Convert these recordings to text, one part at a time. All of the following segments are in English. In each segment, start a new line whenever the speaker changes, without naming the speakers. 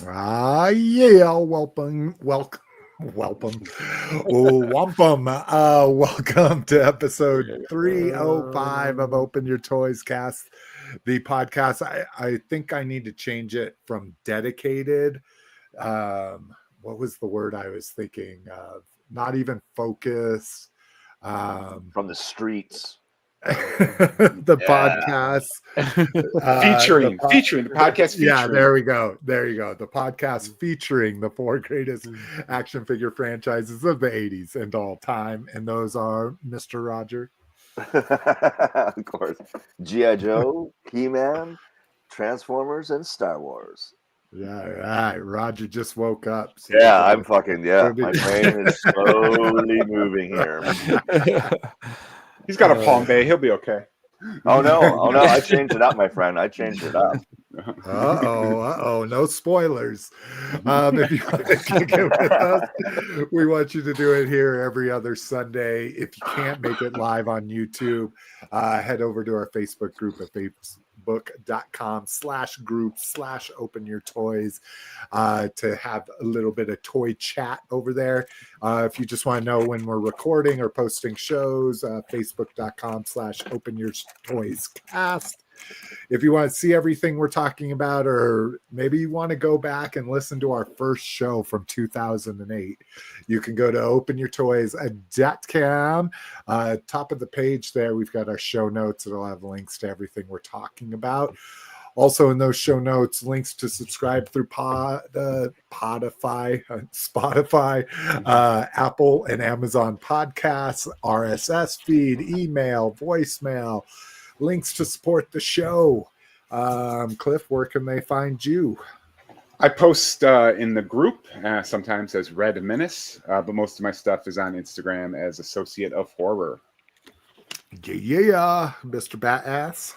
Yeah, welcome. Wampum. Welcome to episode 305 of Open Your Toys Cast, the podcast. I think I need to change it from dedicated. What was the word I was thinking of? Not even focus.
From the streets.
The podcast
featuring the podcast featuring.
Yeah, there you go. The podcast featuring the 4 greatest action figure franchises of the 80s and all time, and those are Mr. Roger,
of course, G.I. Joe, He-Man, Transformers, and Star Wars.
Yeah, right. Roger just woke up.
So I'm fucking my brain is slowly moving here.
He's got a Palm Bay. He'll be okay.
Oh no! I changed it up, my friend. I changed it up.
No spoilers. If you want to kick it with us, we want you to do it here every other Sunday. If you can't make it live on YouTube, head over to our Facebook group at facebook.com/group/openyourtoys to have a little bit of toy chat over there. If you just want to know when we're recording or posting shows, facebook.com/openyourtoyscast. If you want to see everything we're talking about, or maybe you want to go back and listen to our first show from 2008, you can go to openyourtoys.com. Top of the page there, we've got our show notes. It'll have links to everything we're talking about. Also in those show notes, links to subscribe through Spotify, Apple and Amazon podcasts, RSS feed, email, voicemail, links to support the show. Cliff, where can they find you?
I post in the group sometimes as Red Menace, but most of my stuff is on Instagram as Associate of Horror.
Yeah, Mr. Batass.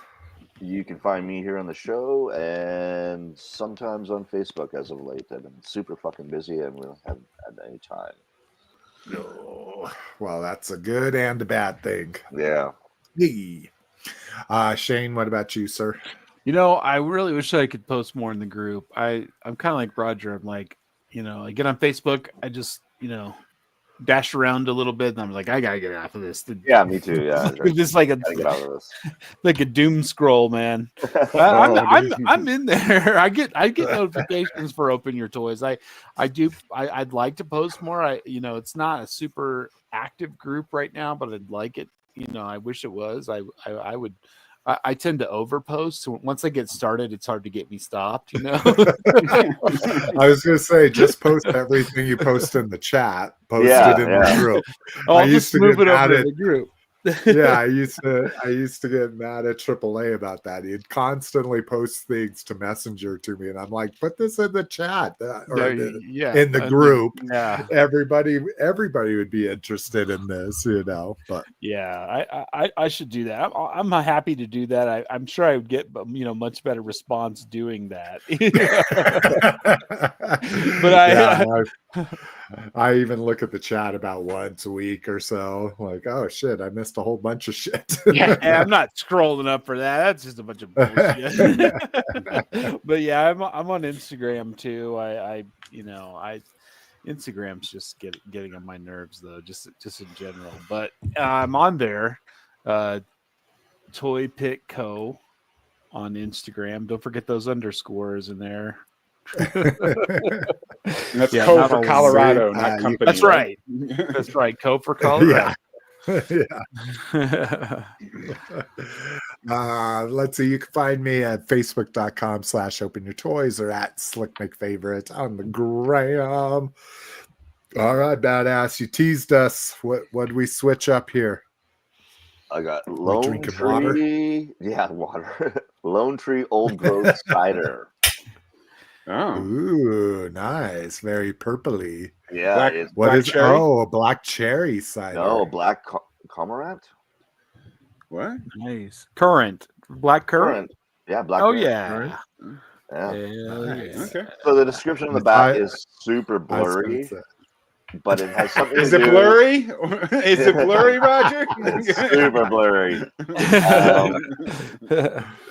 You can find me here on the show and sometimes on Facebook as of late. I've been super fucking busy and we haven't had any time.
Oh, well, that's a good and a bad thing.
Yeah.
Hey. Shane, what about you, sir?
You know, I really wish I could post more in the group. I'm kind of like Roger. I'm like, I get on Facebook, I just, dash around a little bit, and I'm like, I gotta get off of this.
Yeah, me too. Yeah,
just like
get out of this.
like a doom scroll, man. I'm in there. I get notifications for Open Your Toys. I'd like to post more. It's not a super active group right now, but I'd like it. I wish it was. I tend to overpost. So once I get started, it's hard to get me stopped,
I was going to say, just post everything you post in the chat. Post it in the group.
I used to move it over to the group.
Yeah, I used to get mad at AAA about that. He'd constantly post things to Messenger to me, and I'm like, put this in the chat in the group.
Yeah,
everybody would be interested in this, But
yeah, I should do that. I'm happy to do that. I'm sure I would get much better response doing that. But
I even look at the chat about once a week or so. Like, oh shit, I missed a whole bunch of shit.
Yeah, I'm not scrolling up for that. That's just a bunch of bullshit. But yeah, I'm on Instagram too. Instagram's just getting on my nerves though, just in general. But I'm on there, Toy Pick Co. on Instagram. Don't forget those underscores in there.
And that's Co for Colorado, not company.
That's right. That's right. Co for Colorado.
Yeah. Let's see. You can find me at facebook.com/openyourtoys or at SlickMcFavorite on the gram. All right, badass. You teased us. What did we switch up here?
I got Lone Tree.
Water?
Yeah, water. Lone Tree Old Growth Cider.
Oh,
ooh, nice, very purpley.
Yeah,
a black cherry cider.
No, black cormorant.
What?
Nice currant, black currant.
Yeah, black.
Oh
currant.
Yeah.
Yeah.
Nice.
Okay.
So the description on the back is super blurry. but it has something
Is
to
it
do.
blurry? Is it blurry, Roger?
It's super blurry.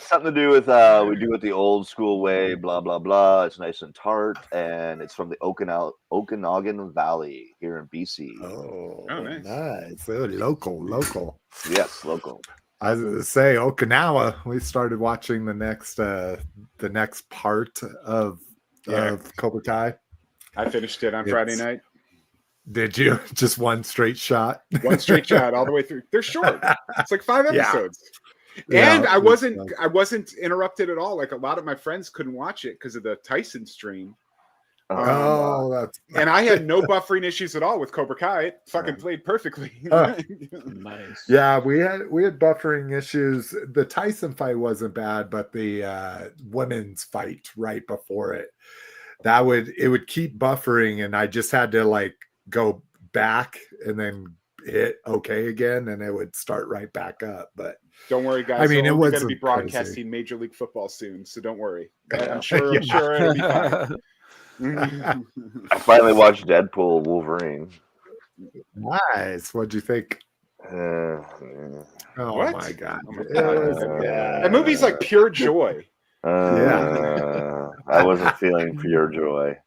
Something to do with we do it the old school way, blah blah blah. It's nice and tart, and it's from the Okanagan Valley here in BC.
Oh,
nice.
nice. Local.
Yes, local.
I was going to say Okinawa. We started watching the next part of Cobra Kai.
I finished it on Friday night.
Did you? Just one straight shot?
One straight shot all the way through. They're short. It's like 5 episodes.
Yeah.
And I wasn't interrupted at all. Like a lot of my friends couldn't watch it because of the Tyson stream.
That's
and I had no buffering issues at all with Cobra Kai. It fucking played perfectly.
Nice.
Yeah, we had buffering issues. The Tyson fight wasn't bad, but the women's fight right before it, it would keep buffering, and I just had to like go back and then hit okay again, and it would start right back up. But
don't worry, guys.
I mean, it was
going to be broadcasting
crazy.
Major League Football soon, so don't worry. I'm sure it'll be fine.
I finally watched Deadpool Wolverine.
Nice. What'd you think?
Oh
what?
My god!
Oh my god. That movie's like pure joy.
I wasn't feeling pure joy.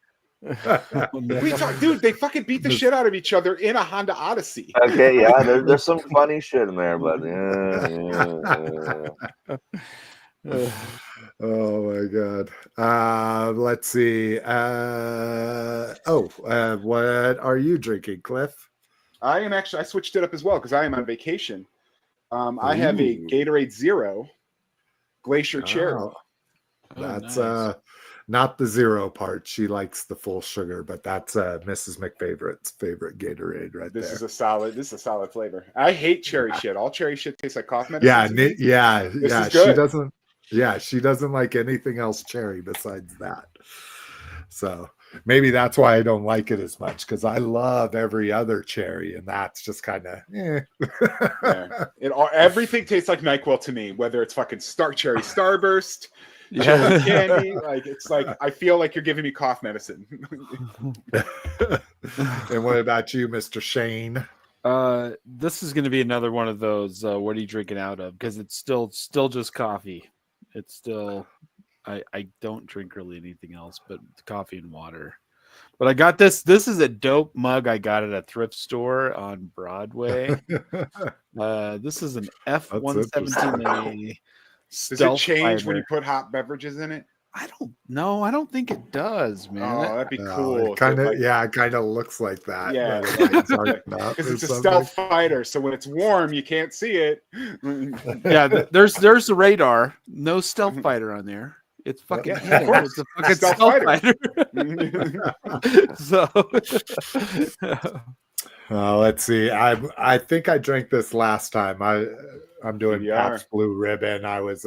Dude, they fucking beat the shit out of each other in a Honda Odyssey.
Okay, yeah, there's some funny shit in there, but
oh my god. Let's see. What are you drinking, Cliff?
I switched it up as well because I am on vacation. I have a Gatorade Zero Glacier Cherry.
That's
nice.
Not the zero part. She likes the full sugar, but that's Mrs. McFavorite's favorite Gatorade right there.
This is a solid flavor. I hate cherry shit. All cherry shit tastes like cough medicine.
Yeah.
She
doesn't. Yeah, she doesn't like anything else cherry besides that. So maybe that's why I don't like it as much, because I love every other cherry, and that's just kind of
yeah. Everything tastes like NyQuil to me, whether it's fucking cherry Starburst, cherry candy. Like it's like I feel like you're giving me cough medicine.
And what about you, Mr. Shane?
This is going to be another one of those. What are you drinking out of? Because it's still just coffee. It's still. I don't drink really anything else but coffee and water. But I got this. This is a dope mug I got at a thrift store on Broadway. This is an F-117A.
Does it change when you put hot beverages in it?
I don't know. I don't think it does, man.
Oh, that'd be cool.
It kind of looks like that.
Yeah, because it's a stealth fighter, so when it's warm, you can't see it.
Yeah, there's the radar. No stealth fighter on there. It's fucking it's a fucking stealth fighter.
So let's see. I think I drank this last time. I'm doing Pabst Blue Ribbon. I was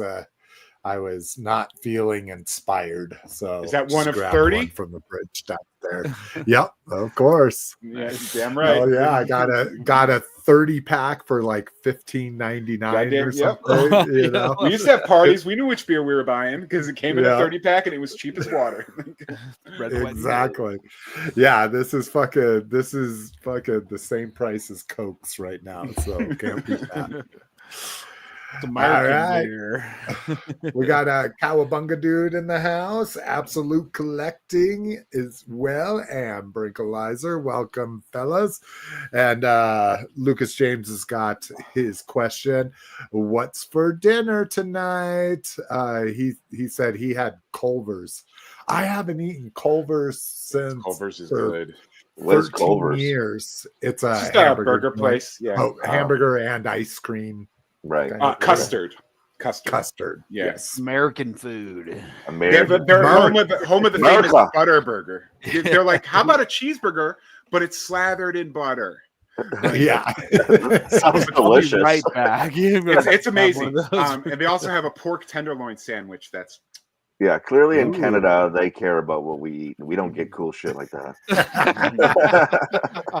not feeling inspired. So
is that one of 30
from the fridge down there? Yep, of course.
Yeah, damn right.
Oh yeah, I got a 30-pack for like $15.99 or something. You know?
We used to have parties. We knew which beer we were buying because it came in a 30-pack and it was cheap as water.
Exactly. Yeah, this is fucking the same price as Cokes right now. So can't beat that.
All right.
We got a Cowabunga dude in the house. Absolute Collecting as well. And Brinkalizer. Welcome, fellas. And Lucas James has got his question. What's for dinner tonight? He said he had Culver's. I haven't eaten Culver's since
Culver's is good.
Where's Culver's?
Years. It's a
burger place. Yeah.
Hamburger and ice cream.
Right.
Custard.
Yes.
American food.
They're home of the famous butter burger. They're like, how about a cheeseburger, but it's slathered in butter?
Yeah.
Sounds delicious.
Right back.
It's amazing. And they also have a pork tenderloin sandwich that's
Yeah, clearly in
Ooh.
Canada they care about what we eat. We don't get cool shit like that.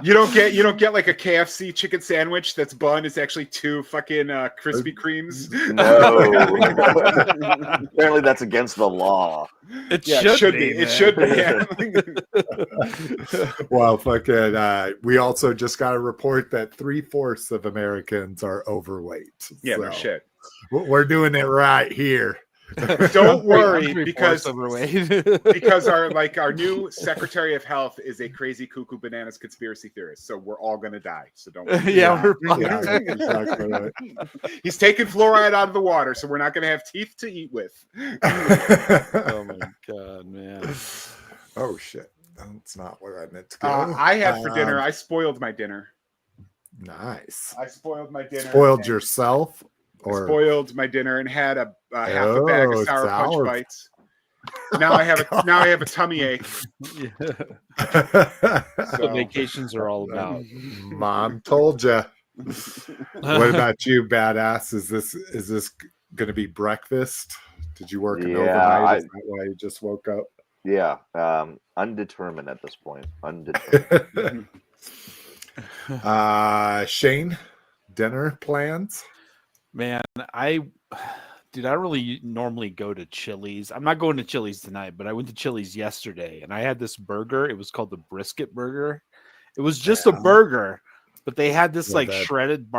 You don't get like a KFC chicken sandwich that's bun. It's actually 2 fucking Krispy Kremes.
No. Apparently that's against the law.
It
Yeah,
should be.
It should be. Yeah.
Well, fucking, we also just got a report that 3/4 of Americans are overweight.
Yeah, no
So
shit.
we're doing it right here.
Don't worry,
I'm 3/4
because
overweight.
our new Secretary of Health is a crazy cuckoo bananas conspiracy theorist. So we're all gonna die. So don't worry.
yeah, we're
Yeah, that's exactly right.
He's taking fluoride out of the water, so we're not gonna have teeth to eat with.
Oh my god, man.
Oh shit. That's not where I meant to go.
I had for dinner. I spoiled my dinner.
Nice.
I spoiled my dinner.
Spoiled
and
yourself? Or
spoiled my dinner and had a half a bag of sour punch
sour.
bites. Now I have a tummy ache.
That's
So.
what vacations are all about.
Mom told you. What about you, badass? Is this going to be breakfast? Did you work an overnight? Is that why you just woke up?
Yeah, undetermined at this point. Undetermined.
Shane, dinner plans?
Man, I don't really normally go to Chili's. I'm not going to Chili's tonight, but I went to Chili's yesterday and I had this burger. It was called the brisket burger. It was just a burger, but they had this shredded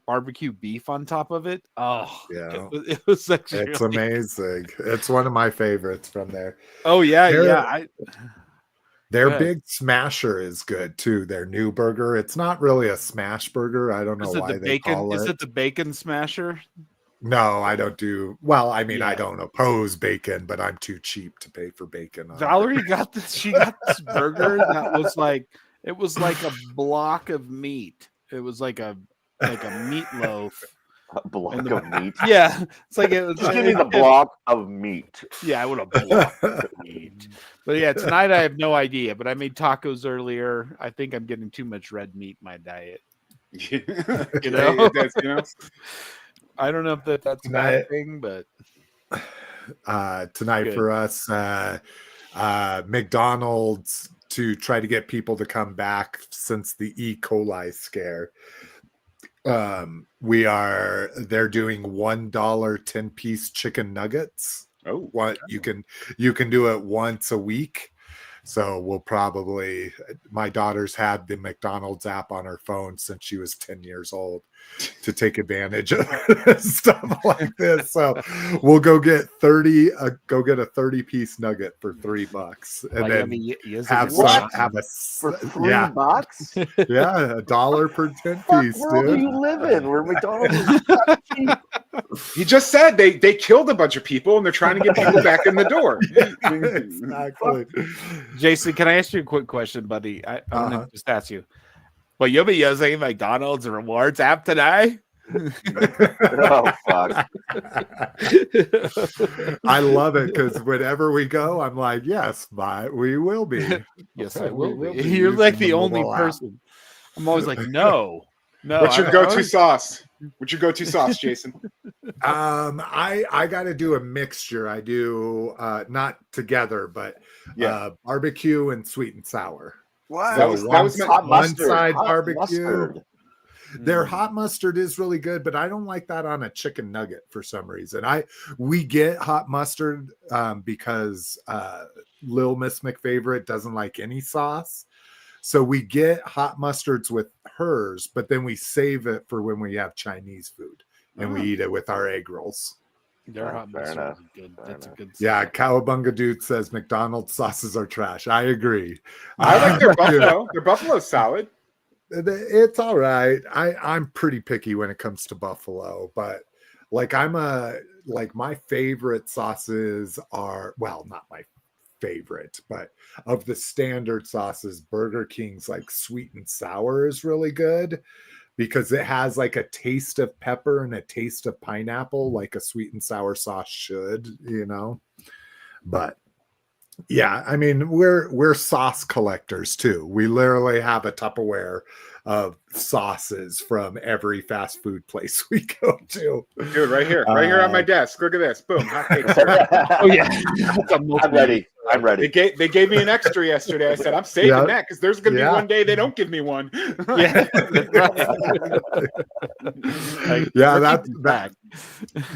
barbecue beef on top of it. Oh,
yeah,
it was actually
it's amazing. It's one of my favorites from there.
Oh yeah,
Their big smasher is good too. Their new burger. It's not really a smash burger. I don't know why they call it.
Is it the bacon smasher?
No, I don't do. Well, I mean, I don't oppose bacon, but I'm too cheap to pay for bacon.
Valerie got this. She got this burger that was like a block of meat. It was like a meatloaf.
A block of meat.
Yeah, it's like it was.
Just give me the block of meat.
Yeah, I would have block of meat. But yeah, tonight I have no idea. But I made tacos earlier. I think I'm getting too much red meat in my diet.
You
know?
know?
I don't know if that's a bad thing, but
tonight for us, McDonald's to try to get people to come back since the E. coli scare. They're doing $1 10-piece chicken nuggets.
Oh,
what you can do it once a week. So we'll probably, my daughter's had the McDonald's app on her phone since she was 10 years old to take advantage of stuff like this. So we'll go get a 30-piece nugget for $3 and then have a
for $3.
Yeah, $1 per 10-piece.
What world do you live in where McDonald's is cheap?
He just said they killed a bunch of people and they're trying to get people back in the door.
Exactly.
Jason, can I ask you a quick question, buddy? I'm gonna just ask you. Well, you'll be using McDonald's rewards app today?
Oh fuck.
I love it because whenever we go, I'm like, yes, we will be.
Yes, I will be. You're like the only person. I'm always like, no.
What's your go-to sauce? What's your go-to sauce, Jason?
I got to do a mixture. I do not together, but barbecue and sweet and sour.
Wow,
So
that was hot
one
mustard.
side
Hot
barbecue.
Mustard.
Their hot mustard is really good, but I don't like that on a chicken nugget for some reason. We get hot mustard because Lil Miss McFavorite doesn't like any sauce. So we get hot mustards with hers, but then we save it for when we have Chinese food and we eat it with our egg rolls.
Their hot mustard is good. That's a good sauce.
Yeah, Cowabunga Dude says McDonald's sauces are trash. I agree.
I like their buffalo. Their buffalo's solid.
It's all right. I'm pretty picky when it comes to buffalo, but my favorite sauces are, well, not my favorite, but of the standard sauces, Burger King's like sweet and sour is really good because it has like a taste of pepper and a taste of pineapple, like a sweet and sour sauce should, but Yeah, I mean we're sauce collectors too. We literally have a Tupperware of sauces from every fast food place we go to.
Dude, right here on my desk. Look at this. Boom, hot cakes.
Oh yeah,
I'm ready. I'm ready.
They gave me an extra yesterday. I said I'm saving that because there's gonna be one day they don't give me one.
Yeah,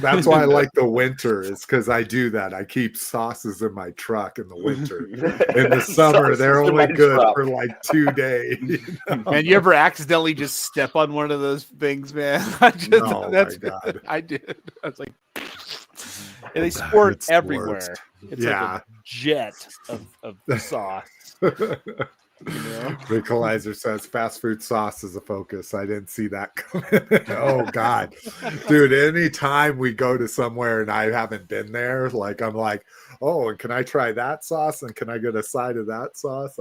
that's why I like the winter. Is because I do that. I keep sauces in my truck in the winter. In the summer, they're only good for like 2 days.
Man, you ever accidentally just step on one of those things, man?
My God.
I did. I was like, and they sport
It's
everywhere. It's like
Yeah.
a jet of sauce.
The Collizer says fast food sauce is a focus. I didn't see that coming. Oh God, dude! Anytime we go to somewhere and I haven't been there, like I'm like, oh, and can I try that sauce? And can I get a side of that sauce?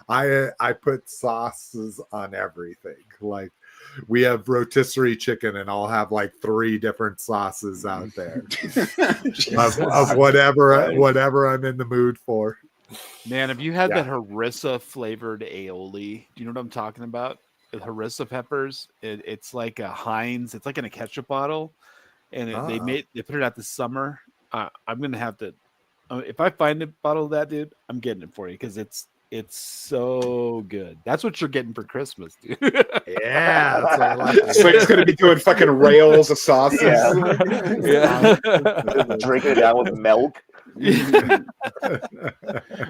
I put sauces on everything. Like we have rotisserie chicken, and I'll have like 3 different sauces out there of whatever I'm in the mood for.
Man, have you had that harissa flavored aioli? Do you know what I'm talking about? The harissa peppers. It's like a Heinz. It's like in a ketchup bottle, and they put it out this summer. I'm gonna have to. If I find a bottle of that, dude, I'm getting it for you because it's so good. That's what you're getting for Christmas, dude.
Yeah, that's what I like.
Slick's gonna be doing fucking rails of sauces.
Yeah.
Drinking it down with milk.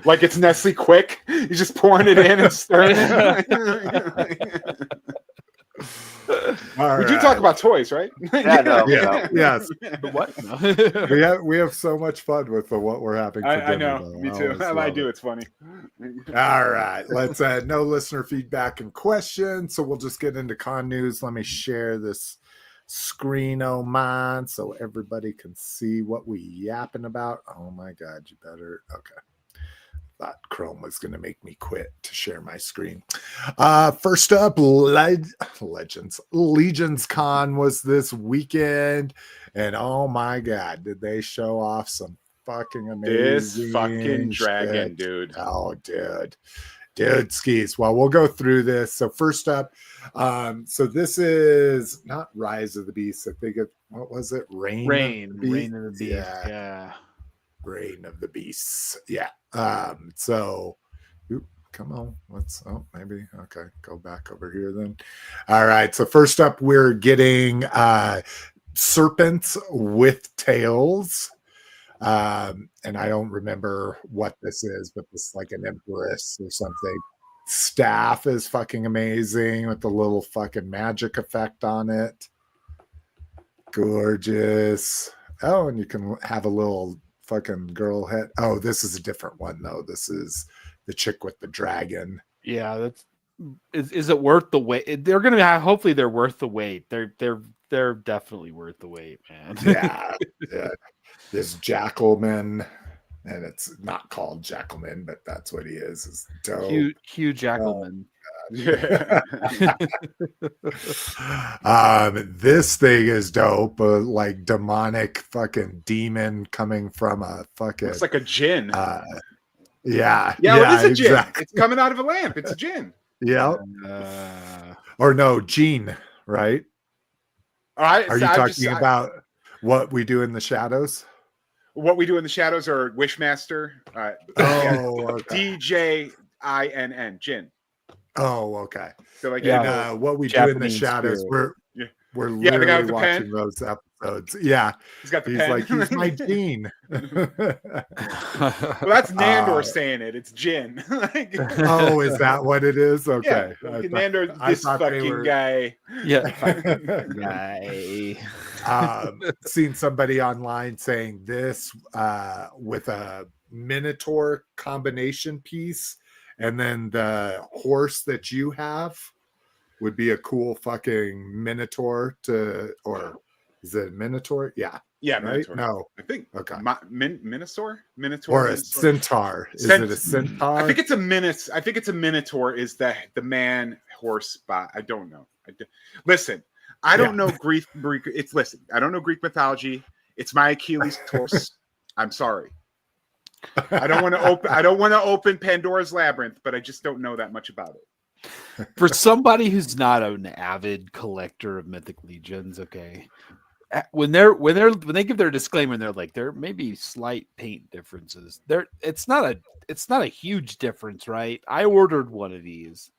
Like it's Nestle Quick. He's just pouring it in and stirring it. We do talk about toys, right?
Yes.
What?
We have so much fun with what we're having.
I know. Me too. I do. It's funny.
All right. Let's no listener feedback and questions. So we'll just get into con news. Let me share this screen o' mine so everybody can see what we yapping about. Oh my God, you better. Okay. Thought Chrome was going to make me quit to share my screen. First up, LegionsCon was this weekend, and oh my God, did they show off some fucking amazing
This fucking dragon,
shit.
dude.
Oh, dude skis. Well, we'll go through this. So first up, so this is not Rise of the Beast. I think what was it? Reign of the Beast.
Yeah.
Reign of the Beasts. Yeah. So come on. Maybe. Okay. Go back over here then. All right. So first up, we're getting serpents with tails. And I don't remember what this is, but this is like an empress or something. Staff is fucking amazing with the little fucking magic effect on it. Gorgeous. Oh, and you can have a little fucking girl head. Oh, this is a different one though. This is the chick with the dragon.
Yeah, that's. Is it worth the wait? They're gonna have. Hopefully, they're worth the wait. They're definitely worth the wait, man.
Yeah. This Jackalman, and it's not called Jackalman, but that's what he is. Is dope.
Hugh Jackalman.
This thing is dope. Like demonic fucking demon coming from a fucking.
Looks like a djinn.
Yeah,
it is a djinn.
exactly.
It's coming out of a lamp. It's a djinn.
Yeah. Or no, Gene, right?
All right.
Are you talking about what we do in the shadows?
What we do in the shadows, or Wishmaster?
Okay.
DJINN, Jinn.
Oh, okay.
So like,
what we
Japanese
do in the shadows,
spirit.
we're
the guy
literally
with the
watching
pen.
those episodes. Yeah,
he's got the
he's
pen.
like, he's my Gene.
Well, that's Nandor saying it. It's Jinn.
Oh, is that what it is? Okay.
Yeah, Nandor, this fucking guy.
Yeah, guy.
Seen somebody online saying this with a Minotaur combination piece, and then the horse that you have would be a cool fucking Minotaur or is it a Minotaur? Yeah.
Yeah,
right?
Minotaur.
No.
I think.
Okay.
Minotaur?
Or a centaur. Is it a centaur?
I think it's a Minotaur. I think it's a Minotaur is the man horse spot. I don't know. Listen, I don't know Greek. I don't know Greek mythology. It's my Achilles horse. I'm sorry. I don't want to open Pandora's Labyrinth, but I just don't know that much about it.
For somebody who's not an avid collector of Mythic Legions, okay, when they give their disclaimer, and they're like, there may be slight paint differences. It's not a huge difference, right? I ordered one of these.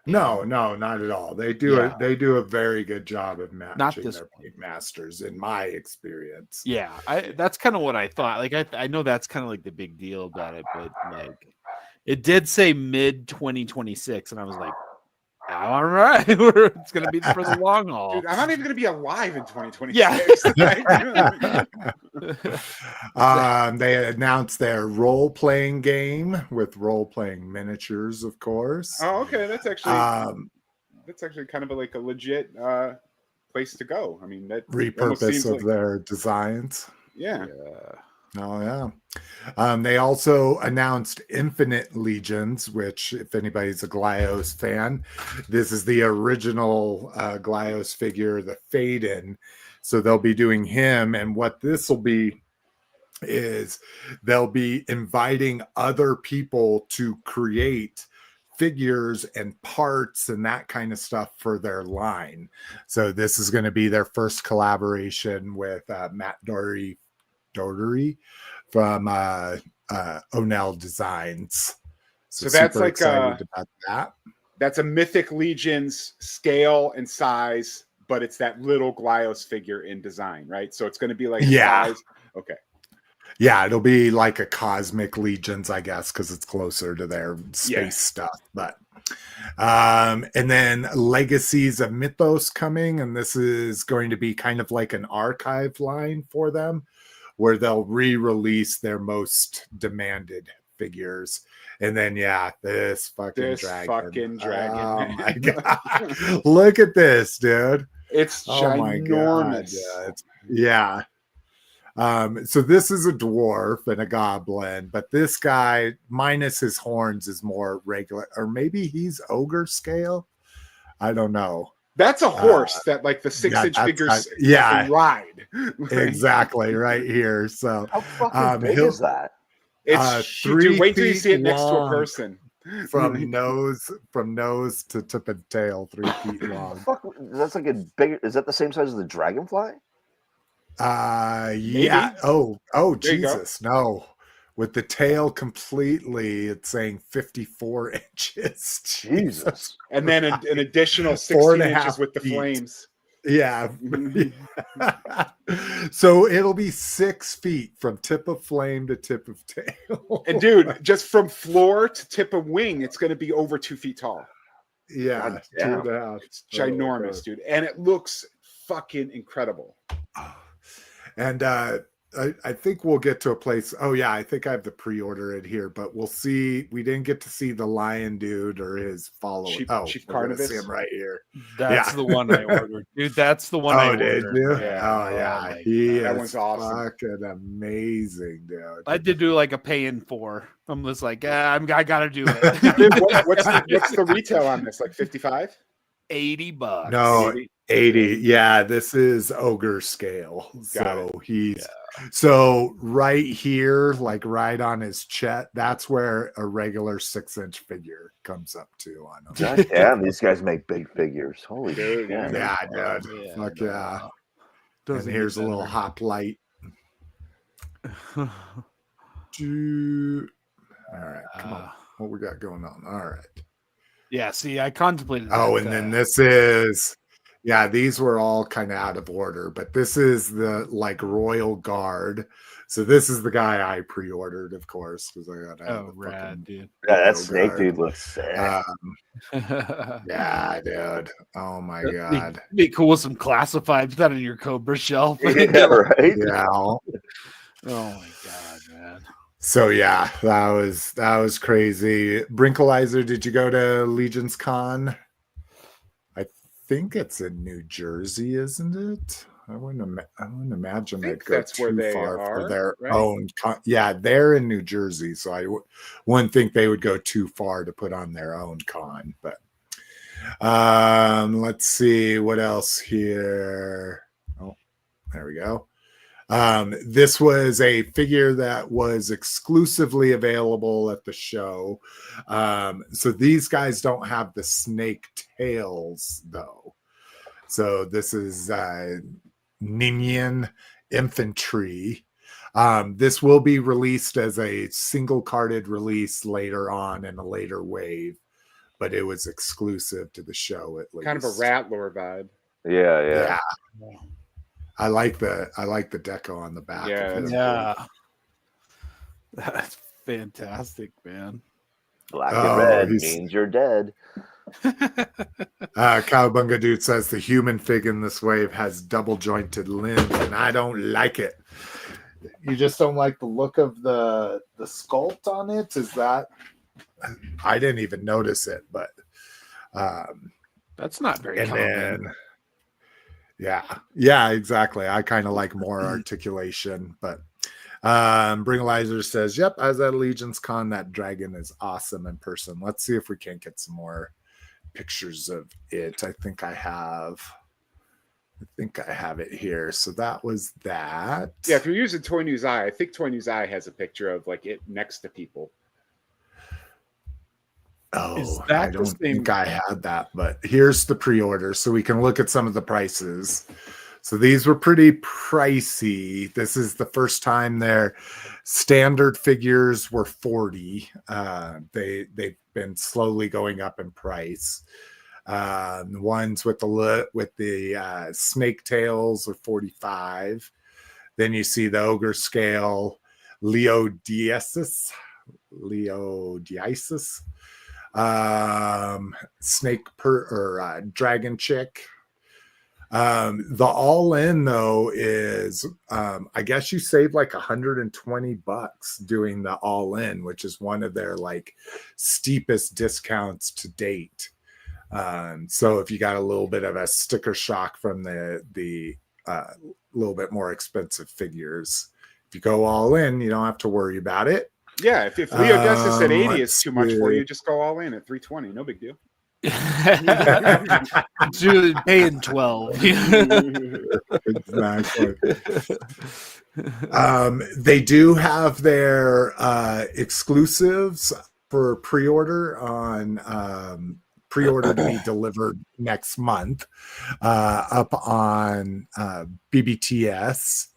No, not at all. They do a very good job of matching their paint masters, in my experience.
Yeah, that's kind of what I thought. Like I know that's kind of like the big deal about it, but like it did say mid 2026, and I was like, all right, it's gonna be for the long haul.
Dude, I'm not even gonna be alive in 2026.
Yeah.
They announced their role-playing game with role-playing miniatures, of course.
Oh, okay, that's actually kind of like a legit place to go. I mean, that
repurpose of their designs.
Yeah.
Oh yeah. They also announced Infinite Legions, which, if anybody's a Glyos fan, this is the original Glyos figure, the Fade-In. So they'll be doing him, and what this will be is they'll be inviting other people to create figures and parts and that kind of stuff for their line. So this is going to be their first collaboration with Matt Doherty from Onell Designs.
So that's like
excited about that.
That's a Mythic Legions scale and size, but it's that little Glyos figure in design, right? So it's going to be like size. Okay.
Yeah, it'll be like a Cosmic Legions, I guess, because it's closer to their space stuff. But and then Legacies of Mythos coming, and this is going to be kind of like an archive line for them, where they'll re-release their most demanded figures. And then this fucking dragon. Oh my god. Look at this, dude.
It's ginormous.
Yeah. So this is a dwarf and a goblin, but this guy, minus his horns, is more regular, or maybe he's ogre scale. I don't know.
That's a horse that like the 6-inch figures ride.
Exactly, right here. So
how fucking big is that?
It's dude, wait till you see it next to a person.
From nose to tip of tail, 3 feet long.
Fuck, that's like a big. Is that the same size as the dragonfly?
Yeah. Oh, Jesus, no. With the tail completely, it's saying 54 inches.
Jesus.
And then an additional 16 inches with the flames.
Yeah. So it'll be 6 feet from tip of flame to tip of tail.
And dude, just from floor to tip of wing, it's going to be over 2 feet tall.
Yeah.
It's ginormous, dude. And it looks fucking incredible.
And I think we'll get to a place. Oh yeah, I think I have the pre-order in here, but we'll see. We didn't get to see the lion dude or his follower.
Chief Carnivus.
See him right here.
That's the one I ordered, dude. That's the one I ordered.
Did you?
Yeah.
That
one's awesome.
Fucking amazing, dude.
I did do like a pay in for. I'm just like, I gotta do it.
What's the retail on this? Like 55?
$80.
No, 80. Yeah, this is ogre scale. So right here, like right on his chest, that's where a regular 6-inch figure comes up to on him.
God damn, these guys make big figures. Holy shit.
Yeah, dude. Fuck yeah. And here's a little hoplite. All right, come on. What we got going on? All right.
Yeah, see, I contemplated.
Then this is, these were all kind of out of order, but this is the like Royal Guard. So this is the guy I pre-ordered, of course, because I got
rad, dude.
Yeah, that snake dude looks sick.
Yeah, dude. Oh my god.
Be cool with some classified. Put that on your Cobra shelf.
Yeah, right.
Yeah.
Oh my god, man.
So yeah, that was crazy. Brinkalizer, did you go to LegionsCon? I think it's in New Jersey, isn't it? I wouldn't imagine they'd go too far for their own. They're in New Jersey, so I wouldn't think they would go too far to put on their own con. But let's see what else here. Oh, there we go. This was a figure that was exclusively available at the show. So these guys don't have the snake tails, though. So this is Ninian Infantry. This will be released as a single carded release later on in a later wave, but it was exclusive to the show at least.
Kind of a Rattler vibe.
Yeah.
I like the deco on the back.
Yeah. That's fantastic, man.
Black and red means you're dead.
Cowabunga Dude says the human fig in this wave has double jointed limbs, and I don't like it. You just don't like the look of the sculpt on it? Is that? I didn't even notice it, but
that's not very common.
Yeah, exactly. I kind of like more articulation, but Bringalizer says, yep, I was at LegionsCon. That dragon is awesome in person. Let's see if we can't get some more pictures of it. I think I have it here. So that was that.
Yeah, if you're using Toy News Eye, I think Toy News Eye has a picture of like it next to people.
Oh, I don't think I had that, but here's the pre-order so we can look at some of the prices. So these were pretty pricey. This is the first time their standard figures were $40. They've been slowly going up in price. The ones with the snake tails are $45. Then you see the ogre scale Lio Diasis. Snake dragon chick. The all-in though is I guess you save like $120 doing the all-in, which is one of their like steepest discounts to date. So if you got a little bit of a sticker shock from the little bit more expensive figures, if you go all in, you don't have to worry about it.
Yeah, if Leo does this at 80 is too much for you, just go all in at 320. No big deal.
Paying 12.
Exactly. They do have their exclusives for pre-order on pre-order to be delivered next month up on BBTS.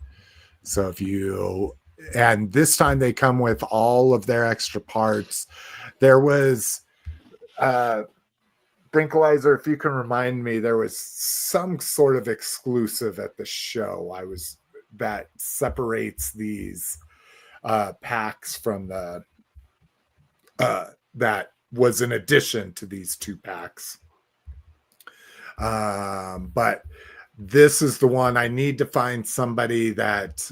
So if you, and this time they come with all of their extra parts. There was Brinkalizer, if you can remind me, there was some sort of exclusive at the show that separates these packs from the that was an addition to these two packs. But this is the one I need to find somebody that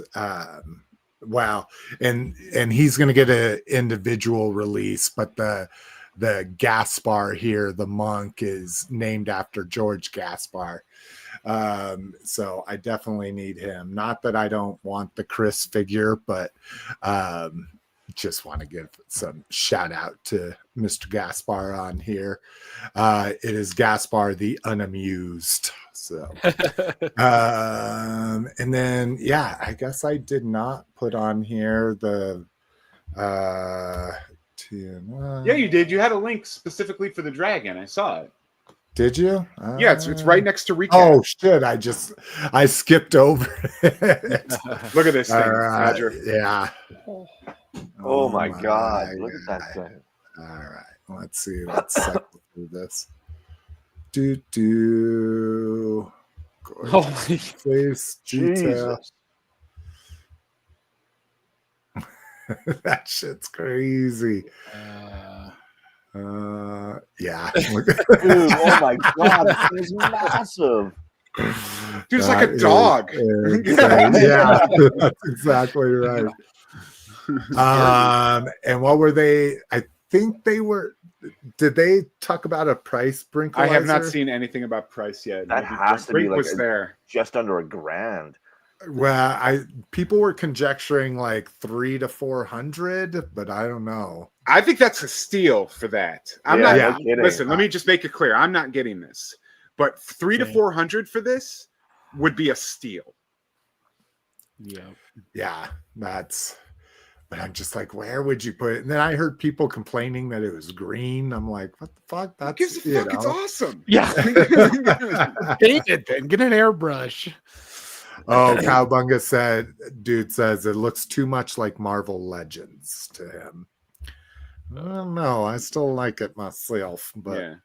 and he's going to get an individual release, but the Gaspar here, the monk, is named after George Gaspar. So I definitely need him. Not that I don't want the Chris figure, but just want to give some shout out to Mr. Gaspar on here. It is Gaspar the Unamused. So, and then, yeah, I guess I did not put on here the,
yeah, you did. You had a link specifically for the dragon. I saw it.
Did you?
Yeah, it's right next to recap.
Oh shit! I skipped over it.
Look at this thing,
Roger. Yeah.
Oh my God! Look at that thing.
All right, let's see. Let's cycle through this.
Holy
face detail. That shit's crazy. Yeah.
Dude, oh my God, this is massive.
Dude, it's like a dog.
Yeah, that's exactly right. And what were they? I think they were. Did they talk about a price, Brinkalizer?
I have not seen anything about price yet.
That has to be like
there.
Just under $1,000.
Well, people were conjecturing like 300 to 400, but I don't know.
I think that's a steal for that. Listen, let me just make it clear. I'm not getting this, but 300 to 400 for this would be a steal.
Yeah, but I'm just like, where would you put it? And then I heard people complaining that it was green. I'm like, what the fuck?
Who gives a fuck? It's awesome.
Yeah. Paint it then. Get an airbrush.
Oh, Cowbunga says it looks too much like Marvel Legends to him. I don't know. I still like it myself, but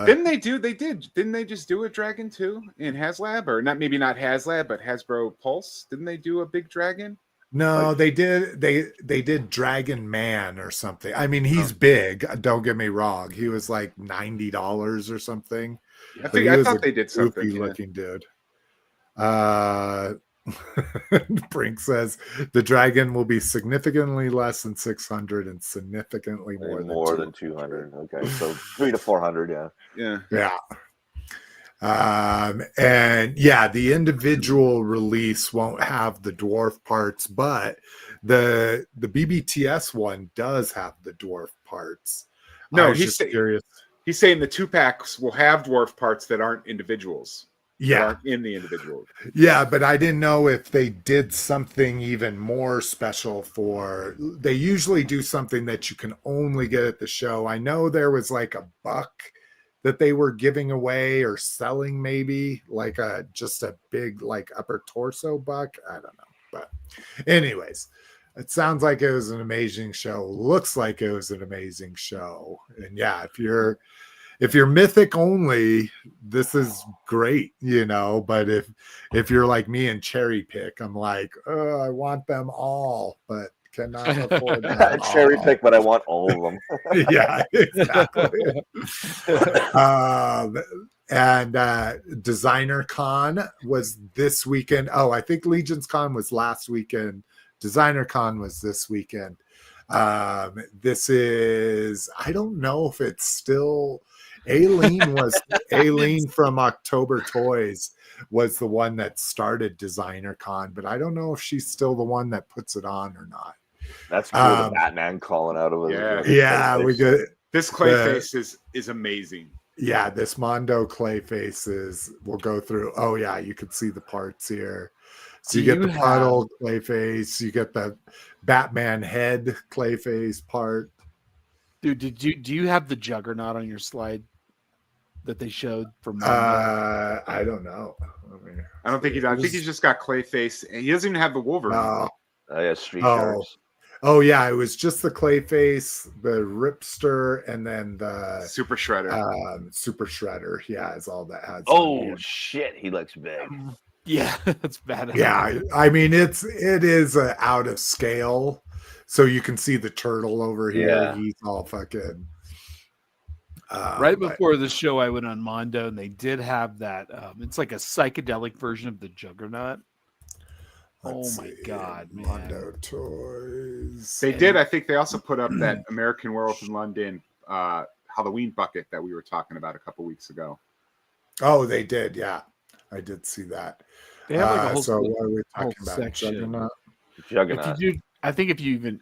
didn't they just do a dragon too in HasLab, or not? Maybe not HasLab, but Hasbro Pulse. Didn't they do a big dragon?
No, they did Dragon Man or something. I mean, he's big. Don't get me wrong. He was like $90 or something.
I thought they did something.
Looking dude. Brink says the dragon will be significantly less than 600 and significantly more
than 200. Okay, so 300 to 400.
Yeah. And yeah, the individual release won't have the dwarf parts, but the BBTS one does have the dwarf parts.
No, he's curious. He's saying the 2-packs will have dwarf parts that aren't individuals.
Yeah,
in the individual.
Yeah, but I didn't know if they did something even more special for. They usually do something that you can only get at the show. I know there was like a buck that they were giving away or selling, maybe like just a big like upper torso buck. I don't know, but anyways, it sounds like it was an amazing show. Looks like it was an amazing show, and yeah, if you're mythic only, this is great, but if you're like me and cherry pick, I'm like, oh, I want them all, but cannot afford them
cherry pick, but I want all of them.
Yeah, exactly. And Designer Con was this weekend. Oh, I think LegionsCon was last weekend. Designer Con was this weekend. This is, I don't know if it's still. Aileen from October Toys was the one that started Designer Con, but I don't know if she's still the one that puts it on or not.
That's cool. The Batman calling out of it.
Yeah, we get
this Clayface is amazing.
Yeah, this Mondo Clayface we'll go through. Oh yeah, you can see the parts here. So you get the puddle Clayface, you get the Batman head Clayface part.
Dude, do you have the Juggernaut on your slide that they showed from?
I don't know.
I don't think he does. I think he's just got Clayface, and he doesn't even have the Wolverine.
Street Sharks.
Oh yeah, it was just the Clayface, the Ripster, and then the
Super Shredder.
Super Shredder, yeah, is all that has.
Oh shit, he looks big.
Yeah, that's bad.
Yeah, I mean it is out of scale. So you can see the turtle over here. Yeah. He's all fucking.
Right before the show, I went on Mondo, and they did have that. It's like a psychedelic version of the Juggernaut. My God, man.
Mondo Toys.
They did. I think they also put up that American Werewolf in London Halloween bucket that we were talking about a couple weeks ago.
Oh, they did. Yeah, I did see that.
They have like a whole,
so what are we talking about?
Section.
Juggernaut.
I think if you even,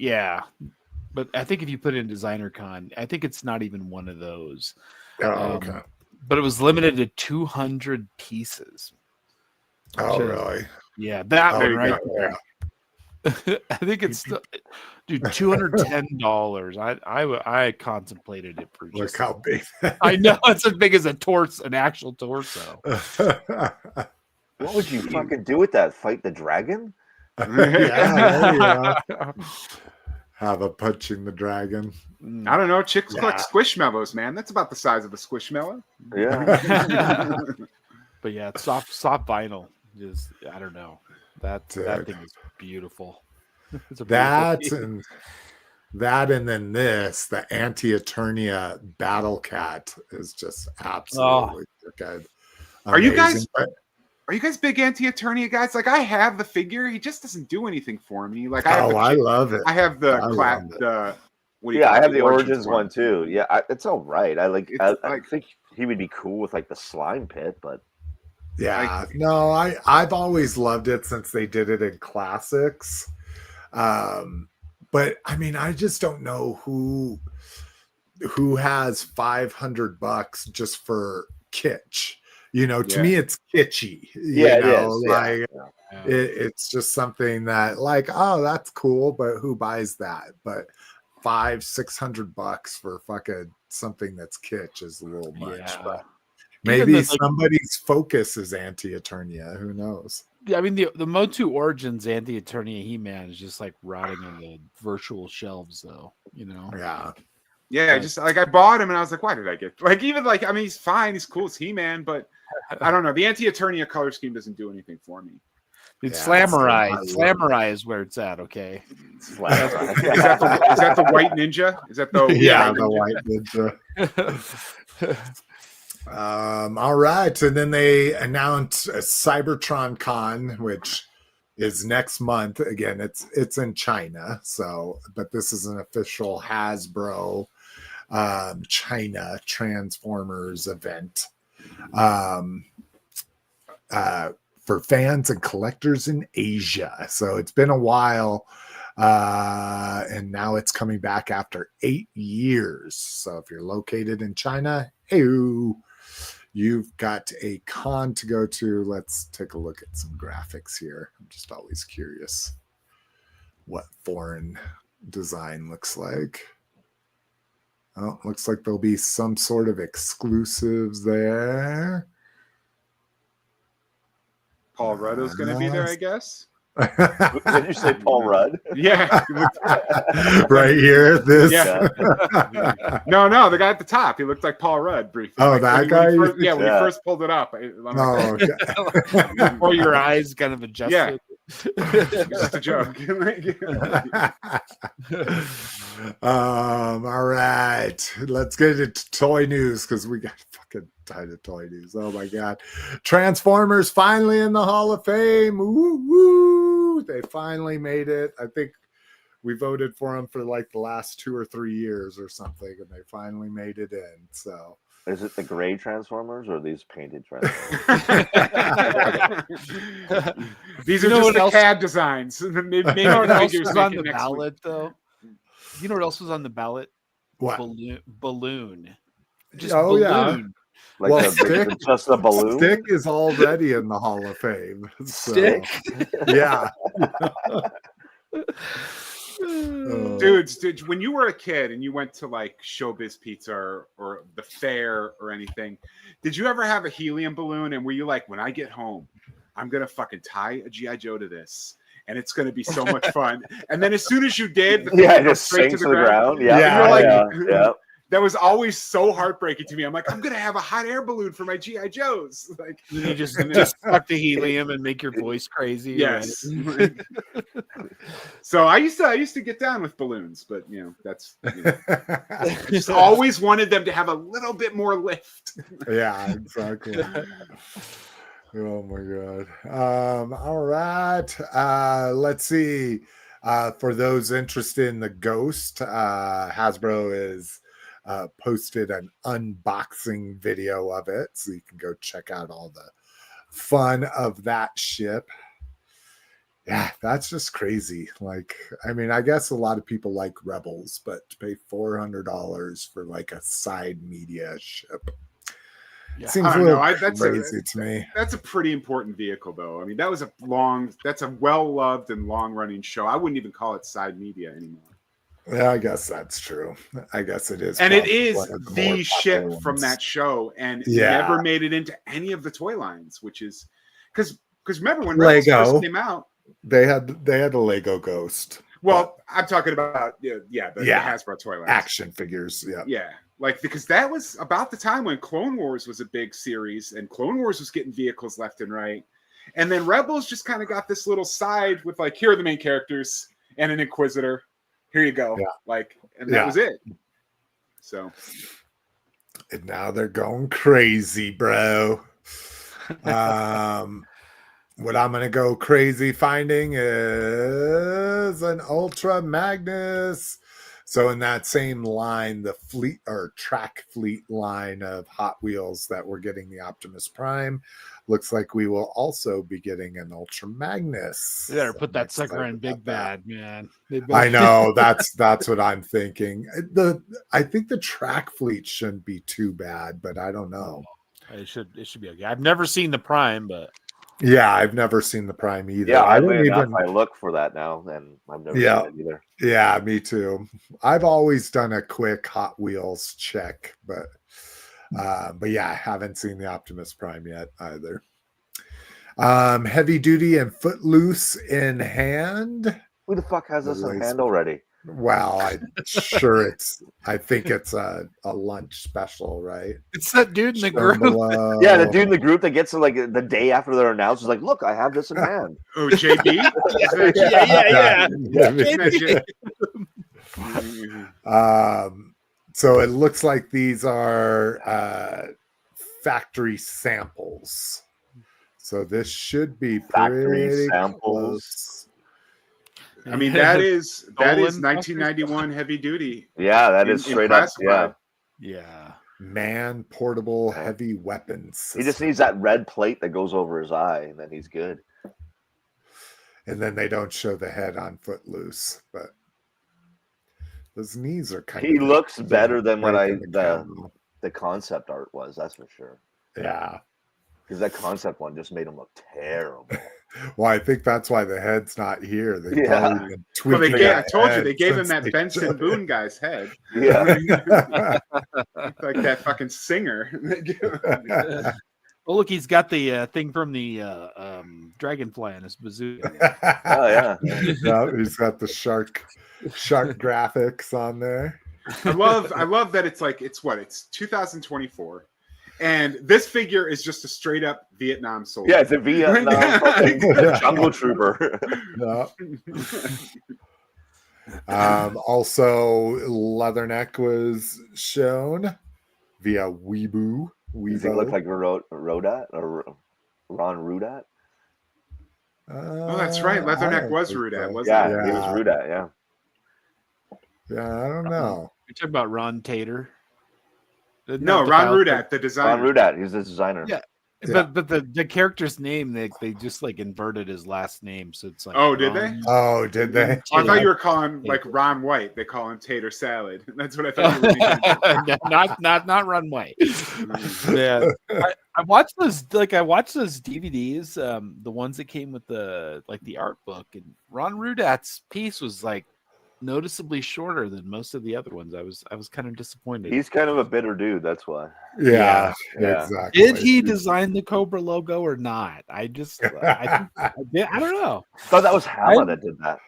but I think if you put in Designer Con, I think it's not even one of those.
Oh, okay.
But it was limited to 200 pieces.
Oh, really?
Yeah, that one right there. I think it's still, dude, $210. I contemplated it for.
Look how big.
I know it's as big as an actual torso.
What would you fucking do with that? Fight the dragon?
Yeah. Have a punching the dragon.
I don't know. Chicks collect squishmallows, man. That's about the size of a squishmallow.
Yeah.
But yeah, soft vinyl. Just I don't know. That thing is beautiful.
And then this, the Anti-Eternia Battle Cat is just absolutely good.
Are you guys big Anti-Eternia guys? Like I have the figure, he just doesn't do anything for me. Like
I love it.
I have the
I have the Origins one too. Yeah, it's all right. I think he would be cool with like the slime pit, but
yeah, no, I've always loved it since they did it in classics. But I mean, I just don't know who has $500 just for kitsch. To me, it's kitschy. It's just something that like, oh, that's cool, but who buys that? But $500-600 for fucking something that's kitsch is a little much. But maybe somebody's focus is Anti-Eternia. Who knows?
Yeah, I mean the Motu Origins Anti-Eternia He-Man is just like rotting on the virtual shelves, though. You know?
Yeah, just like I bought him and I was like, why did I get even I mean, he's fine, he's cool, it's He-Man, but I don't know. The Anti-Eternia color scheme doesn't do anything for me.
It's Slamurai. Slamurai is where it's at. Okay.
Is that the white ninja? Is that the
white ninja? All right, and then they announced a Cybertron Con, which is next month. Again, it's in China, but this is an official Hasbro China Transformers event for fans and collectors in Asia. So it's been a while, and now it's coming back after 8 years. So if you're located in China, you've got a con to go to. Let's take a look at some graphics here. I'm just always curious what foreign design looks like. Oh, looks like there'll be some sort of exclusives there.
Paul Rudd is going to be there, I guess.
Did you say Paul Rudd?
Yeah.
Right here. This.
Yeah. No, the guy at the top. He looked like Paul Rudd briefly.
Oh, that guy?
When he first pulled it up.
Or your eyes kind of adjusted.
Yeah. Just a joke.
All right. Let's get into toy news because we got fucking tired of toy news. Oh my god. Transformers finally in the Hall of Fame. Woo woo. They finally made it. I think we voted for them for like the last 2 or 3 years or something, and they finally made it in. So
is it the gray Transformers or these painted Transformers?
These are just the CAD designs.
You know what else was on the ballot, though? You know what else was on the ballot?
What?
Balloon.
Just balloon. Yeah.
Like just a balloon?
Stick is already in the Hall of Fame. So,
Stick?
Yeah.
Dudes, when you were a kid and you went to like Showbiz Pizza or the fair or anything, did you ever have a helium balloon? And were you like, when I get home, I'm going to fucking tie a G.I. Joe to this and it's going to be so much fun. And then as soon as you did,
it just straight to the ground. Yeah.
That was always so heartbreaking to me. I'm like, I'm going to have a hot air balloon for my G.I. Joes. Like,
you just suck the helium and make your voice crazy.
Yes. Right? So I used to get down with balloons, but that's just always wanted them to have a little bit more lift.
Yeah, exactly. Oh my god. All right. Let's see. For those interested in the Ghost, Hasbro is posted an unboxing video of it, so you can go check out all the fun of that ship. Yeah, that's just crazy. Like, I mean, I guess a lot of people like Rebels, but to pay $400 for like a side media ship seems a little crazy to me.
That's a pretty important vehicle, though. I mean, that's a well-loved and long-running show. I wouldn't even call it side media anymore.
Yeah, I guess that's true. I guess it is.
And it is the ship from that show, and it never made it into any of the toy lines, which is because remember when Rebels first came out,
they had a Lego Ghost.
Well, I'm talking about the Hasbro toy line
action figures.
Yeah, like because that was about the time when Clone Wars was a big series, and Clone Wars was getting vehicles left and right, and then Rebels just kind of got this little side with like, here are the main characters and an Inquisitor. Here you go. Yeah. And that was it. So.
And now they're going crazy, bro. What I'm going to go crazy finding is an Ultra Magnus. So in that same line, the fleet or track fleet line of Hot Wheels that we're getting the Optimus Prime, looks like we will also be getting an Ultra Magnus.
You better put that sucker in Big Bad, man.
I know, that's what I'm thinking. I think the track fleet shouldn't be too bad, but I don't know.
It should be okay. I've never seen the Prime, but
Yeah, I've never seen the Prime either.
Yeah,
I
I
don't
enough.
even.
I look for that now, and I've never
Yeah.
seen it either.
Yeah, me too. I've always done a quick Hot Wheels check, but yeah, I haven't seen the Optimus Prime yet either. Heavy Duty and Footloose in hand.
Who the fuck has this in
Lace-
hand already?
Well, I think it's a lunch special, right?
It's that dude in the group.
Below.
Yeah, the dude in the group that gets it like the day after they're announced is like, look, I have this in hand.
Oh, JB?
Yeah.
So it looks like these are factory samples. So this should be
Factory
pretty
samples.
close.
I mean, that is
Stolen
1991 Heavy Duty.
Yeah, that is
In
straight up. Yeah,
classified.
Yeah.
Man portable heavy weapons.
he just needs that red plate that goes over his eye, and then he's good.
And then they don't show the head on Footloose, but those knees are kind
He
of
looks better than when
breaking the camo.
the concept art was. That's for sure.
Yeah.
Because that concept one just made him look terrible.
Well, I think that's why the head's not here. They
Yeah.
probably been
Well,
tweaking
I
that
told you
head
they gave him
since
that
they
Benson
showed
Boone guy's head.
Yeah,
Like that fucking singer.
Well, look, he's got the thing from the dragonfly on his bazooka.
oh yeah.
Yeah, he's got the shark graphics on there.
I love that it's 2024. And this figure is just a straight up Vietnam soldier.
Yeah, it's a Vietnam fucking jungle trooper.
Yeah. Also, Leatherneck was shown via Weeboo.
Does he look like Rodat or Ron Rudat?
Oh, that's right. Leatherneck was Rudat, wasn't
Yeah,
it?
he was Rudat. Yeah.
Yeah, I don't know.
You're talking about Ron Tater.
No, Ron Rudat, the designer.
Ron Rudat, he's the designer.
Yeah. But the character's name, they just like inverted his last name, so it's like.
Oh, did
Ron-
they?
Oh, did they?
I thought you were calling like Ron White. They call him Tater Salad. That's what I thought you were thinking.
not Ron White. Yeah, I watched those. I watched those DVDs, the ones that came with the art book, and Ron Rudat's piece was like noticeably shorter than most of the other ones. I was kind of disappointed.
He's kind of a bitter dude. That's why.
Yeah,
Yeah.
exactly.
Did he design the Cobra logo or not? I don't know.
I thought that was Hama that did that.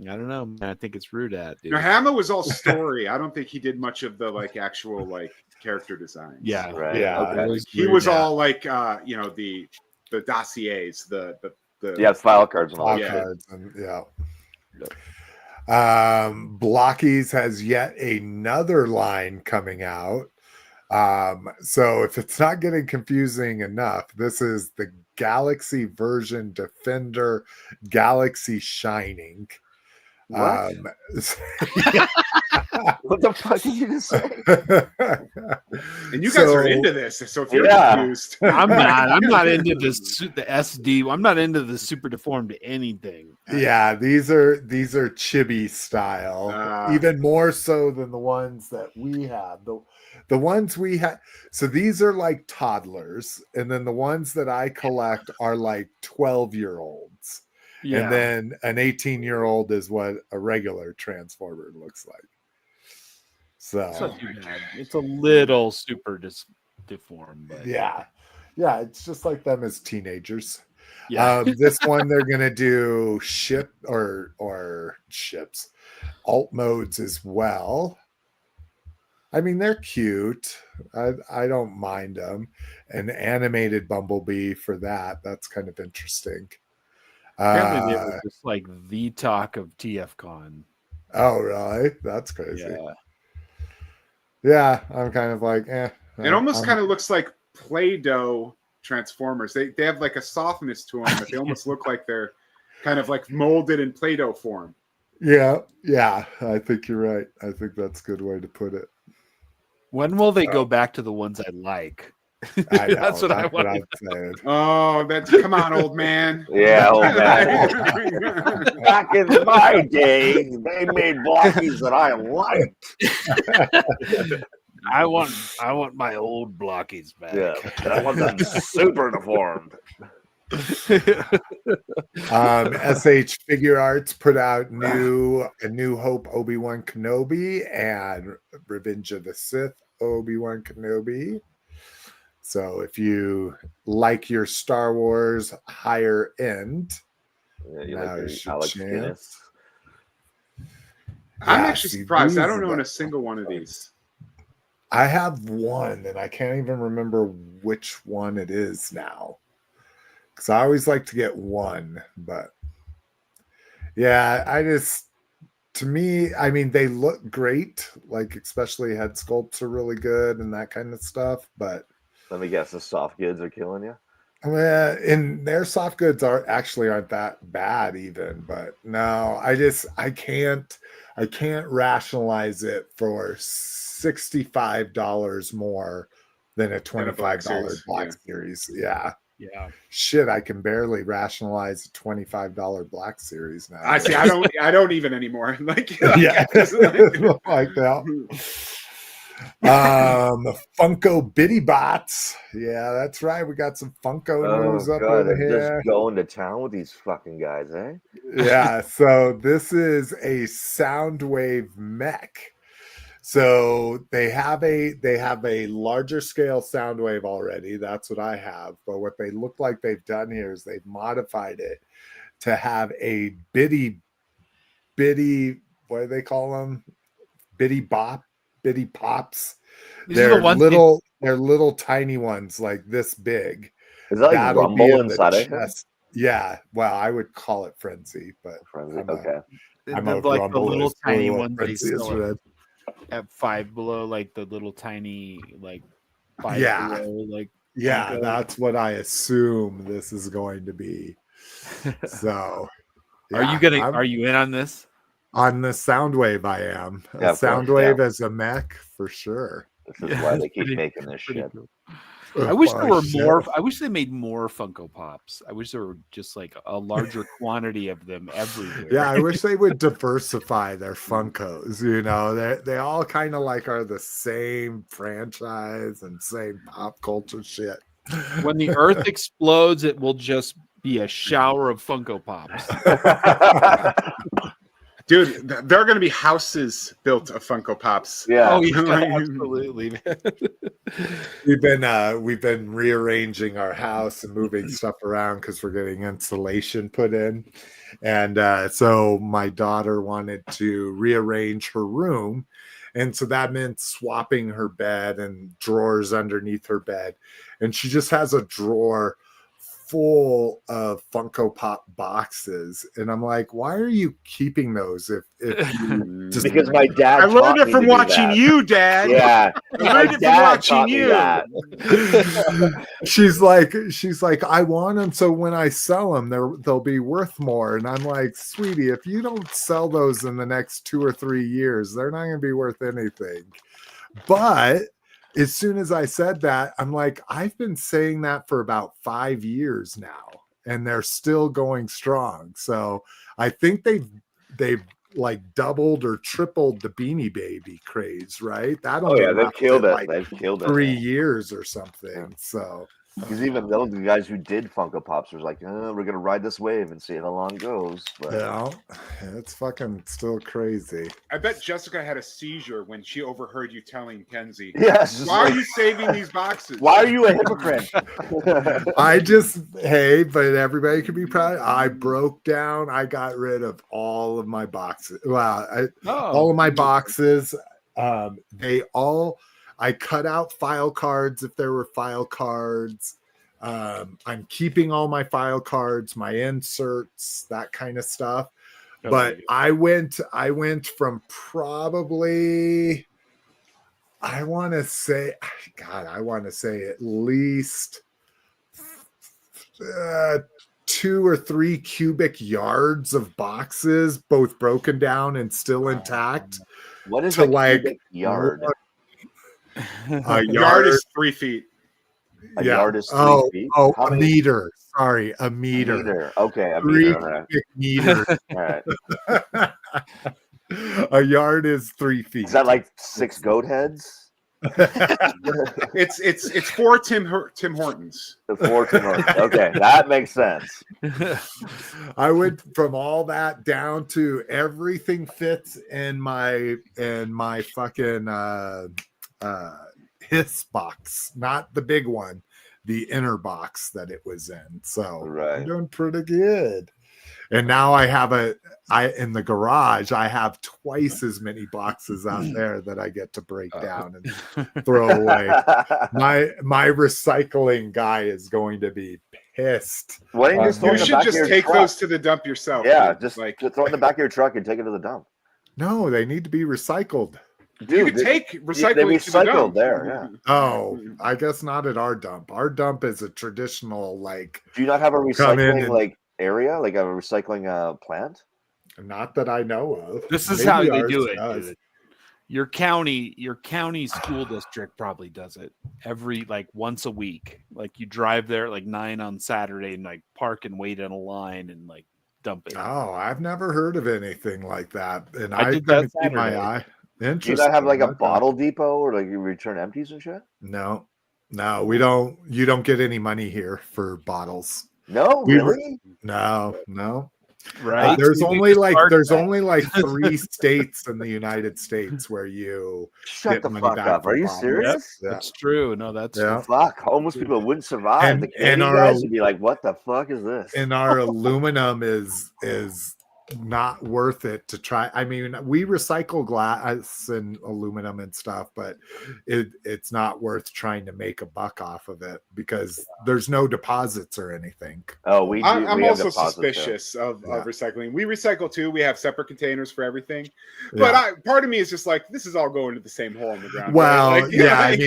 I don't know. Man. I think it's Rudat. Dude.
No, Hama was all story. I don't think he did much of the actual character designs.
Yeah,
Right.
Yeah,
Okay.
He was all the dossiers, the
Yeah, file cards and all.
File
Yeah.
cards and, Blokees has yet another line coming out. So if it's not getting confusing enough, this is the Galaxy version Defender Galaxy Shining.
What? What the fuck did you just say?
And you guys are into this, so if you're
Yeah.
confused,
I'm not into the SD. I'm not into the super deformed anything.
Yeah, these are chibi style, even more so than the ones that we have. The ones we have, so these are like toddlers, and then the ones that I collect are like 12-year-olds.
Yeah.
And then an 18-year-old is what a regular Transformer looks like.
It's
So
not too bad. It's a little super deformed. But
yeah, it's just like them as teenagers.
yeah.
This one they're gonna do ships alt modes as well. I mean, they're cute. I don't mind them. An animated Bumblebee for that. That's kind of interesting.
Apparently, they were just like the talk of TFCon.
Oh, really? That's crazy.
Yeah.
Yeah, I'm kind of like,
it almost kind of looks like Play-Doh Transformers. They have like a softness to them, but they almost look like they're kind of like molded in Play-Doh form.
Yeah, I think you're right. I think that's a good way to put it.
When will they go back to the ones I like?
I know,
That's what I want.
I'm saying.
Oh, come on, old man.
Yeah, old man. Back in my day, they made Blokees that I liked.
I want my old Blokees back.
Yeah, I want them super deformed.
SH Figure Arts put out a New Hope Obi-Wan Kenobi and Revenge of the Sith Obi-Wan Kenobi. So if you like your Star Wars higher end,
You
now
like your
is your
Alex
chance.
Guinness.
I'm
Yeah,
actually
see,
surprised. I
these
don't
are
own a
the-
single one of these.
I have one, and I can't even remember which one it is now. Because I always like to get one, but yeah, to me, I mean, they look great. Like, especially head sculpts are really good and that kind of stuff. But
Let me guess, the soft goods are killing you.
and their soft goods aren't that bad even. But no, I can't rationalize it for $65 more than a $25 Black Series. Yeah.
Yeah.
Shit, I can barely rationalize a $25 Black Series now.
I see. I don't even anymore. Like,
Yeah,
like,
like that. Funko Bitty Bots. Yeah, that's right. We got some Funko news up
God,
over
they're
here.
just going to town with these fucking guys, eh?
Yeah, so this is a Soundwave mech. So they have a larger scale Soundwave already. That's what I have. But what they look like they've done here is they've modified it to have a bitty, what do they call them? Bitty pops.
These are the ones
They're little tiny ones like this big.
Is that like
That'll
Rumble
be in
inside
the
of him?
chest. Yeah, well, I would call it Frenzy, but
Frenzy?
I'm
Okay.
I'm
they're
a
like the
Rumble
little
is
tiny
really what
ones they
Frenzy is
sell
red.
at Five Below, like the little tiny like Five
Yeah.
Below, like
Yeah,
Funko.
that's what I assume this is going to be. So,
Are you in on this?
on the Soundwave? I am.
Yeah,
A
of course,
Soundwave as a mech for sure.
This is why they keep
pretty-
making this
pretty
shit.
cool. I wish there were
shit.
more. I wish they made more Funko Pops. I wish there were just like a larger quantity of them everywhere.
Yeah, I wish they would diversify their Funkos. You know, they all kind of like are the same franchise and same pop culture shit.
When the Earth explodes, it will just be a shower of Funko Pops.
dude, there are going to be houses built of Funko Pops.
Yeah.
Oh yeah, absolutely, man.
We've been rearranging our house and moving stuff around because we're getting insulation put in, and so my daughter wanted to rearrange her room, and so that meant swapping her bed and drawers underneath her bed, and she just has a drawer full of Funko Pop boxes, and I'm like, why are you keeping those if you just
Because my dad
I learned
taught
it
me
from
to do
watching
that.
you, Dad.
Yeah.
I learned it from watching you.
she's like, I want them so when I sell them they'll be worth more, and I'm like, sweetie, if you don't sell those in the next 2 or 3 years, they're not going to be worth anything. But as soon as I said that, I'm like, I've been saying that for about 5 years now, and they're still going strong. So I think they've like doubled or tripled the Beanie Baby craze, right? That
Oh
only
yeah, they've
lasted
killed it.
like
They've killed it.
3 years or something. So
Because even those guys who did Funko Pops was like, we're gonna ride this wave and see how long it goes. But
yeah, it's fucking still crazy.
I bet Jessica had a seizure when she overheard you telling Kenzie,
yes,
why are you saving these boxes?
Why are you a hypocrite?
But everybody can be proud. I broke down. I got rid of all of my boxes. Well, all of my boxes. I cut out file cards if there were file cards. I'm keeping all my file cards, my inserts, that kind of stuff. But I went from probably, I want to say at least 2 or 3 cubic yards of boxes, both broken down and still intact.
What is
to
a
like
cubic yard?
A
yard is 3 feet.
A yard is 3 feet.
Oh, a meter. Sorry, a meter.
A meter. Okay, a
3
meter.
cubic meters.
All right.
A yard is 3 feet.
Is that like 6 goat heads?
It's for Tim Hortons.
For Tim Hortons. Okay, that makes sense.
I went from all that down to everything fits in my fucking hiss box, not the big one, the inner box that it was in. So
Right.
I'm doing pretty good. And now I have in the garage, I have twice as many boxes out there that I get to break down and throw away. My recycling guy is going to be pissed.
Why don't you just throw
You
it in the
should
back of
just
your
take
truck?
those to the dump yourself.
Yeah,
dude.
just
like
throw it in the back of your truck and take it to the dump.
No, they need to be recycled.
Dude,
you can take recycling
they
to the
recycled
dump.
there, yeah.
Oh, I guess not at our dump. Our dump is a traditional, like,
Do you not have a
Come in
recycling
and-
like area, like a recycling plant?
not that I know of.
This is
Maybe
how they
ours
do it,
does.
dude. Your county school district probably does it every like once a week. Like you drive there at like 9 on Saturday and like park and wait in a line and like dump it.
Oh, I've never heard of anything like that. And
I
I
did
kind
that
of keep my
Saturday.
eye.
Do you
Interesting.
not have like a
Okay.
bottle depot or like you return empties and shit?
No, we don't. You don't get any money here for bottles.
No,
We were-
really?
No.
Right?
There's
You
only
just
like
park
there's
that.
only like 3 states in the United States where you
Shut
get
the
money
fuck
back
up.
for
Are you
bottles.
serious?
Yeah.
That's true. No, that's
Yeah.
Fuck, homeless people wouldn't survive.
And-
The Canadian
and our-
guys would be like, "What the fuck is this?"
And our aluminum is not worth it to try. I mean, we recycle glass and aluminum and stuff, but it's not worth trying to make a buck off of it because there's no deposits or anything.
Oh, we do.
I'm
we have
also
deposits there.
suspicious of
Yeah.
recycling. We recycle too. We have separate containers for everything.
Yeah.
But part of me is just like, this is all going to the same hole in the ground.
Well,
right? Like,
yeah, I
like-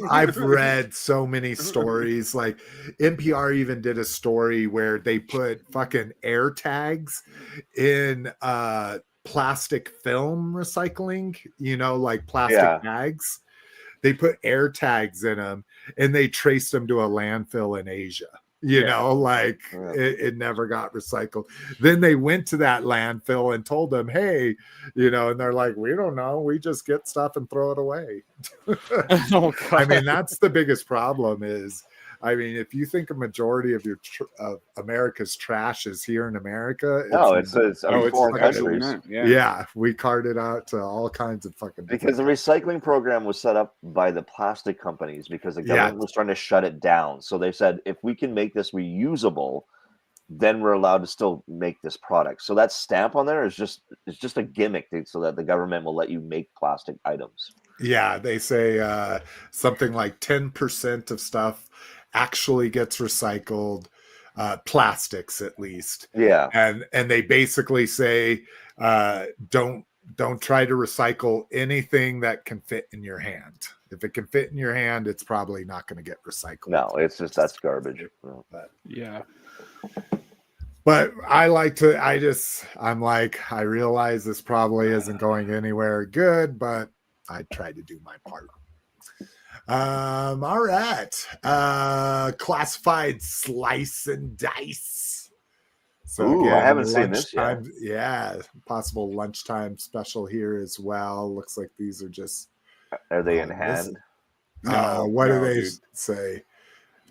mean, I've read so many stories. Like NPR even did a story where they put fucking air tags in plastic film recycling, like plastic
Yeah.
bags. They put air tags in them and they traced them to a landfill in Asia.
Yeah.
It never got recycled. Then they went to that landfill and told them, hey, and they're like, we don't know. We just get stuff and throw it away.
Oh, God.
I mean, that's the biggest problem is, if you think a majority of of America's trash is here in America,
No, it's
Oh, it's
foreign
actually
countries.
not.
yeah, we cart it out to all kinds of fucking
Because the recycling program was set up by the plastic companies because the
Yeah.
government was trying to shut it down. So they said, if we can make this reusable, then we're allowed to still make this product. So that stamp on there is just a gimmick so that the government will let you make plastic items.
Yeah, they say something like 10% of stuff actually gets recycled, plastics at least.
Yeah.
And they basically say don't try to recycle anything that can fit in your hand. If it can fit in your hand, it's probably not going to get recycled.
No, it's just that's garbage. No.
Yeah.
But I realize this probably isn't going anywhere good, but I try to do my part. All right. Classified slice and dice. So
Ooh, I haven't seen this yet.
lunchtime- Yeah, possible lunchtime special here as well. Looks like these are just
Are they in
this-
hand?
what do
no,
they
dude.
say?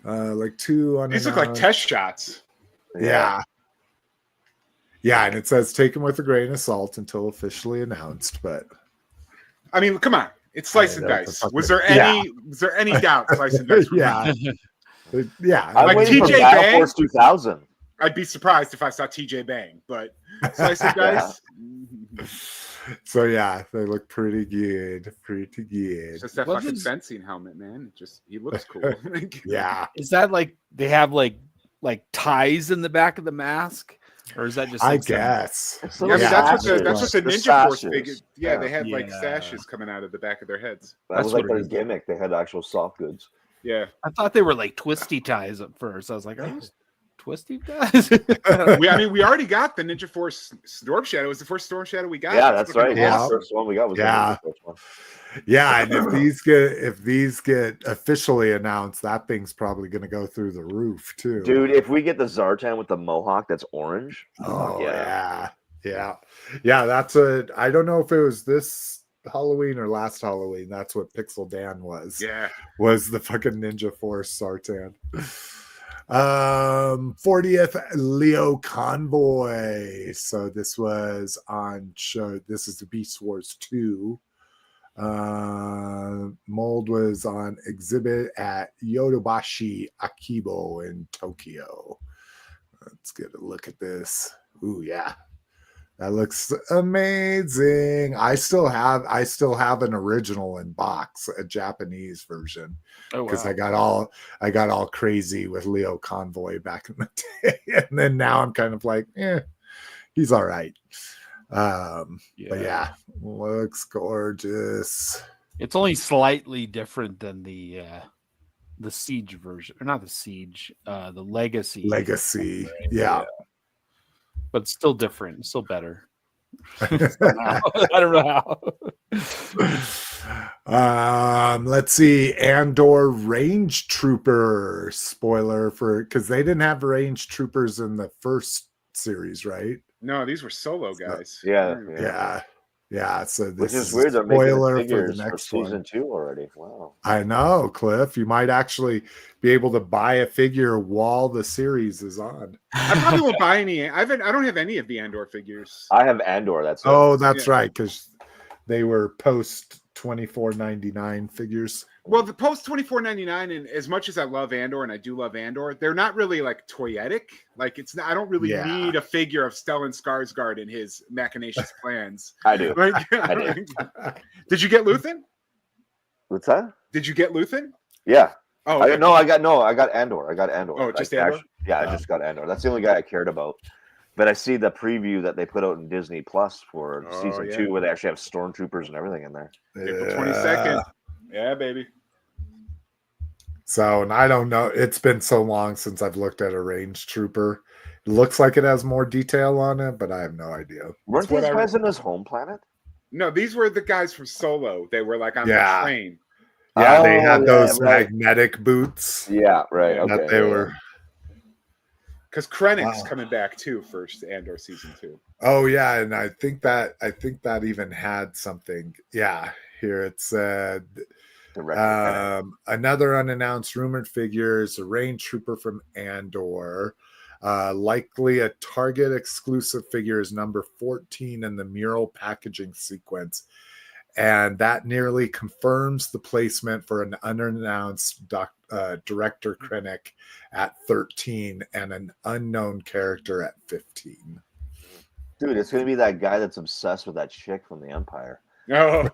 Like 2
These look like test shots.
Yeah. Yeah, and it says taken with a grain of salt until officially announced, but
I mean, come on. It's slice and
that's a
dice. Was
fucking-
there any doubt slice and dice? were
yeah. Yeah.
I'm
Like
waiting for
TJ
Battle
Bang?
Force 2000.
I'd be surprised if I saw TJ Bang, but slice and dice.
So yeah, they look pretty good. Pretty
It's
good.
just that
What
fucking
is-
fencing helmet, man. He looks cool.
Yeah.
Is that like they have like ties in the back of the mask? Or is that just
I
like some-
guess.
It's
Yeah, I
little
mean,
sashes.
that's what the
The
Ninja Force
sashes.
figure. Yeah,
Yeah.
they had like
Yeah.
sashes coming out of the back of their heads.
That
That's
was like
what
their
it is.
gimmick. They had actual soft goods.
Yeah,
I thought they were like twisty ties at first. I was like, are those twisty ties?
we already got the Ninja Force Storm Shadow. It was the first Storm Shadow we got.
Yeah,
It's
that's
fucking
right. Yeah,
awesome.
the first one we got was
Yeah.
the first one.
Yeah, and if these get officially announced, that thing's probably going to go through the roof too.
Dude, if we get the Zartan with the mohawk that's orange,
Oh
fuck yeah.
yeah. That's I don't know if it was this Halloween or last Halloween. That's what Pixel Dan was.
Yeah.
Was the fucking Ninja Force Sartan. 40th Lio Convoy. So this was on show. This is the Beast Wars 2. Mold was on exhibit at Yodobashi Akibo in Tokyo. Let's get a look at this. Ooh, yeah. That looks amazing. I still have an original in box, a Japanese version, because I got all crazy with Lio Convoy back in the day, and then now I'm kind of like, he's all right. But yeah, looks gorgeous.
It's only slightly different than the Siege version, or not the Siege, the Legacy.
Legacy, right? Yeah.
But still different, still better. I don't know
how. Let's see, Andor Range Trooper spoiler because they didn't have Range Troopers in the first series, right?
No, these were solo guys.
Yeah. So this
which is weird. They're
spoiler
making the
for the next
season
one.
2 already. Wow.
I know, Cliff. You might actually be able to buy a figure while the series is on.
I probably won't buy any. I don't have any of the Andor figures.
I have Andor. That's
right, because they were post $24.99 figures.
Well, the post $24.99, and as much as I love Andor, and I do love Andor, they're not really like toyetic. Like it's not, I don't really need a figure of Stellan Skarsgård and his machinacious plans.
I do.
Like,
I do.
Did you get Luthen?
What's that?
Did you get Luthen?
Yeah.
Oh, okay.
I got Andor.
Oh, just Andor?
I just got Andor. That's the only guy I cared about. But I see the preview that they put out in Disney Plus for season 2, where they actually have stormtroopers and everything in there.
April 22nd. Yeah, baby.
So, and I don't know. It's been so long since I've looked at a range trooper. It looks like it has more detail on it, but I have no idea.
Weren't these guys in his home planet?
No, these were the guys from Solo. They were like on the train.
Yeah, they had those magnetic boots.
Yeah, right. Okay.
That they were.
Because Krennic's coming back too for Andor season 2.
Oh yeah, and I think that even had something. Yeah, here it said another unannounced rumored figure is a range trooper from Andor. Likely a Target exclusive figure is number 14 in the mural packaging sequence. And that nearly confirms the placement for an unannounced director Krennic at 13 and an unknown character at 15.
Dude, it's going to be that guy that's obsessed with that chick from the Empire.
Oh,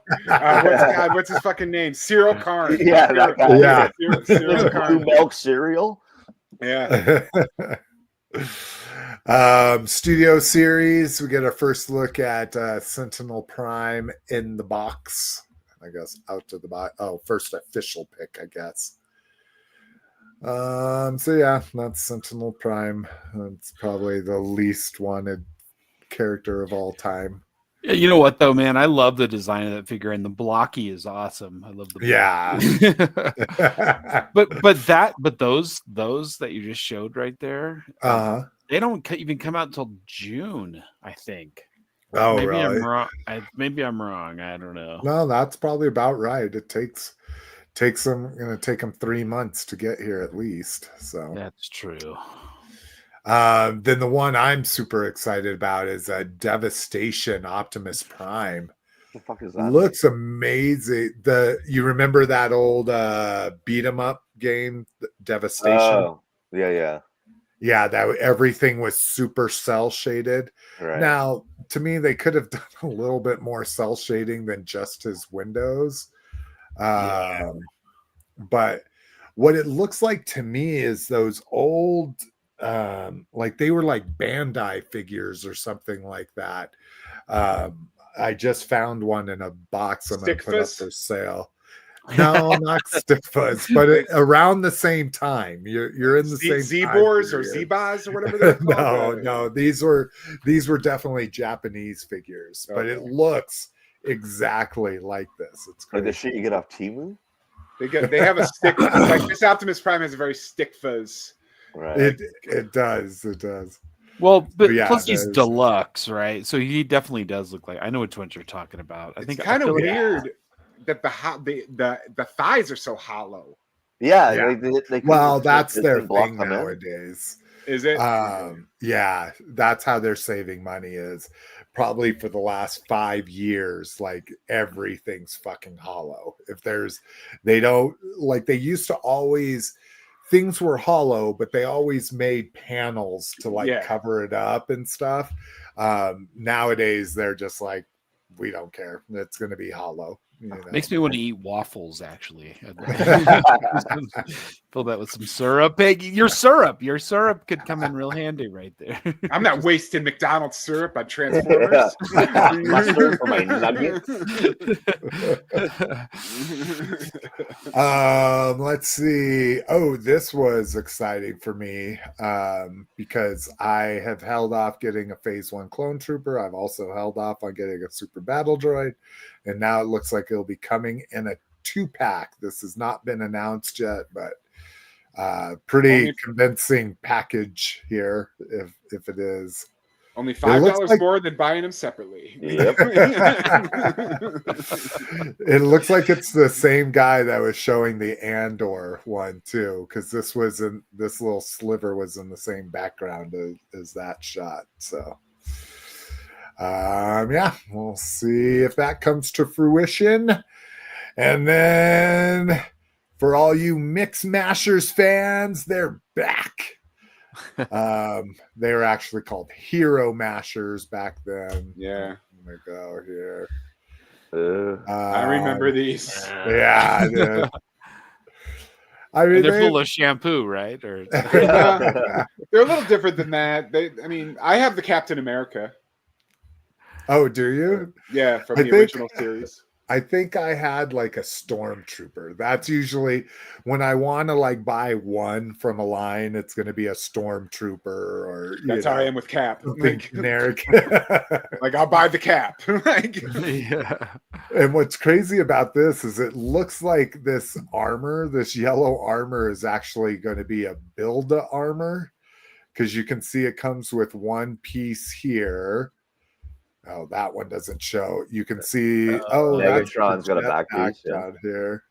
what's his fucking name? Cyril Karn.
Yeah, that guy.
Yeah.
Cyril Karn.
Milk cereal.
Yeah.
Studio series, we get our first look at Sentinel Prime in the box, I guess, out of the box. First official pick, I guess. So yeah, that's Sentinel Prime. It's probably the least wanted character of all time.
Yeah, you know what though, man? I love the design of that figure, and the blocky is awesome. I love the but those that you just showed right there, they don't even come out until June, I think.
Oh,
maybe
really?
I'm wrong. Maybe I'm wrong. I don't know.
No, that's probably about right. It takes them. Going to take them 3 months to get here at least. So
that's true.
Then the one I'm super excited about is a Devastation Optimus Prime.
What the fuck is that?
Looks amazing. You remember that old beat 'em up game, Devastation?
Oh, yeah.
Yeah, that everything was super cell shaded.
Right.
Now, to me, they could have done a little bit more cell shading than just his windows. But what it looks like to me is those old, like they were like Bandai figures or something like that. I just found one in a box I'm going to put up for sale. No, not Stickfuzz, but around the same time. You're in the same
Z-Bors or Z-Bas or whatever they're called.
No, these were definitely Japanese figures, but it looks exactly like this. It's crazy.
Like the shit you get off Temu?
They have a stick like this Optimus Prime has a very Stickfuzz.
Right.
It does.
Well, but
Yeah,
plus he's
there's-
deluxe, right? So he definitely does look like. I know which ones you're talking about. I
It's
think
kind
I
of
feel like-
weird that the thighs are so hollow.
Yeah,
Yeah.
they
Well,
couldn't-
that's
they
their
couldn't block
thing
them in.
nowadays.
Is it?
Yeah, that's how they're saving money is probably for the last 5 years. Like everything's fucking hollow. If they don't like they used to always things were hollow, but they always made panels to like
Yeah.
cover it up and stuff. Nowadays they're just like, we don't care. It's going to be hollow. You know?
Makes me want to eat waffles. Actually, fill that with some syrup. Hey, your syrup could come in real handy right there.
I'm not wasting McDonald's syrup on Transformers.
Mustard for my nuggets.
Let's see. Oh, this was exciting for me because I have held off getting a Phase 1 clone trooper. I've also held off on getting a super battle droid, and now it looks like it'll be coming in a 2-pack. This has not been announced yet, but pretty convincing package here if it is.
Only $5
like-
more than buying them separately.
Yep.
It looks like it's the same guy that was showing the Andor one too, because this little sliver was in the same background as that shot. So yeah, we'll see if that comes to fruition. And then for all you Mix Mashers fans, they're back. They were actually called Hero Mashers back then.
Yeah.
Let me go here.
I remember these.
Yeah, I did. I mean,
And they're full of shampoo, right? Or
They're a little different than that. I have the Captain America.
Oh, do you?
Yeah, from
I
the
think-
original series.
I think I had like a stormtrooper. That's usually when I want to like buy one from a line, it's going to be a stormtrooper or
That's how I am with Cap.
something
Like,
generic.
like, I'll buy the Cap. Like,
yeah.
And what's crazy about this is it looks like this yellow armor is actually going to be a build armor because you can see it comes with one piece here. Oh, that one doesn't show. You can see. That's
Megatron's got a
the
back
jetpack
piece, yeah.
down here.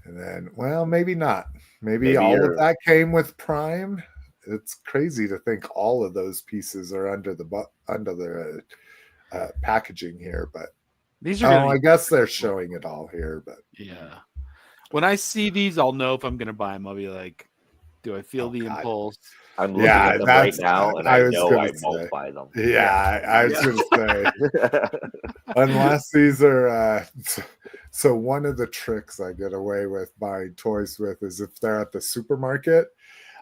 And then, well, maybe not. Maybe all of that came with Prime. It's crazy to think all of those pieces are under the packaging here, but
These are.
I guess they're showing it all here. But
Yeah. When I see these, I'll know if I'm going to buy them. I'll be like, do I feel the
God.
impulse?
I'm looking at them right now, and I
was
know
gonna
I
say.
won't buy them.
yeah, I was going to say. Unless these are so one of the tricks I get away with buying toys with is if they're at the supermarket,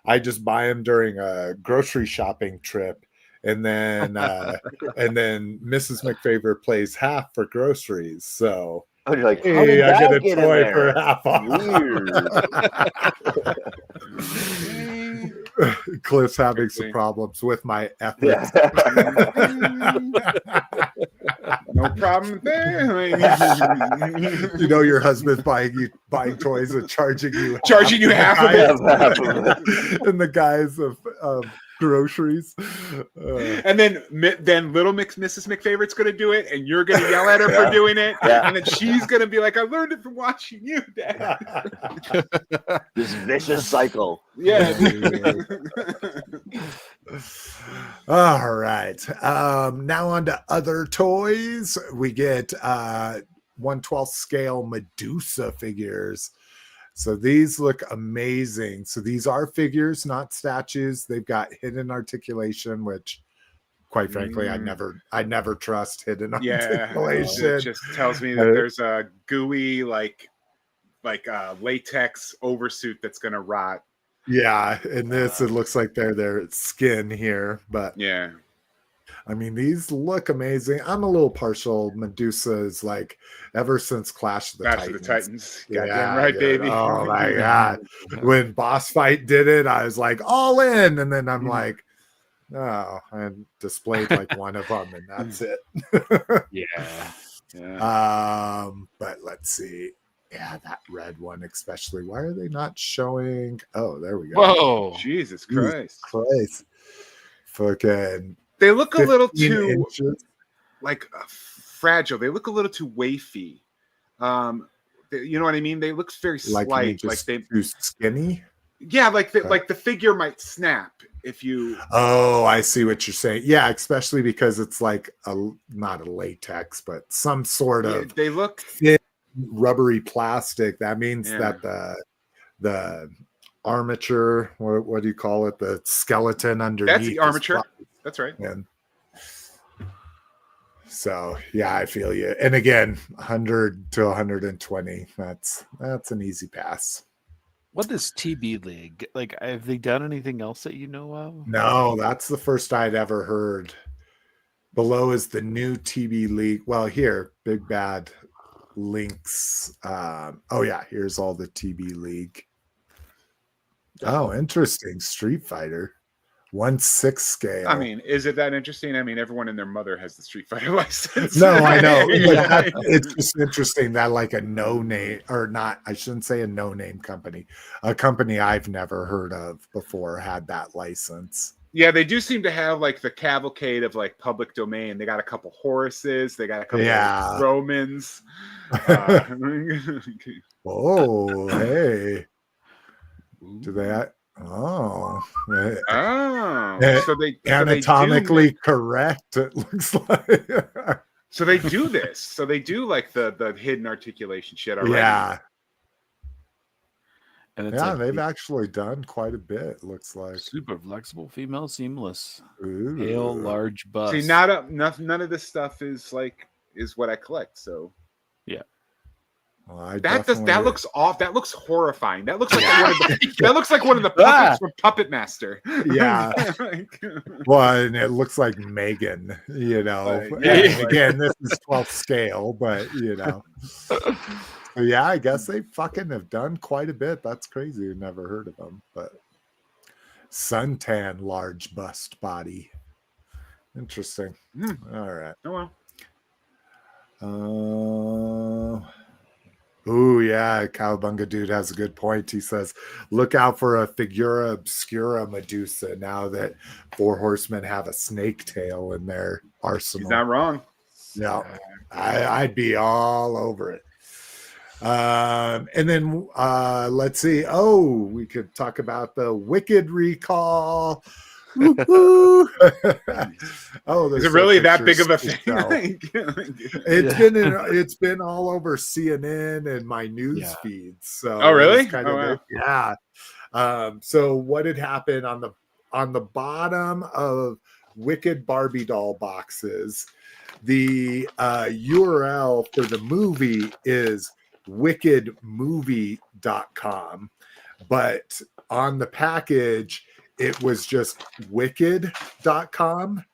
I just buy them during a grocery shopping trip, and then Mrs. McFavor plays half for groceries. So
Oh, you're like, how
hey,
did
I
that
get a
get in
toy
there?
for half off.
Weird.
Cliff's having some problems with my ethics.
no problem there.
You know your husband's buying toys and charging you
half of it.
in the guise of groceries.
And then little Mrs. McFavorite's going to do it, and you're going to yell at her for doing it.
Yeah.
And then she's going to be like, I learned it from watching you, Dad.
This vicious cycle.
Yeah.
All right. Now on to other toys. We get 1/12 scale Medusa figures. So these look amazing. So these are figures, not statues. They've got hidden articulation, which quite frankly, I never trust hidden articulation.
It just tells me that there's a gooey like latex oversuit that's gonna rot.
Yeah, in this it looks like they're their skin here, but
Yeah.
I mean, these look amazing. I'm a little partial. Medusa's like ever since Clash of the Titans.
Goddamn right, baby.
Oh my god. When Boss Fight did it, I was like all in, and then I'm like, oh, I displayed like one of them, and that's it.
Yeah.
But let's see. Yeah, that red one especially. Why are they not showing? Oh, there we go.
Whoa.
Jesus Christ.
Christ. Fucking
They look a little
15
too
inches.
like fragile. They look a little too wafy. You know what I mean? They look very
Like
slight.
just too skinny.
Yeah, like the figure might snap if you.
Oh, I see what you're saying. Yeah, especially because it's like not a latex, but some sort of
They look
thin, rubbery plastic. That means that the armature, what do you call it? The skeleton underneath.
That's the armature. That's right.
And so yeah, I feel you. And again, 100 to 120. That's an easy pass.
What is TB League? Like, have they done anything else that you know of?
No, that's the first I'd ever heard. Below is the new TB League. Well, here, Big Bad links. Oh yeah, here's all the TB League. Oh, interesting. Street Fighter 1/6 scale.
I mean, is it that interesting? I mean, everyone and their mother has the Street Fighter license.
No, I know. But it's just interesting that like a no-name, or not, I shouldn't say a no-name company. A company I've never heard of before had that license.
Yeah, they do seem to have like the cavalcade of like public domain. They got a couple Horuses. They got a couple of Romans.
Oh, hey. Do they? Oh,
so they
anatomically correct. It looks like.
So they do this. So they do like the hidden articulation shit already.
Yeah.
And it's
they've actually done quite a bit. Looks like
super flexible, female seamless,
Ooh.
pale, large bust.
See, none of this stuff is what I collect. So
yeah.
Well,
that looks off. That looks horrifying. That looks like that looks like one of the puppets from Puppet Master.
Yeah. Well, and it looks like Megan. You know. Again, this is 12th scale, but you know. Yeah, I guess they fucking have done quite a bit. That's crazy. I've never heard of them, but suntan large bust body. Interesting. All right.
Oh
well. Oh yeah, Cowabunga dude has a good point. He says, "Look out for a Figura Obscura Medusa now that Four Horsemen have a snake tail in their arsenal."
He's not wrong.
Yeah, I'd be all over it. And then let's see. Oh, we could talk about the Wicked recall. Oh,
is it really that big of a thing?
It's been all over CNN and my news feeds. So
really?
Yeah. So what had happened on the bottom of Wicked Barbie doll boxes, the URL for the movie is wickedmovie.com, but on the package it was just wicked.com,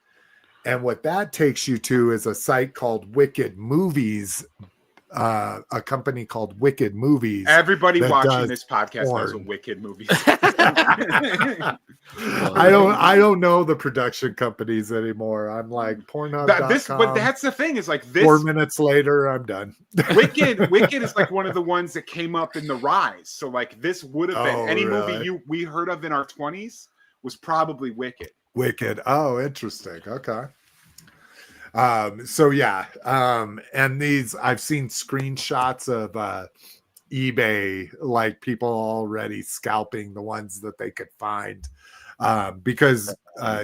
and what that takes you to is a site called Wicked Movies, a company called Wicked Movies.
Everybody watching this podcast knows what Wicked Movies is.
I don't know the production companies anymore. I'm like Pornhub.com.
But that's the thing, is like this
4 minutes later I'm done.
Wicked is like one of the ones that came up in the rise. So like this would have been any movie we heard of in our 20s was probably Wicked.
Oh, interesting. Okay. So yeah. And these, I've seen screenshots of eBay, like people already scalping the ones that they could find. Because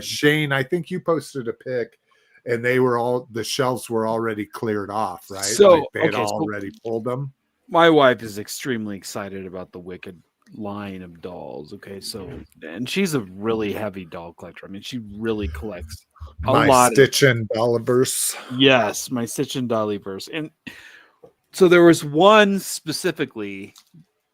Shane, I think you posted a pic and the shelves were already cleared off, right?
So
like they had already pulled them.
My wife is extremely excited about the Wicked line of dolls. Okay, so, and she's a really heavy doll collector. I mean, she really collects a lot.
Stitch and Dollyverse.
Yes, my Stitch and Dollyverse. And so there was one specifically,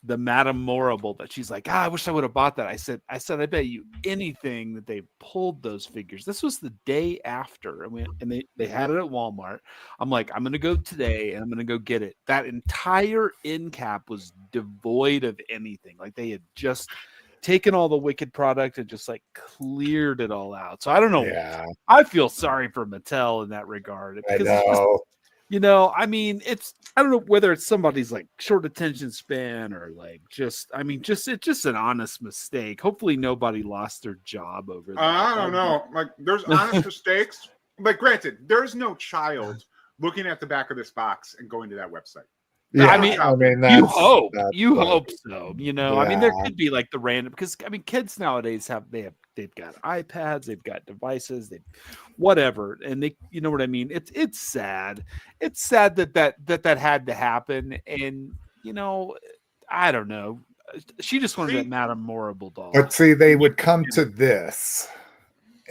the Madame Morrible, that she's like, I wish I would have bought that. I said, I bet you anything that they pulled those figures. This was the day after, and they had it at Walmart. I'm like, I'm gonna go today and I'm gonna go get it. That entire end cap was devoid of anything. Like they had just taken all the Wicked product and just like cleared it all out. So I don't know.
Yeah.
I feel sorry for Mattel in that regard.
I know.
You know, I mean, I don't know whether it's somebody's like short attention span or like it's just an honest mistake. Hopefully nobody lost their job over that.
I don't know. Like, there's honest mistakes. Like, granted, there's no child looking at the back of this box and going to that website.
Yeah,
I mean, you hope so. You know,
Yeah.
I mean, there could be like the random, because I mean, kids nowadays they've got iPads, they've got devices, whatever, and they, you know what I mean. It's sad. It's sad that had to happen, and you know, I don't know. She just wanted that Madame Morrible doll.
But see, they would come to this,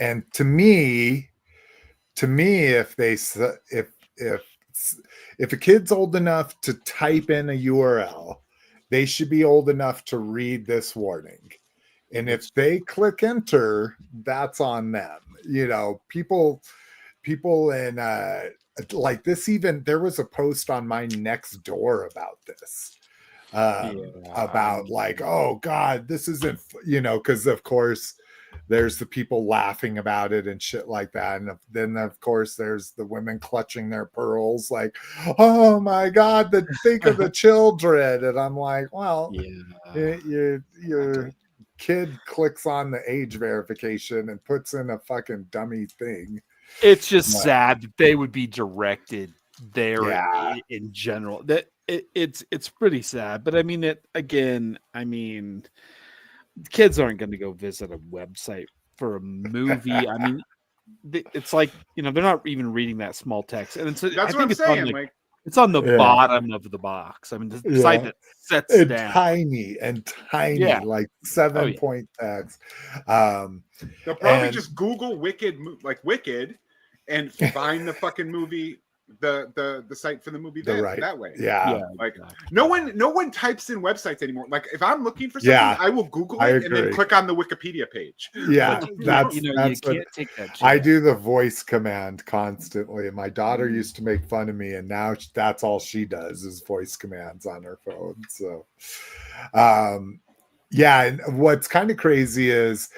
and to me, if a kid's old enough to type in a URL, they should be old enough to read this warning. And if they click enter, that's on them. You know, people in like this, even there was a post on my next door about this. About like, oh God, this isn't, you know, because of course there's the people laughing about it and shit like that. And then, of course, there's the women clutching their pearls like, oh my God, think of the children. And I'm like, well, your kid clicks on the age verification and puts in a fucking dummy thing.
It's just sad that they would be directed there in general. That it's pretty sad. But I mean, kids aren't going to go visit a website for a movie. I mean, it's like, you know, they're not even reading that small text, and that's what I'm saying. It's on the bottom of the box. I mean, the site that sets
and
down
tiny, like 7-point text.
They'll probably just Google Wicked and find the fucking movie. The site for the movie that way. Like no one types in websites anymore. Like if I'm looking for something, I will Google it and then click on the Wikipedia page.
Yeah,
that's you can't take that shit.
I do the voice command constantly, and my daughter used to make fun of me, and now that's all she does is voice commands on her phone. So and what's kind of crazy is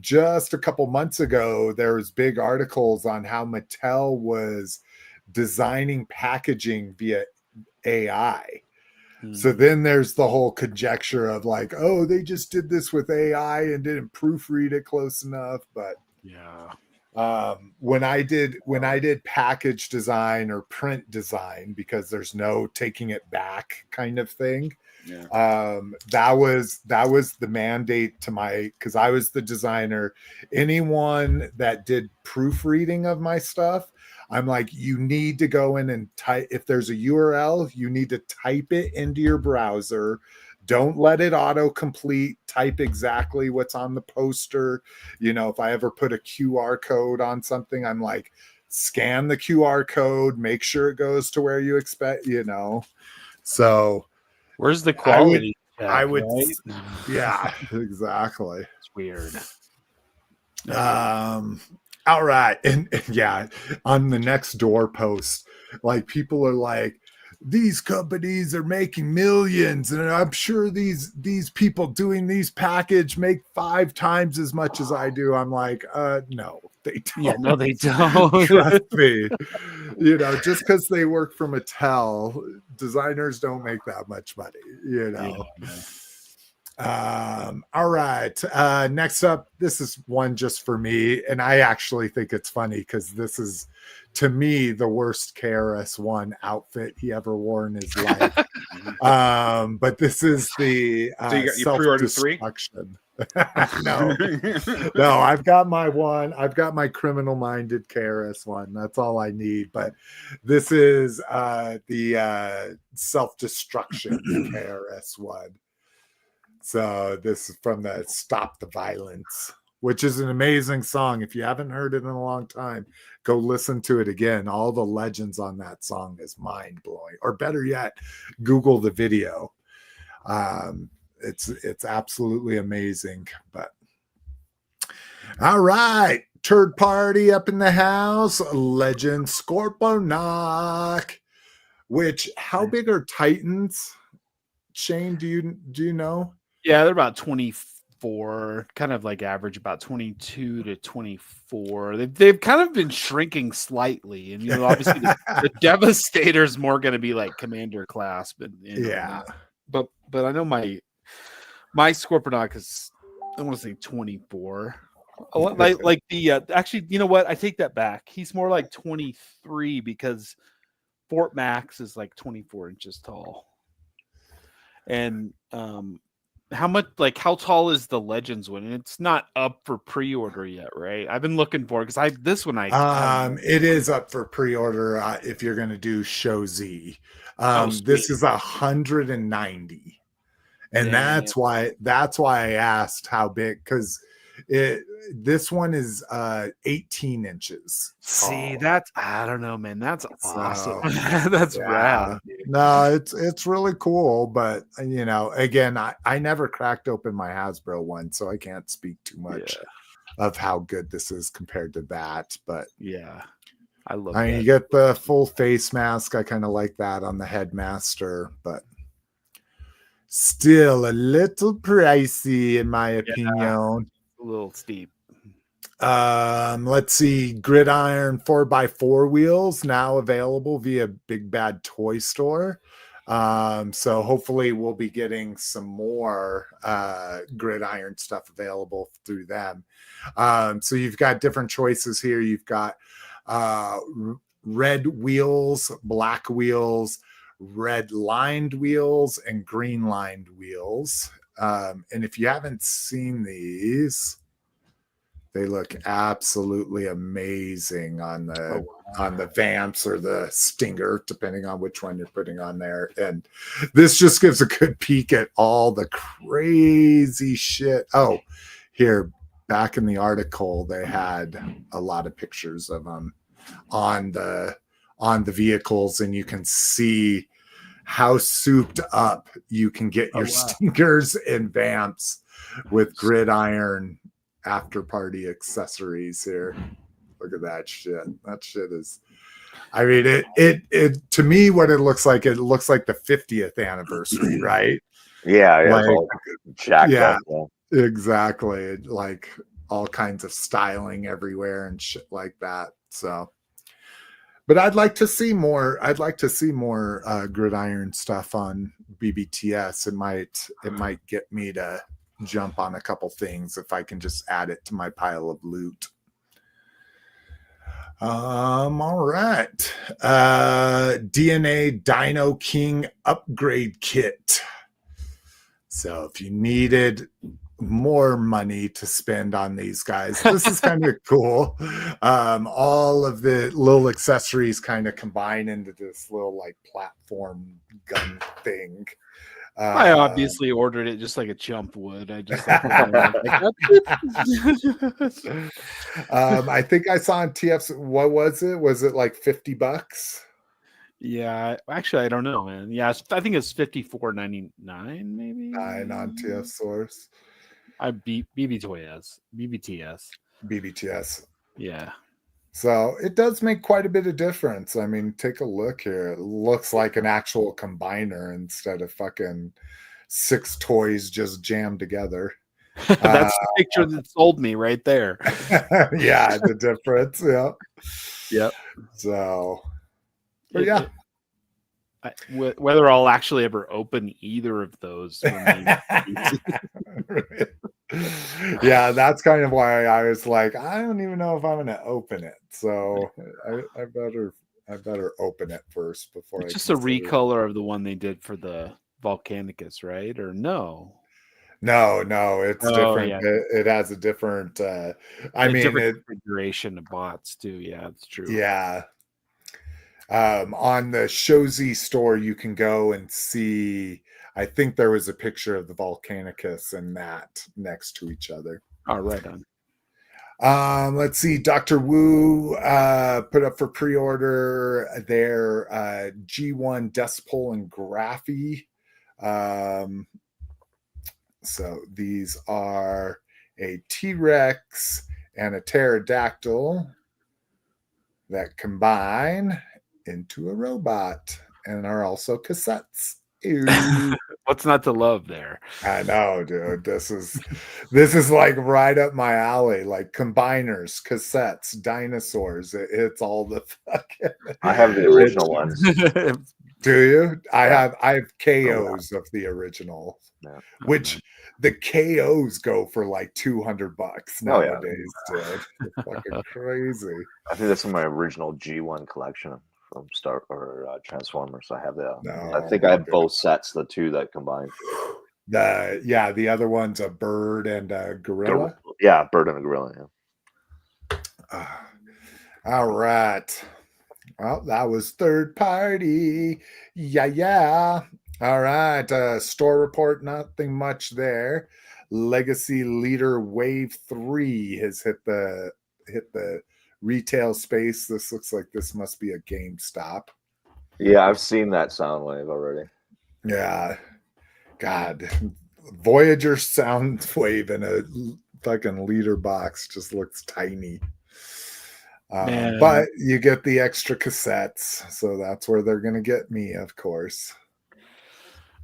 just a couple months ago there was big articles on how Mattel was designing packaging via AI. So then there's the whole conjecture of like, oh, they just did this with AI and didn't proofread it close enough. But when I did package design or print design, because there's no taking it back kind of thing, that was the mandate to because I was the designer. Anyone that did proofreading of my stuff, I'm like, you need to go in and type. If there's a URL, you need to type it into your browser. Don't let it autocomplete. Type exactly what's on the poster. You know, if I ever put a QR code on something, I'm like, scan the QR code, make sure it goes to where you expect, you know. So
where's the quality?
I would
right?
Yeah, exactly.
It's weird.
All right. And on the next door post, like people are like, these companies are making millions, and I'm sure these people doing these package make 5 times as much as I do. I'm like, no, they don't.
Yeah, no, they don't.
Trust me. You know, just because they work for Mattel, designers don't make that much money, you know. All right. Next up, this is one just for me, and I actually think it's funny because this is, to me, the worst KRS-One outfit he ever wore in his life. But this is the self-destruction. No, I've got my one. I've got my criminal-minded KRS-One. That's all I need. But this is the self-destruction KRS-One. So this is from the Stop the Violence, which is an amazing song. If you haven't heard it in a long time, go listen to it again. All the legends on that song is mind-blowing. Or better yet, Google the video. It's absolutely amazing. But all right, third party up in the house, Legend Scorponok. Which, how big are Titans? Shane, do you know?
Yeah, they're about 20 24, kind of like average about 22 to 24. They've kind of been shrinking slightly, and obviously the Devastator is more going to be like Commander class, but but I know my Scorponok is, I want to say 24. Like the actually, you know what? I take that back. He's more like 23 because Fort Max is like 24 inches tall. And how tall is the Legends one? And it's not up for pre-order yet, right? I've been looking for it because
it is up for pre-order if you're going to do Show Z. This is 190, and that's why I asked how big, because this one is 18 inches tall.
See, I don't know, man. That's awesome. That's rad.
No, it's really cool, but again, I never cracked open my Hasbro one, so I can't speak too much of how good this is compared to that. But
yeah, I love
that. You get the full face mask. I kind of like that on the Headmaster, but still a little pricey in my opinion.
A little steep.
Let's see, Gridiron 4x4 wheels now available via Big Bad Toy Store. So hopefully we'll be getting some more Gridiron stuff available through them. So you've got different choices here. You've got red wheels, black wheels, red lined wheels, and green lined wheels. And if you haven't seen these, they look absolutely amazing on the Vamps or the Stinger, depending on which one you're putting on there. And this just gives a good peek at all the crazy shit. Oh, here, back in the article, they had a lot of pictures of them on the vehicles, and you can see how souped up you can get your Stingers and Vamps with Gridiron after party accessories here. Look at that shit. That shit is, I mean, it to me, what it looks like the 50th anniversary, right?
Yeah, like, jacked up,
exactly. Like all kinds of styling everywhere and shit like that. So, but I'd like to see more. Gridiron stuff on BBTS. It might get me to jump on a couple things if I can just add it to my pile of loot. All right. DNA Dinoking Upgrade Kit. So if you needed more money to spend on these guys, this is kind of cool. All of the little accessories kind of combine into this little like platform gun thing.
I obviously ordered it just like a chump would. I just I
think I saw on TF's, what was it? Was it like $50?
Yeah, actually I don't know, man. Yeah, I think it's $54.99 maybe.
On TF Source. BBTS.
Yeah.
So it does make quite a bit of difference. I mean, take a look here. It looks like an actual combiner instead of fucking 6 toys just jammed together.
That's the picture that sold me right there.
Yeah, the difference. Yeah.
Yep.
So, but yeah.
Whether I'll actually ever open either of those.
Yeah, that's kind of why I was like, I don't even know if I'm going to open it. So I better open it first before.
It's just a recolor of the one they did for the Volcanicus, right? Or no?
No, it's different. Yeah. It has a different. Different
configuration of bots too. Yeah, it's true.
Yeah. On the Show Z store, you can go and see. I think there was a picture of the Volcanicus and that next to each other.
Oh, right on.
Let's see. Dr. Wu put up for pre-order their G1 Decibel and Graphy. So these are a T-Rex and a pterodactyl that combine into a robot and are also cassettes.
What's not to love there?
I know, dude. This is like right up my alley. Like combiners, cassettes, dinosaurs. It's all the fucking.
I have the original ones.
Do you? I
Yeah.
have KOs of the original,
Yeah.
which the KOs go for like $200
Oh, yeah.
nowadays, dude. It's fucking crazy.
I think that's in my original G1 collection from Transformers. I have the. I think I have both sets, the two that combine.
The other one's a bird and a gorilla.
Yeah, bird and a gorilla. Yeah.
All right. Well, that was third party. Yeah. All right. Store report, nothing much there. Legacy Leader Wave 3 has hit the retail space. This looks like this must be a GameStop.
Yeah, I've seen that sound wave already.
Yeah. God. Voyager sound wave in a fucking leader box just looks tiny. But you get the extra cassettes, so that's where they're gonna get me, of course.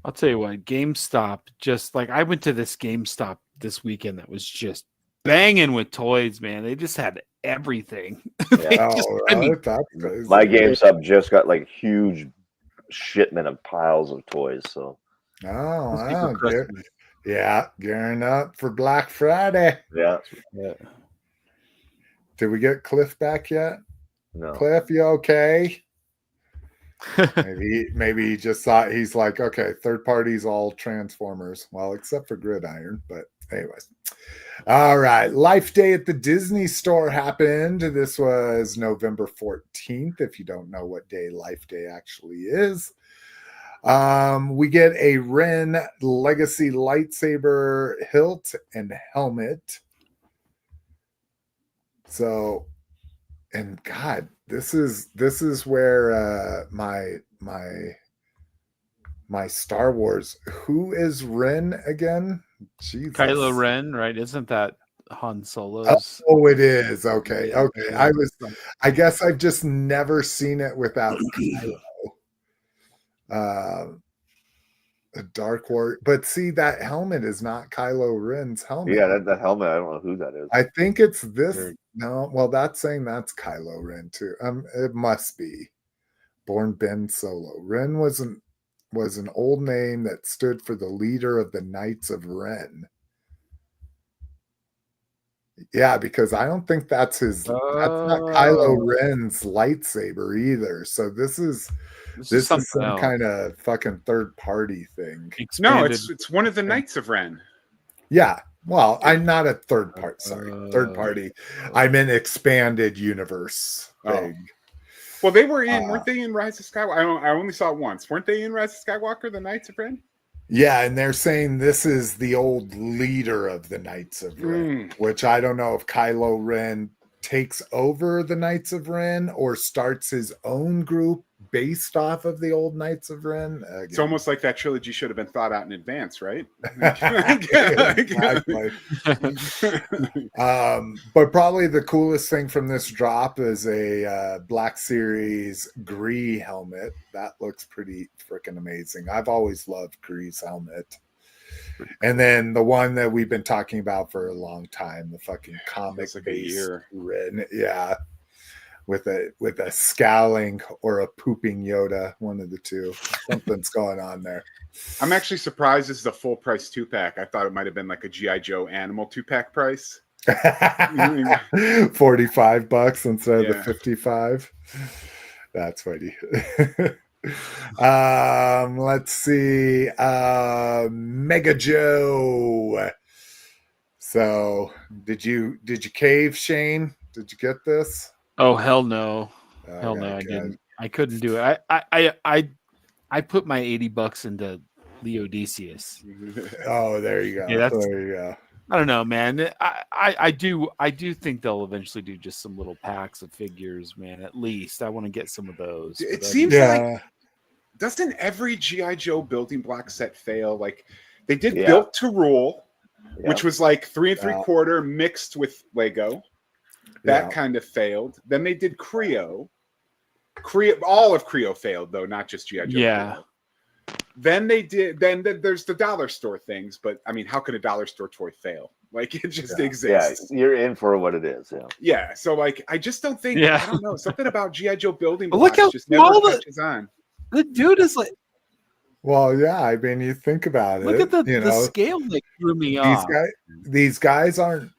I'll tell you what, GameStop, just like I went to this GameStop this weekend that was just banging with toys, man. They just had everything.
Yeah.
My
GameStop just got like huge shipment of piles of toys. So
gearing up for Black Friday.
Yeah.
Did we get Cliff back yet?
No.
Cliff, you okay? maybe he just thought, he's like, okay, third party's all Transformers. Well, except for Gridiron, but anyways. All right. Life Day at the Disney Store happened. This was November 14th, if you don't know what day Life Day actually is. We get a Ren Legacy lightsaber hilt and helmet. So, and God, this is where my Star Wars. Who is Ren again? Jesus.
Kylo Ren, right? Isn't that Han Solo's?
Oh, it is. Okay. I guess I've just never seen it without Kylo. A Dark Warrior, but see, that helmet is not Kylo Ren's helmet.
Yeah, that helmet, I don't know who that is.
I think it's this. No, well, that's saying that's Kylo Ren too. It must be Born Ben Solo. Ren was an old name that stood for the leader of the Knights of Ren. Yeah, because I don't think that's his. That's not Kylo Ren's lightsaber either. So this is some kind of fucking third party thing.
No, it's one of the Knights of Ren.
Yeah. Well, I'm not a third part. Sorry, third party. I'm an expanded universe thing.
Well, they were in. Weren't they in Rise of Skywalker? I only saw it once. Weren't they in Rise of Skywalker? The Knights of Ren.
Yeah, and they're saying this is the old leader of the Knights of Ren, which I don't know if Kylo Ren takes over the Knights of Ren or starts his own group based off of the old Knights of Ren. Again.
It's almost like that trilogy should have been thought out in advance, right?
But probably the coolest thing from this drop is a Black Series Gree helmet. That looks pretty freaking amazing. I've always loved Gree's helmet. And then the one that we've been talking about for a long time, the fucking comic-based Ren. Yeah. With a scowling or a pooping Yoda, one of the two. Something's going on there.
I'm actually surprised this is a full price 2-pack. I thought it might have been like a G.I. Joe animal 2-pack price.
$45 instead of the 55. That's funny. Let's see. Mega Joe. So did you cave, Shane? Did you get this?
Oh, hell no. Hell no, I didn't. I couldn't do it. I put my $80 into Leo Decius.
Oh, there you go.
Yeah,
there you go.
I don't know, man. I do think they'll eventually do just some little packs of figures, man. At least I want to get some of those.
It seems like doesn't every G.I. Joe building block set fail? Like they did Built to Rule, which was like 3 3/4 mixed with Lego. That kind of failed. Then they did Creo. All of Creo failed, though, not just G.I. Joe.
Yeah.
Then they did. Then there's the dollar store things, but I mean, how could a dollar store toy fail? Like it just exists.
Yeah, you're in for what it is. Yeah.
Yeah. So like, I just don't think.
Yeah.
I don't know. Something about GI Joe building
But look
blocks
how
just never
small
catches on.
The dude is like,
Well, yeah, I mean, you think about
look
it.
at the scale that threw me off.
These guys aren't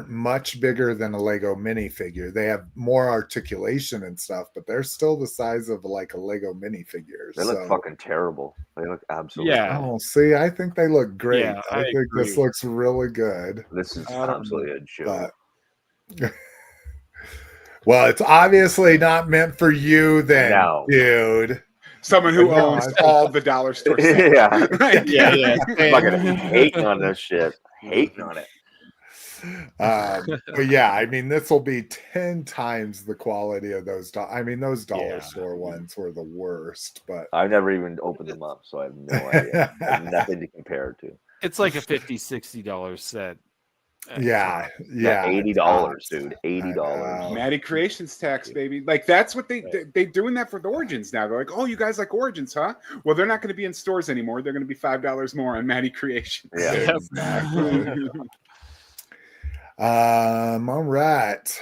much bigger than a Lego minifigure. They have more articulation and stuff, but they're still the size of like a Lego minifigure.
They look fucking terrible. They look absolutely.
Yeah.
Oh, see, I think they look great.
Yeah,
I think
agree.
this looks really good.
This is absolutely a joke.
Well, it's obviously not meant for you then, dude.
Someone who owns all the dollar stores.
Yeah.
Yeah.
Fucking hating on this shit. Hating on it.
But yeah, I mean, this will be 10 times the quality of those. I mean, those dollar store ones were the worst. But
I've never even opened them up, so I have no idea. I have nothing to compare it to.
It's like a $50-$60 set.
Yeah,
$80, dude. $80.
Maddie Creations tax, baby. Like that's what they're doing that for the Origins now. They're like, oh, you guys like Origins, huh? Well, they're not going to be in stores anymore. They're going to be $5 more on Maddie Creations.
Yeah.
Exactly. All right.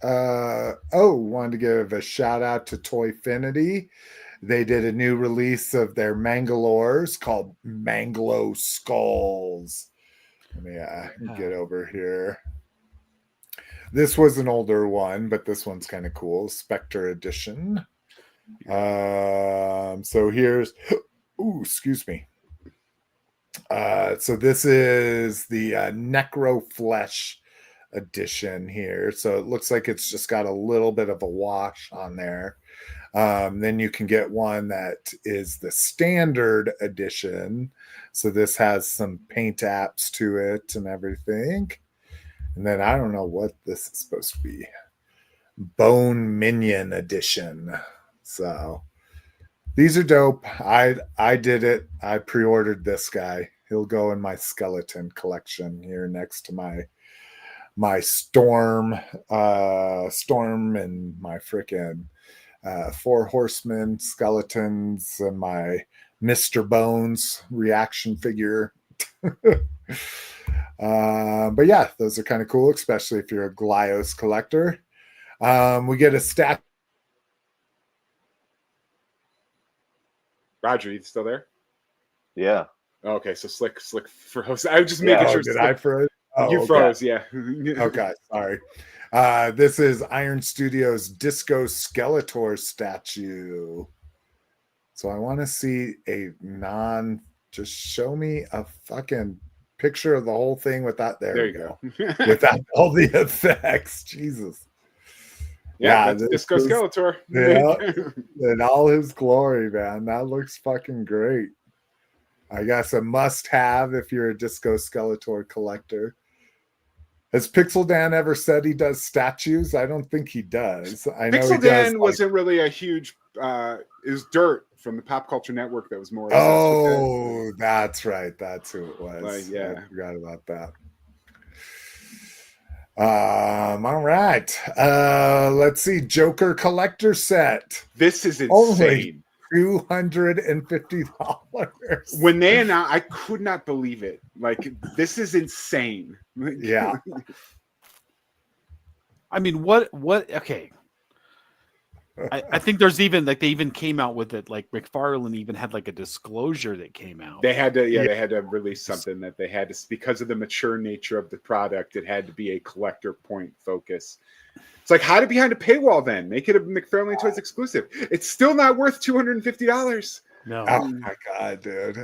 Wanted to give a shout out to Toyfinity. They did a new release of their Mangalores called Manglo Skulls. Let me get over here. This was an older one, but this one's kind of cool. Spectre Edition. So here's, excuse me. So this is the Necro Flesh Edition here. So it looks like it's just got a little bit of a wash on there. Then you can get one that is the standard edition. So this has some paint apps to it and everything. And then I don't know what this is supposed to be. Bone Minion Edition. So these are dope. I did it. I pre-ordered this guy. He'll go in my skeleton collection here next to my storm and my freaking 4 horsemen skeletons and my Mr. Bones reaction figure. But yeah, those are kind of cool, especially if you're a Glios collector. We get a stat.
Roger, you still there?
Yeah.
Okay, so Slick froze. I was just making sure.
Did I froze? Oh,
you froze, yeah.
Okay, sorry. This is Iron Studios Disco Skeletor statue. So I want to see just show me a fucking picture of the whole thing without. There you go. Without all the effects. Jesus.
Yeah, that's Disco Skeletor.
Yeah, in all his glory, man. That looks fucking great. I guess a must-have if you're a Disco Skeletor collector. Has Pixel Dan ever said he does statues? I don't think he does. I know
Pixel Dan wasn't really a huge. Is Dirt from the Pop Culture Network that was more.
Oh, that's right. That's who it was.
Yeah,
I forgot about that. All right. Let's see. Joker collector set.
This is insane.
Only $250.
When they announced, I could not believe it. Like, this is insane.
Yeah.
I mean, what? Okay. I think there's even like they even came out with it. Like McFarlane even had like a disclosure that came out.
They had to, they had to release something that they had to, because of the mature nature of the product. It had to be a collector point focus. It's like, hide it behind a paywall. Then make it a McFarlane Toys exclusive. It's still not worth $250.
No.
Oh my god, dude!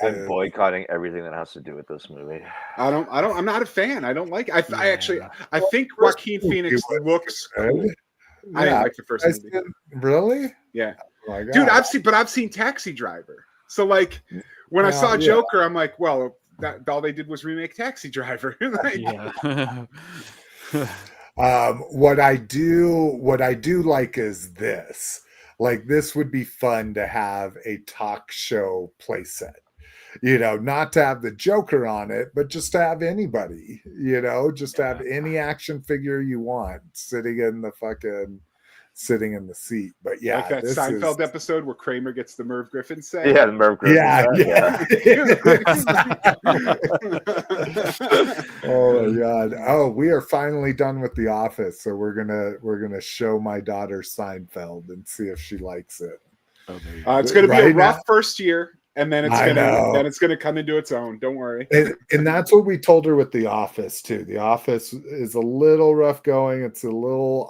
I'm boycotting everything that has to do with this movie.
I'm not a fan. I don't like. I think Joaquin Phoenix looks cool. I didn't like the first movie.
Really?
Yeah.
Oh my god.
Dude, I've seen Taxi Driver. So like when I saw Joker, I'm like, well, that all they did was remake Taxi Driver.
What I do like is this. Like, this would be fun to have a talk show playset. You know, not to have the Joker on it, but just to have anybody, just to have any action figure you want sitting in the fucking sitting in the seat. But yeah,
like that
this
Seinfeld
is,
episode where Kramer gets the Merv Griffin set.
Yeah, the Merv Griffin.
Oh my god. Oh, we are finally done with The Office, so we're gonna show my daughter Seinfeld and see if she likes it.
It's gonna be a
Right
rough
now-
first year, and then it's gonna come into its own. Don't worry.
And that's what we told her with The Office too. The Office is a little rough going. It's a little,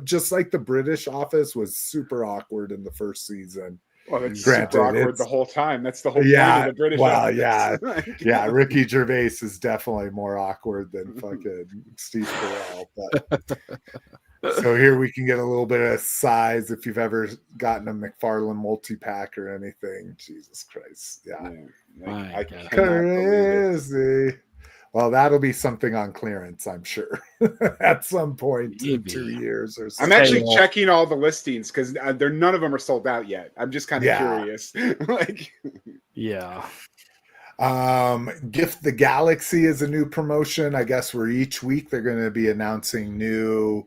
just like the British Office was super awkward in the first season.
Well, it's
Granted,
super awkward
it's-
the whole time. That's the whole point of the British Office.
Yeah, Ricky Gervais is definitely more awkward than fucking Steve Carell. But so here we can get a little bit of size if you've ever gotten a McFarlane multi-pack or anything. Jesus Christ. Yeah.
I
God.
cannot believe it.
Crazy. Well, that'll be something on clearance, I'm sure, at some point in
Maybe.
2 years or so.
I'm actually checking all the listings because none of them are sold out yet. I'm just kind of curious.
Yeah.
Gift the Galaxy is a new promotion. I guess where each week they're going to be announcing new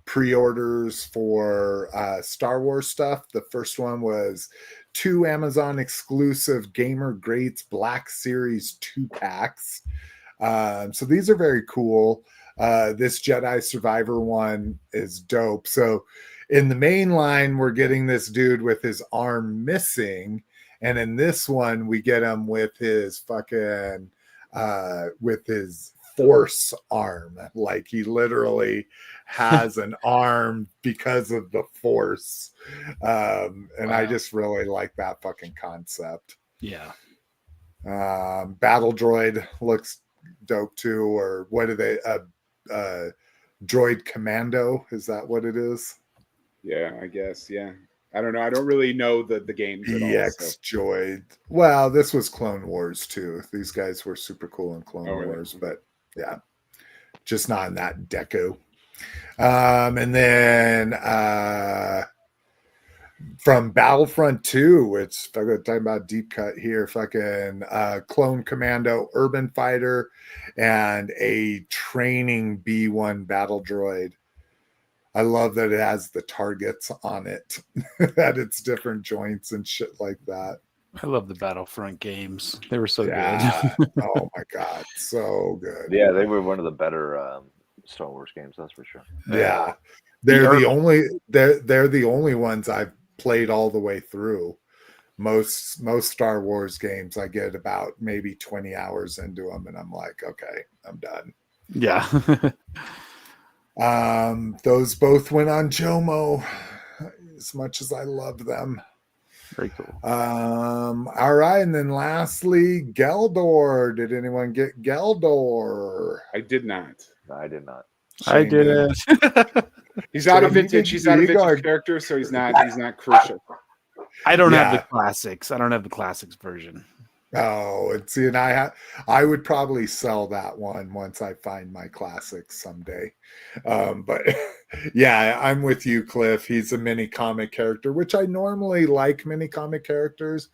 pre-orders for Star Wars stuff. The first one was 2 Amazon exclusive Gamer Greats Black Series 2-packs. So these are very cool. This Jedi Survivor one is dope. So in the main line, we're getting this dude with his arm missing. And in this one, we get him with his fucking, with his force arm. Like he literally has an arm because of the force. And I just really like that fucking concept.
Yeah.
Battle Droid looks dope too. Or what are they? Droid Commando, is that what it is?
Yeah, I guess. Yeah, I don't know. I don't really know the games at all.
EX Droid. Well, this was Clone Wars too. These guys were super cool in Clone Wars, but yeah, just not in that deco. And then from Battlefront 2, which I'm going to talk about deep cut here, fucking Clone Commando, Urban Fighter, and a training B1 battle droid. I love that it has the targets on it, that it's different joints and shit like that.
I love the Battlefront games. They were so good.
Oh my god, so good.
Yeah, they were one of the better Star Wars games, that's for sure.
Yeah, they're the only ones I've played all the way through. Most Star Wars games, I get about maybe 20 hours into them, and I'm like, okay, I'm done.
Yeah.
Those both went on Jomo, as much as I love them.
Very cool.
All right, and then lastly, Geldor. Did anyone get Geldor?
I did not.
I did not.
I did it.
He's out of vintage. He's out of vintage character, so he's not crucial.
I don't have the classics. I don't have the classics version.
Oh, and see, and I would probably sell that one once I find my classics someday. But yeah, I'm with you, Cliff. He's a mini comic character, which I normally like mini comic characters.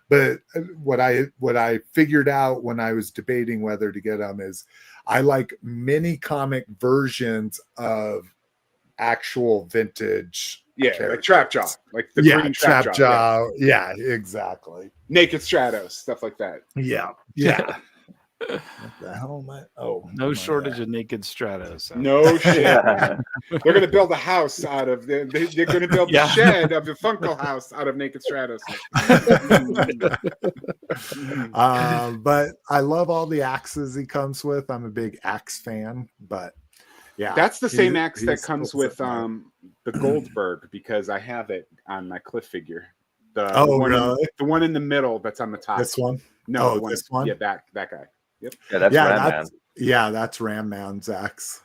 But what I figured out when I was debating whether to get them is I like mini comic versions of actual vintage.
Yeah,
characters.
like Trapjaw, like the green
Trapjaw. Yeah, exactly.
Naked Stratos, stuff like that.
Yeah. What the hell am I? Oh,
no shortage of naked Stratos.
No shit. They're going to build a house out of they're going to build the shed of the Funko house out of naked Stratos.
But I love all the axes he comes with. I'm a big axe fan, but yeah,
that's the same axe that comes with the Goldberg, because I have it on my Cliff figure. The one in the middle that's on the top.
This one?
No,
this one?
Yeah, that guy. Yep.
Yeah,
that's Ram Man's axe.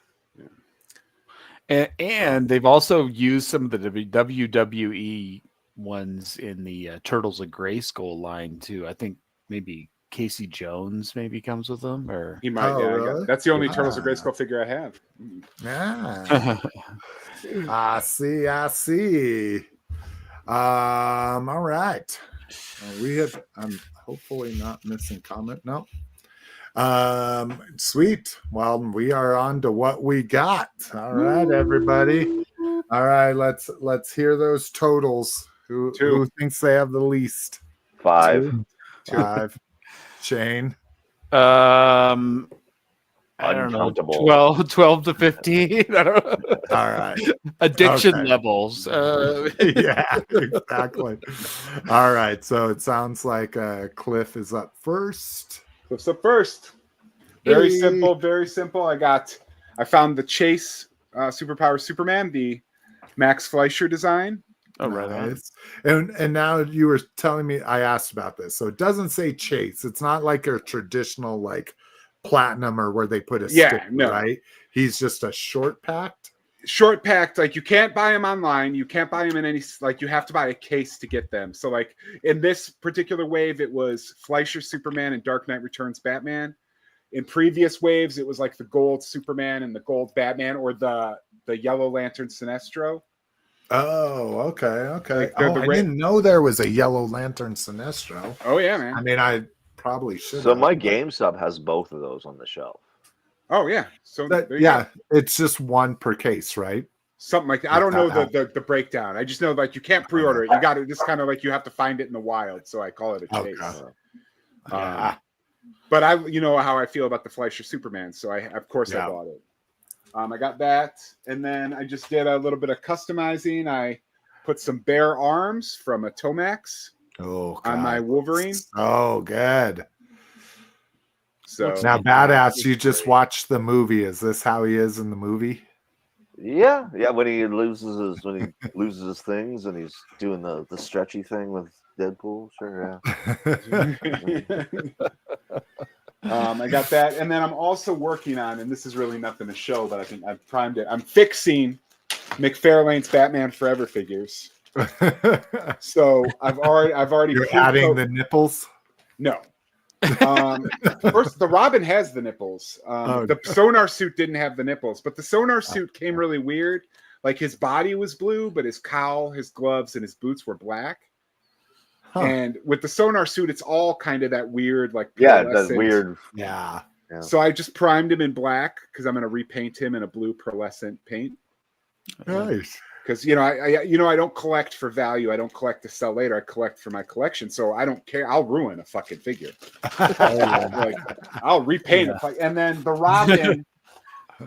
Yeah. And they've also used some of the WWE ones in the Turtles of Grayskull line too. I think maybe Casey Jones maybe comes with them, or
he might.
Really?
That's the only Turtles of Grayskull figure I have.
Yeah. I see. All right. I'm hopefully not missing comment. No. Sweet. Well, we are on to what we got. All right, everybody. All right, let's hear those totals. Who thinks they have the least?
5.
5. Shane.
I don't know,
Uncountable.
12 to 15. I don't know.
All right.
Addiction levels.
Yeah, exactly. All right. So it sounds like Cliff is up first.
Cliff's up first. Very simple, very simple. I found the Chase Superpower Superman, the Max Fleischer design.
Oh, right
on. And now you were telling me, I asked about this. So it doesn't say Chase. It's not like a traditional like platinum or where they put a sticker, right? He's just a short packed.
Like you can't buy them online. You can't buy them in any, like you have to buy a case to get them. So like in this particular wave, it was Fleischer Superman and Dark Knight Returns Batman. In previous waves, it was like the gold Superman and the gold Batman, or the Yellow Lantern Sinestro.
Oh, okay. Like I didn't know there was a Yellow Lantern Sinestro.
Oh yeah, man.
I mean, I probably should.
So my GameStop has both of those on the shelf.
Oh yeah. So
it's just one per case, right?
Something like that. I don't know the breakdown. I just know like you can't pre-order it. You got it. It's kind of like you have to find it in the wild. So I call it a chase.
Okay.
But I, you know how I feel about the Fleischer Superman, so I bought it. I got that, and then I just did a little bit of customizing. I put some bare arms from a Tomax on my Wolverine.
Oh, good.
So
now, badass, you just watched the movie. Is this how he is in the movie?
Yeah. When he loses his things and he's doing the stretchy thing with Deadpool. Sure, yeah.
I got that, and then I'm also working on, and this is really nothing to show, but I think I've primed it. I'm fixing McFarlane's Batman Forever figures. So I've already.
You're adding the nipples?
No. First, the Robin has the nipples. The sonar suit didn't have the nipples, but the sonar suit came really weird. Like his body was blue, but his cowl, his gloves, and his boots were black. Huh. And with the sonar suit, it's all kind of that weird, like
that's weird.
Yeah.
So I just primed him in black because I'm going to repaint him in a blue pearlescent paint.
Nice.
Because I don't collect for value. I don't collect to sell later. I collect for my collection. So I don't care. I'll ruin a fucking figure. I'll repaint it. And then the Robin.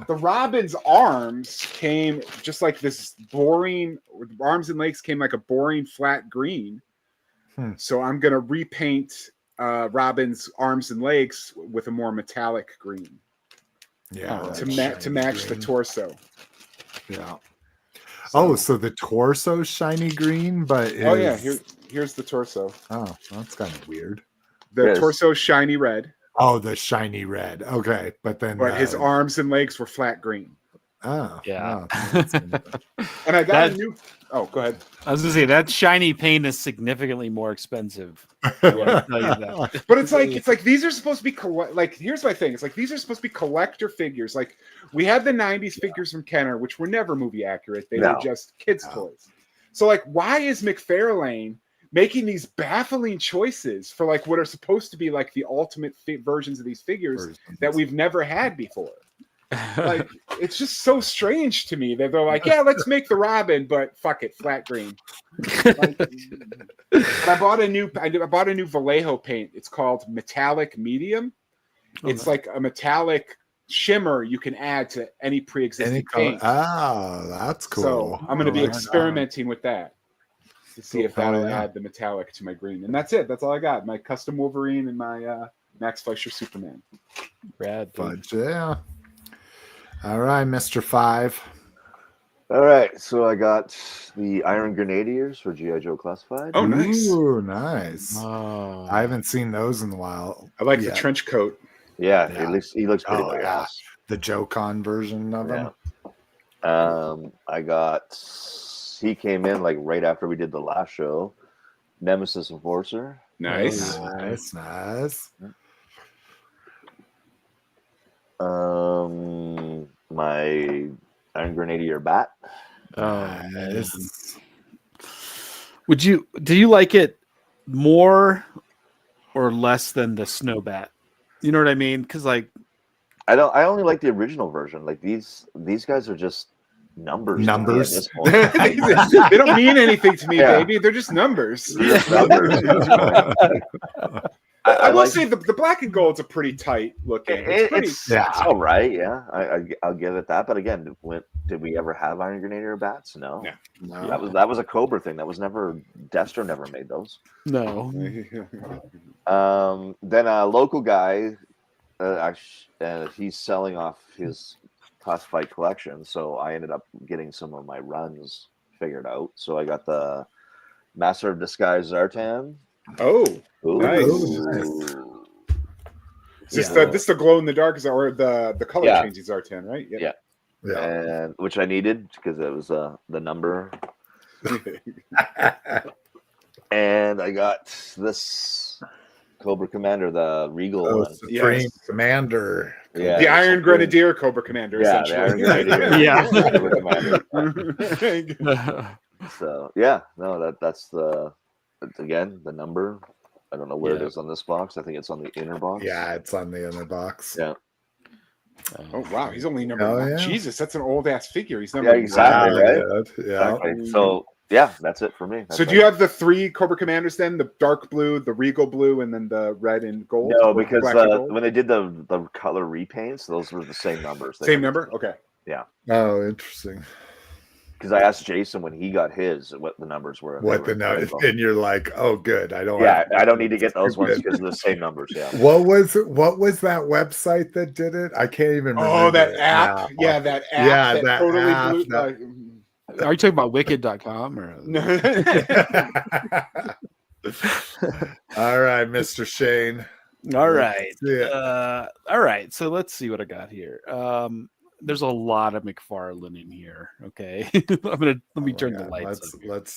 The Robin's arms came just like this boring. Arms and legs came like a boring flat green. So I'm gonna repaint Robin's arms and legs with a more metallic green.
Yeah,
to match the torso.
Yeah. So the torso's shiny green, but
here's the torso.
Oh, that's kind of weird.
The torso's shiny red.
Oh, the shiny red. Okay, but
his arms and legs were flat green.
Oh,
yeah.
And I got a new. Oh, go ahead.
I was gonna say that shiny paint is significantly more expensive. I want to tell you that.
But it's like these are supposed to be here's my thing. It's like these are supposed to be collector figures. Like we had the '90s figures from Kenner, which were never movie accurate. They were just kids' toys. So like, why is McFarlane making these baffling choices for like what are supposed to be like the ultimate versions of these figures that we've never had before? Like it's just so strange to me that they're like, yeah, let's make the Robin, but fuck it, flat green. I bought a new Vallejo paint. It's called Metallic Medium. It's like a metallic shimmer you can add to any pre-existing paint.
Oh, that's cool.
So I'm going to be experimenting with that to see if that'll add the metallic to my green. And that's it. That's all I got. My custom Wolverine and my Max Fleischer Superman.
Rad.
But yeah. All right, Mr. 5.
All right, so I got the Iron Grenadiers for G.I. Joe Classified.
Oh, nice.
Ooh, nice.
Oh.
I haven't seen those in a while.
I like the trench coat.
Yeah. He looks pretty badass.
The Joe Con version of him.
He came in like right after we did the last show. Nemesis Enforcer.
Nice.
My Iron Grenadier Bat.
Nice.
Do you like it more or less than the Snowbat? You know what I mean? Because like
I only like the original version. Like these guys are just numbers.
Numbers.
At this point.
They don't mean anything to me,
Yeah.
baby. They're just numbers.
They're just numbers at this point.
I will
like-
say the black and gold's a pretty tight looking.
It's
Yeah.
all right. Yeah, I'll give it that. But again, did we ever have Iron Grenadier bats? No.
No.
That was a Cobra thing. That was never Destro never made those.
No.
Then a local guy, he's selling off his classified collection, so I ended up getting some of my runs figured out. So I got the Master of Disguise Zartan.
Oh,
Ooh.
nice.
Ooh.
Is this the glow in the dark? Is or the color
Yeah.
changes R10, right?
Yeah.
Yeah.
And which I needed because it was the number. And I got this Cobra Commander, the Regal
Oh,
one.
Supreme
Yes.
Commander.
Yeah,
The Iron
Supreme.
Grenadier Cobra Commander,
Yeah, the Iron
essentially.
Grenadier.
Yeah.
So yeah, no, that's again the number. I don't know where it is on this box. I think it's on the inner box.
Yeah, it's on the inner box.
Yeah.
Oh wow, he's only number.
Oh, yeah.
Jesus, that's an old ass figure. He's number.
Yeah, exactly.
Wow,
right?
good. Yeah.
Exactly. So yeah, that's it for me. That's
So do you have the 3 Cobra Commanders then? The dark blue, the regal blue, and then the red and gold?
No,
Or
because
black and gold?
when they did the color repaints, those were the same numbers.
Same number? Okay.
Oh, interesting.
Because I asked Jason when he got his what the numbers were.
What the
no?
no? And you're like, oh, good. I don't.
Yeah,
have-
I don't need to get those ones
Good.
because they're the same numbers. Yeah.
What was that website that did it? I can't even remember.
Oh, that
it
app.
now.
Yeah, that app.
Yeah,
that
that
totally
app,
blew.
that-
Are you talking about wicked.com or
All right, Mr. Shane.
all right.
Yeah.
All right. So let's see what I got here. There's a lot of McFarlane in here. Okay. Let me turn the lights up.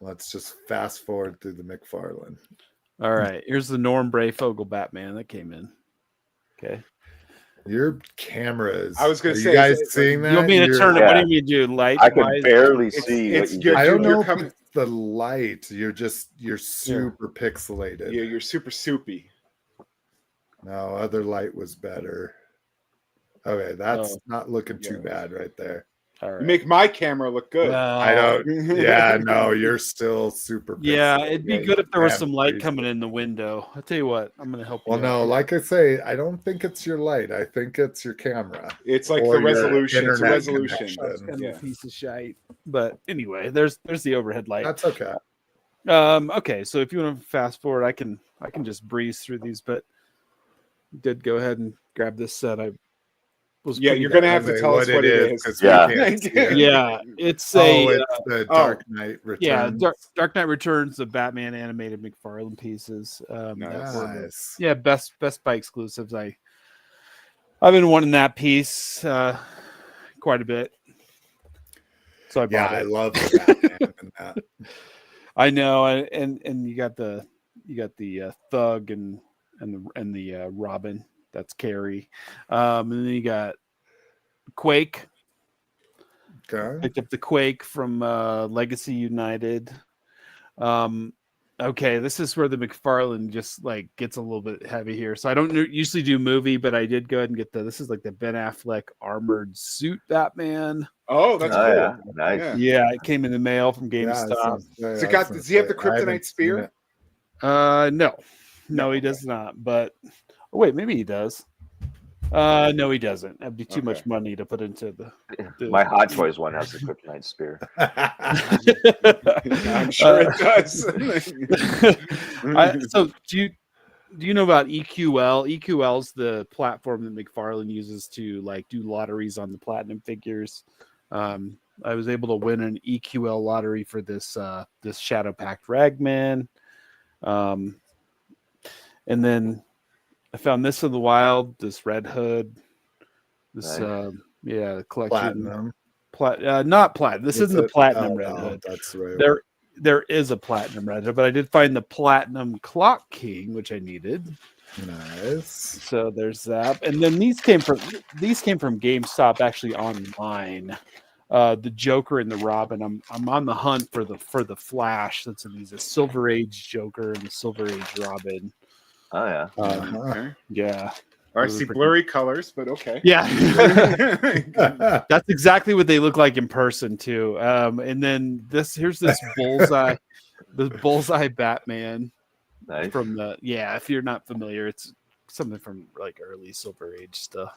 Let's just fast forward through the McFarlane.
All right. Here's the Norm Brayfogle Batman that came in. Okay.
Your cameras.
I was gonna
Are
say,
you guys
is it-
seeing that?
You want me to
You're-
turn it?
Yeah.
What do you mean do? Light?
I can
wise?
barely
It's-
see
it's
what
good.
you
I don't
You're
know if
coming-
it's the light. You're super pixelated.
Yeah, you're super soupy.
No, other light was better. Okay, that's
Oh.
not looking too
Yeah.
bad right there.
All
You
right.
make my camera look good.
I don't. Yeah, no, you're still super.
Yeah,
pixelated.
it'd be
Yeah,
good if there was
you
some
have
light
to
coming in the window. I'll tell you what, I'm gonna help you.
Well, no,
out.
like I say, I don't think it's your light. I think it's your camera.
It's like
Or
the
your
resolution. It's a
internet
resolution.
connection.
That's kind of
Yeah.
a piece of shite. But anyway, there's the overhead light.
That's okay.
Okay, so if you want to fast forward, I can just breeze through these, but did go ahead and grab this set. I was
Yeah,
pretty
you're gonna have to
Okay,
tell us what it is.
'cause
Yeah.
we can't see it.
Yeah, it's
Oh,
a
it's the Dark Knight Returns.
yeah, Dark Knight Returns, the Batman animated McFarlane pieces. That were the-
Nice.
yeah, Best Buy exclusives. I've been wanting that piece quite a bit, so I
Yeah,
bought
I
it.
love the Batman in that.
I know, and you got the Thug and the Robin. That's Carrie, and then you got Quake.
Okay.
Picked up the Quake from Legacy United. Okay, this is where the McFarlane just like gets a little bit heavy here. So I don't usually do movie, but I did go ahead and get this is like the Ben Affleck armored suit Batman.
Oh, that's cool.
yeah, nice.
Yeah.
Yeah, it came in the mail from
Yeah,
GameStop.
Does it got- does he have the kryptonite spear?
No, he does not. But oh, wait, maybe he does. No, he doesn't. That'd be too much money to put into the
My Hot Toys one has the kryptonite spear.
I'm sure it does.
So do you know about EQL? EQL is the platform that McFarlane uses to like do lotteries on the platinum figures. I was able to win an EQL lottery for this Shadow Pact Ragman. And then I found this in the wild, this Red Hood, this
Nice.
collection.
Platinum.
Not platinum. This isn't the platinum
Oh,
Red
no,
Hood.
That's right.
There is a platinum Red Hood, but I did find the platinum Clock King, which I needed.
Nice.
So there's that. And then these came from GameStop actually online. The Joker and the Robin. I'm on the hunt for the Flash that's in these, a Silver Age Joker and the Silver Age Robin.
Oh yeah.
Okay.
Yeah.
I see blurry colors, but okay.
Yeah. That's exactly what they look like in person too. And then here's this bullseye, Batman.
Nice.
From if you're not familiar, it's something from like early Silver Age stuff.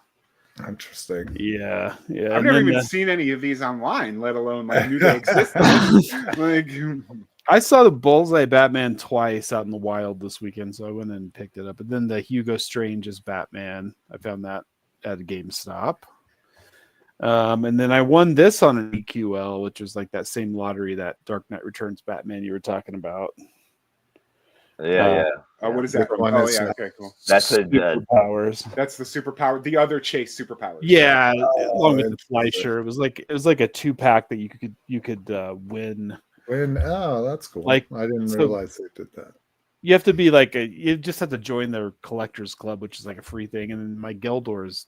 Interesting.
Yeah.
I've never even seen any of these online, let alone like knew they existed. Like,
I saw the Bullseye Batman twice out in the wild this weekend, so I went and picked it up. And then the Hugo Strange's Batman, I found that at a GameStop. And then I won this on an EQL, which was like that same lottery, that Dark Knight Returns Batman you were talking about.
Yeah.
Oh, what is that from?
One
Oh,
is-
yeah. Okay, cool.
That's a
Superpowers.
That's the superpower. The other Chase superpowers.
Yeah, along with the
interesting.
Fleischer. It was like a 2-pack that you could win.
That's cool.
Like,
I didn't
so-
realize they did that.
You have to be like you just have to join their collectors club, which is like a free thing. And then my Geldor's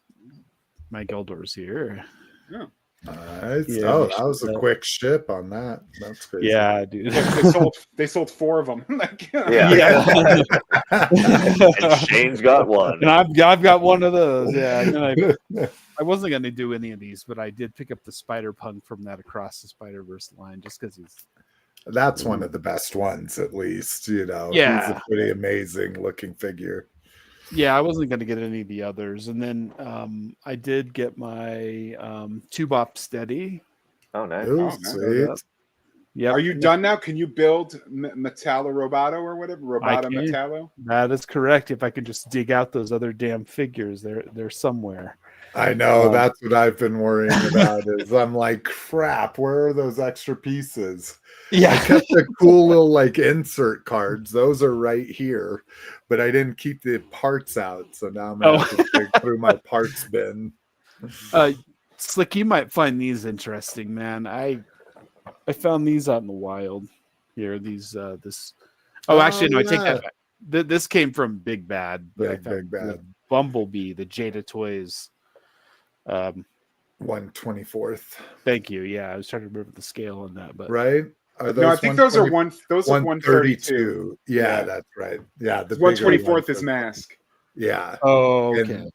here.
Yeah.
Nice.
Yeah,
Oh,
they
that was a
should-
quick ship on that. That's crazy.
Yeah, dude.
They sold 4 of them. Like,
Yeah. And Shane's got one.
And I've got one of those. Yeah. And I wasn't going to do any of these, but I did pick up the Spider-Punk from that Across the Spider-Verse line just because he's.
That's one of the best ones, at least. He's
Yeah.
a pretty amazing looking figure.
Yeah, I wasn't going to get any of the others. And then I did get my Two-Bop Steady.
Oh, nice.
Ooh,
nice.
sweet.
Yeah.
Are you done now? Can you build Metallo Roboto or whatever? Roboto
can.
Metallo?
That is correct. If I could just dig out those other damn figures, they're somewhere.
I know. That's what I've been worrying about. Is I'm like, crap. Where are those extra pieces? I
Yeah.
kept the cool little like insert cards. Those are right here, but I didn't keep the parts out. So now I'm gonna have to dig through my parts bin.
Slick, you might find these interesting, man. I found these out in the wild. Here, these actually no, I take that back. This came from Big Bad, but I found
Big Bad.
the Bumblebee, the Jada Toys.
1/24th,
Thank you. Yeah, I was trying to remember the scale on that, but
right? Are
No, I think those are
132?
132.
Yeah,
Yeah.
that's right. Yeah, the
1/24th
bigger
is
ones.
Mask.
Yeah,
oh, okay.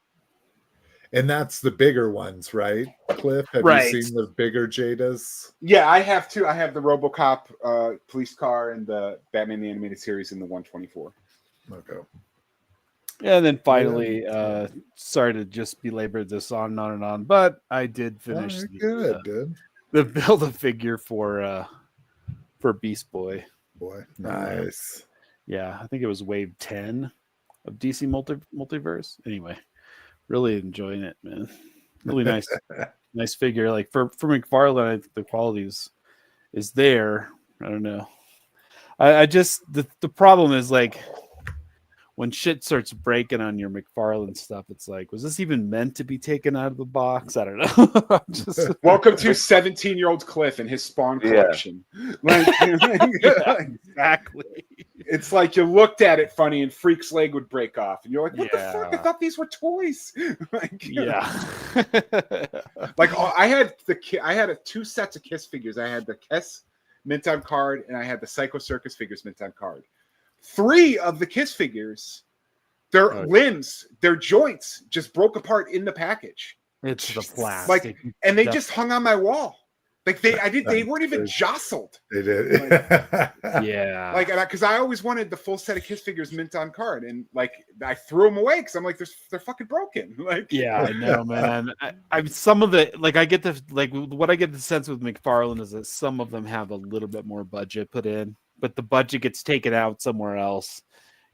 and that's the bigger ones, right? Cliff, have
Right.
you seen the bigger Jadas?
Yeah, I have 2. I have the RoboCop police car and the Batman the Animated Series in the 1/24.
Okay.
Yeah, and then finally, sorry to just belabor this on and on and on, but I did finish
Good, dude.
the build a figure for Beast Boy.
Boy, nice.
Yeah, I think it was wave 10 of DC Multiverse. Anyway, really enjoying it, man. Really nice, nice figure. Like for McFarlane, I think the quality is there. I don't know. I just the problem is like when shit starts breaking on your McFarlane stuff, it's like, was this even meant to be taken out of the box? I don't know. Just
Welcome to 17-year-old Cliff and his Spawn collection. Like,
exactly.
it's like you looked at it funny and Freak's leg would break off, and you're like, "What the fuck? I
Yeah.
thought these were toys." Like,
Yeah.
like I had 2 sets of Kiss figures. I had the Kiss mint on card, and I had the Psycho Circus figures mint on card. 3 of the Kiss figures, their limbs, their joints just broke apart in the package.
It's the plastic.
And they just hung on my wall. Like they weren't even jostled.
They did.
Yeah.
Like, because I always wanted the full set of Kiss figures mint on card, and like I threw them away because I'm like, they're fucking broken. Like,
yeah, I know, man. I some of the like I get the like what I get the sense with McFarlane is that some of them have a little bit more budget put in, but the budget gets taken out somewhere else.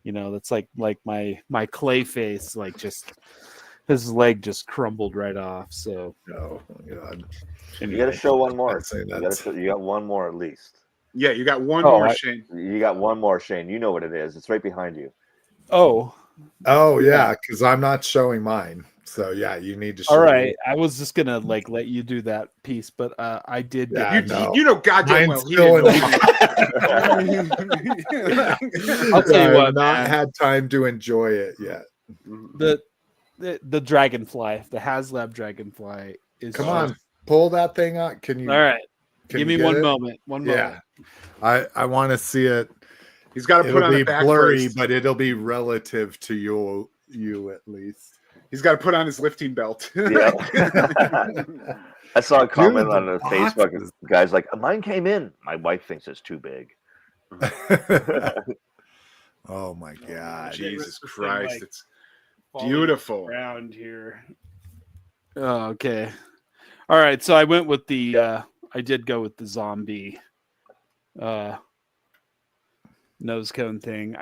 You know, that's like my Clayface, like just his leg just crumbled right off. So
Oh, God.
You got to show one more.
I'd say
You got one more at least.
yeah, you got one more, Shane.
You got one more, Shane. You know what it is. It's right behind you.
Oh,
Yeah, because I'm not showing mine. So yeah, you need to show
all right.
me.
I was just gonna like let you do that piece, but I did.
Yeah,
You know goddamn
Mine's
well. He
still
didn't
I'll tell you
I've
what,
not
man.
had time to enjoy it yet.
The dragonfly, the HasLab dragonfly is.
Come on, pull that thing out. Can you?
All right.
can
Give
you
me
get
one
it?
moment. One moment.
Yeah, I want to see it.
He's got to put
It'll
on
be
the back
blurry,
first.
but it'll be relative to you at least.
He's got to put on his lifting belt.
Yeah. I saw a comment on
the
Facebook. And the guy's like, mine came in. My wife thinks it's too big.
Oh my God.
Jesus Christ. It's beautiful.
Around here. Oh, okay. All right. So I went with I did go with the zombie nose cone thing.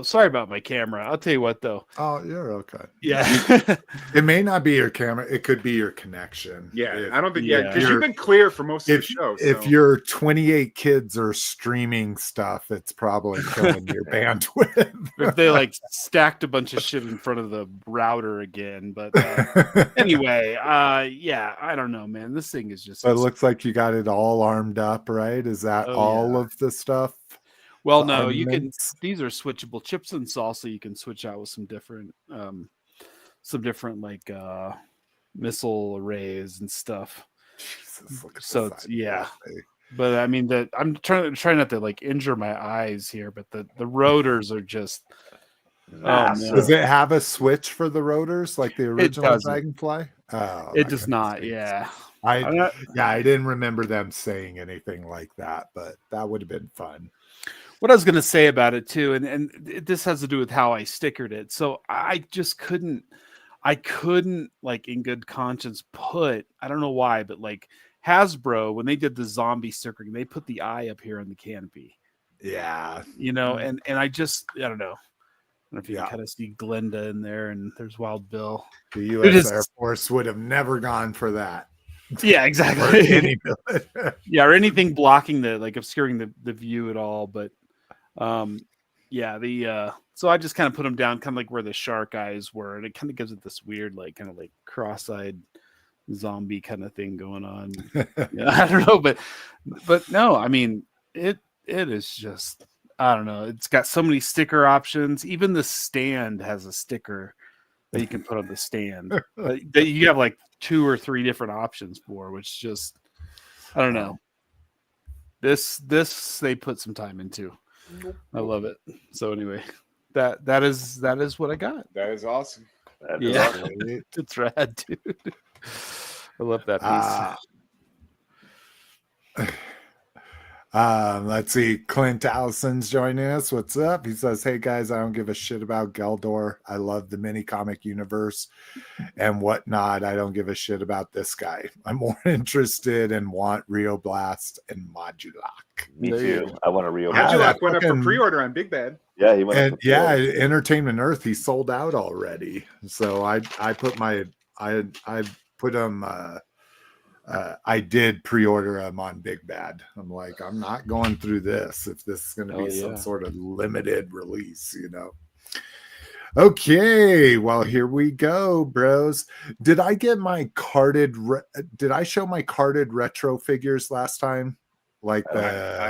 Sorry about my camera. I'll tell you what though.
Oh, you're okay.
Yeah.
It may not be your camera. It could be your connection.
Yeah, I don't think. Yeah, because you've been clear for most of the show. So.
If your 28 kids are streaming stuff, it's probably killing your bandwidth.
If they stacked a bunch of shit in front of the router again, but anyway, yeah, I don't know, man. This thing is just.
But it looks like you got it all armed up, right? Is that all of the stuff?
Well, no, you can. These are switchable chips and salsa. You can switch out with some different missile arrays and stuff.
Jesus,
so it's, but I mean that I'm trying not to injure my eyes here, but the rotors are just.
Does it have a switch for the rotors like the original Dragonfly? Oh,
it does not. Yeah.
I didn't remember them saying anything like that, but that would have been fun.
What I was going to say about it too, and this has to do with how I stickered it. So I just couldn't in good conscience put, I don't know why, but Hasbro, when they did the zombie stickering, they put the eye up here on the canopy.
Yeah.
And I don't know. I don't know if you can kind of see Glenda in there, and there's Wild Bill.
The U.S. Air Force would have never gone for that.
Yeah, exactly. Or anything blocking obscuring the view at all. But so I just kind of put them down kind of where the shark eyes were, and it kind of gives it this weird cross-eyed zombie kind of thing going on. I don't know, but no, I mean it is just, I don't know, it's got so many sticker options. Even the stand has a sticker that you can put on the stand that you have 2 or 3 different options for, which just, I don't know. This they put some time into. I love it. So anyway, that is what I got.
That is awesome.
It's rad, dude. I love that piece.
Let's see. Clint Allison's joining us. What's up? He says, "Hey guys, I don't give a shit about Geldor. I love the mini comic universe and whatnot. I don't give a shit about this guy. I'm more interested and want Rio Blast and Modulok."
Me too. I want a Rio
Blast. Modulok went up for pre-order on Big Bad.
Yeah, he went up.
Entertainment Earth, he sold out already. So I did pre-order them on Big Bad. I'm like, I'm not going through this if this is going to be some sort of limited release, Okay, well, here we go, bros. Did I get my did I show my carded retro figures last time?
I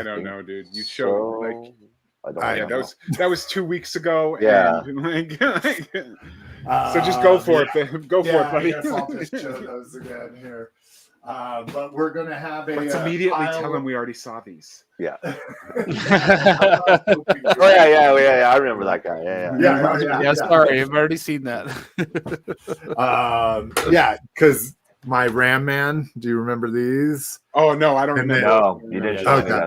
don't know, dude. You showed
that
was 2 weeks ago.
Yeah.
And, so just go for it. Go for it, buddy.
I guess I'll just show those again here. But we're gonna have
Let's immediately tell him we already saw these.
Yeah. I remember that guy.
Yeah. Sorry, I've already seen that.
Because my Ram Man. Do you remember these?
Oh no, I don't remember.
No, you didn't.
Okay.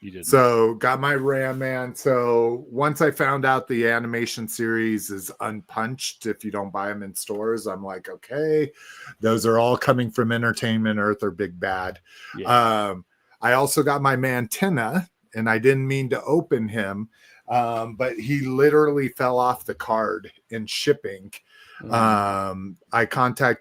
You didn't. So got my Ram Man. So once I found out the animation series is unpunched if you don't buy them in stores, I'm like, okay, those are all coming from Entertainment Earth or Big Bad. Yeah. I also got my Mantenna, and I didn't mean to open him, but he literally fell off the card in shipping.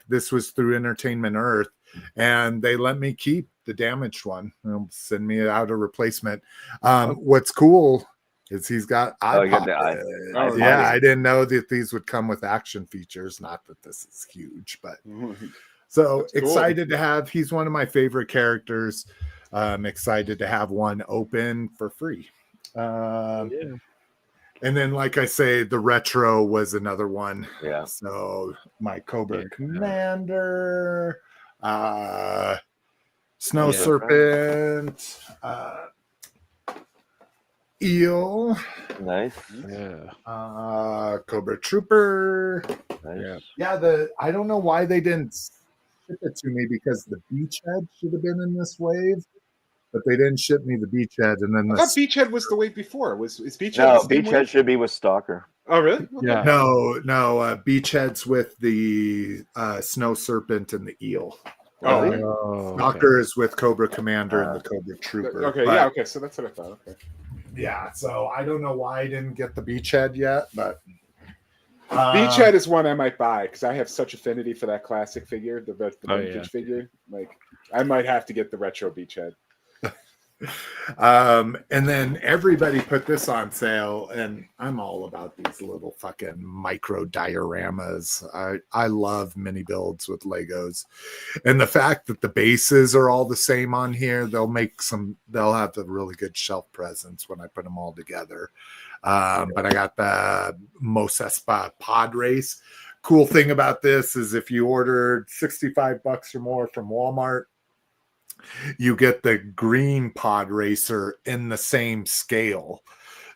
This was through Entertainment Earth, and they let me keep the damaged one. They'll send me out a replacement. What's cool is he's got eye poppet. I didn't know that these would come with action features. Not that this is huge, but so excited to have. He's one of my favorite characters. I'm excited to have one open for free. And then, like I say, the retro was another one.
Yeah.
So my Cobra Commander, Snow Serpent, Eel.
Nice.
Cobra Trooper.
Nice.
Yeah, I don't know why they didn't ship it to me, because the beachhead should have been in this wave, but they didn't ship me the beachhead. And then
I thought Beachhead was the wave before. Is Beachhead
No,
the same
Beachhead
wave?
should be with Stalker.
Oh, really? Okay.
Yeah.
no, beachhead's with the snow serpent and the eel.
Oh,
Really?
Stalker is with Cobra Commander and the Cobra Trooper.
Okay,
But,
yeah, okay. So that's what I thought. Okay.
yeah, so I don't know why I didn't get the beachhead yet, but
Beachhead is one I might buy because I have such affinity for that classic figure, the vintage figure. Like, I might have to get the retro Beachhead.
And then everybody put this on sale, and I'm all about these little fucking micro dioramas. I love mini builds with Legos, and the fact that the bases are all the same on here, they'll have a really good shelf presence when I put them all together. But I got the Mos Espa pod race. Cool thing about this is if you ordered $65 or more from Walmart, you get the green pod racer in the same scale.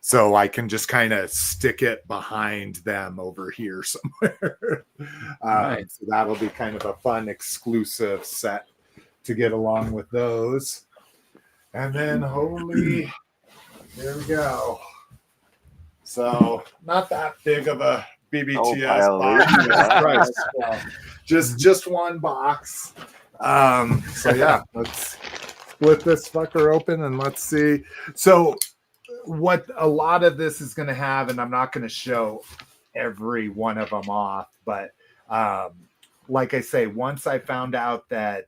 So I can just kind of stick it behind them over here somewhere.
Nice.
So that'll be kind of a fun exclusive set to get along with those. And then there we go. So not that big of a BBTS box. Just one box. So yeah, let's split this fucker open and let's see. So what a lot of this is going to have, and I'm not going to show every one of them off, but like I say, once I found out that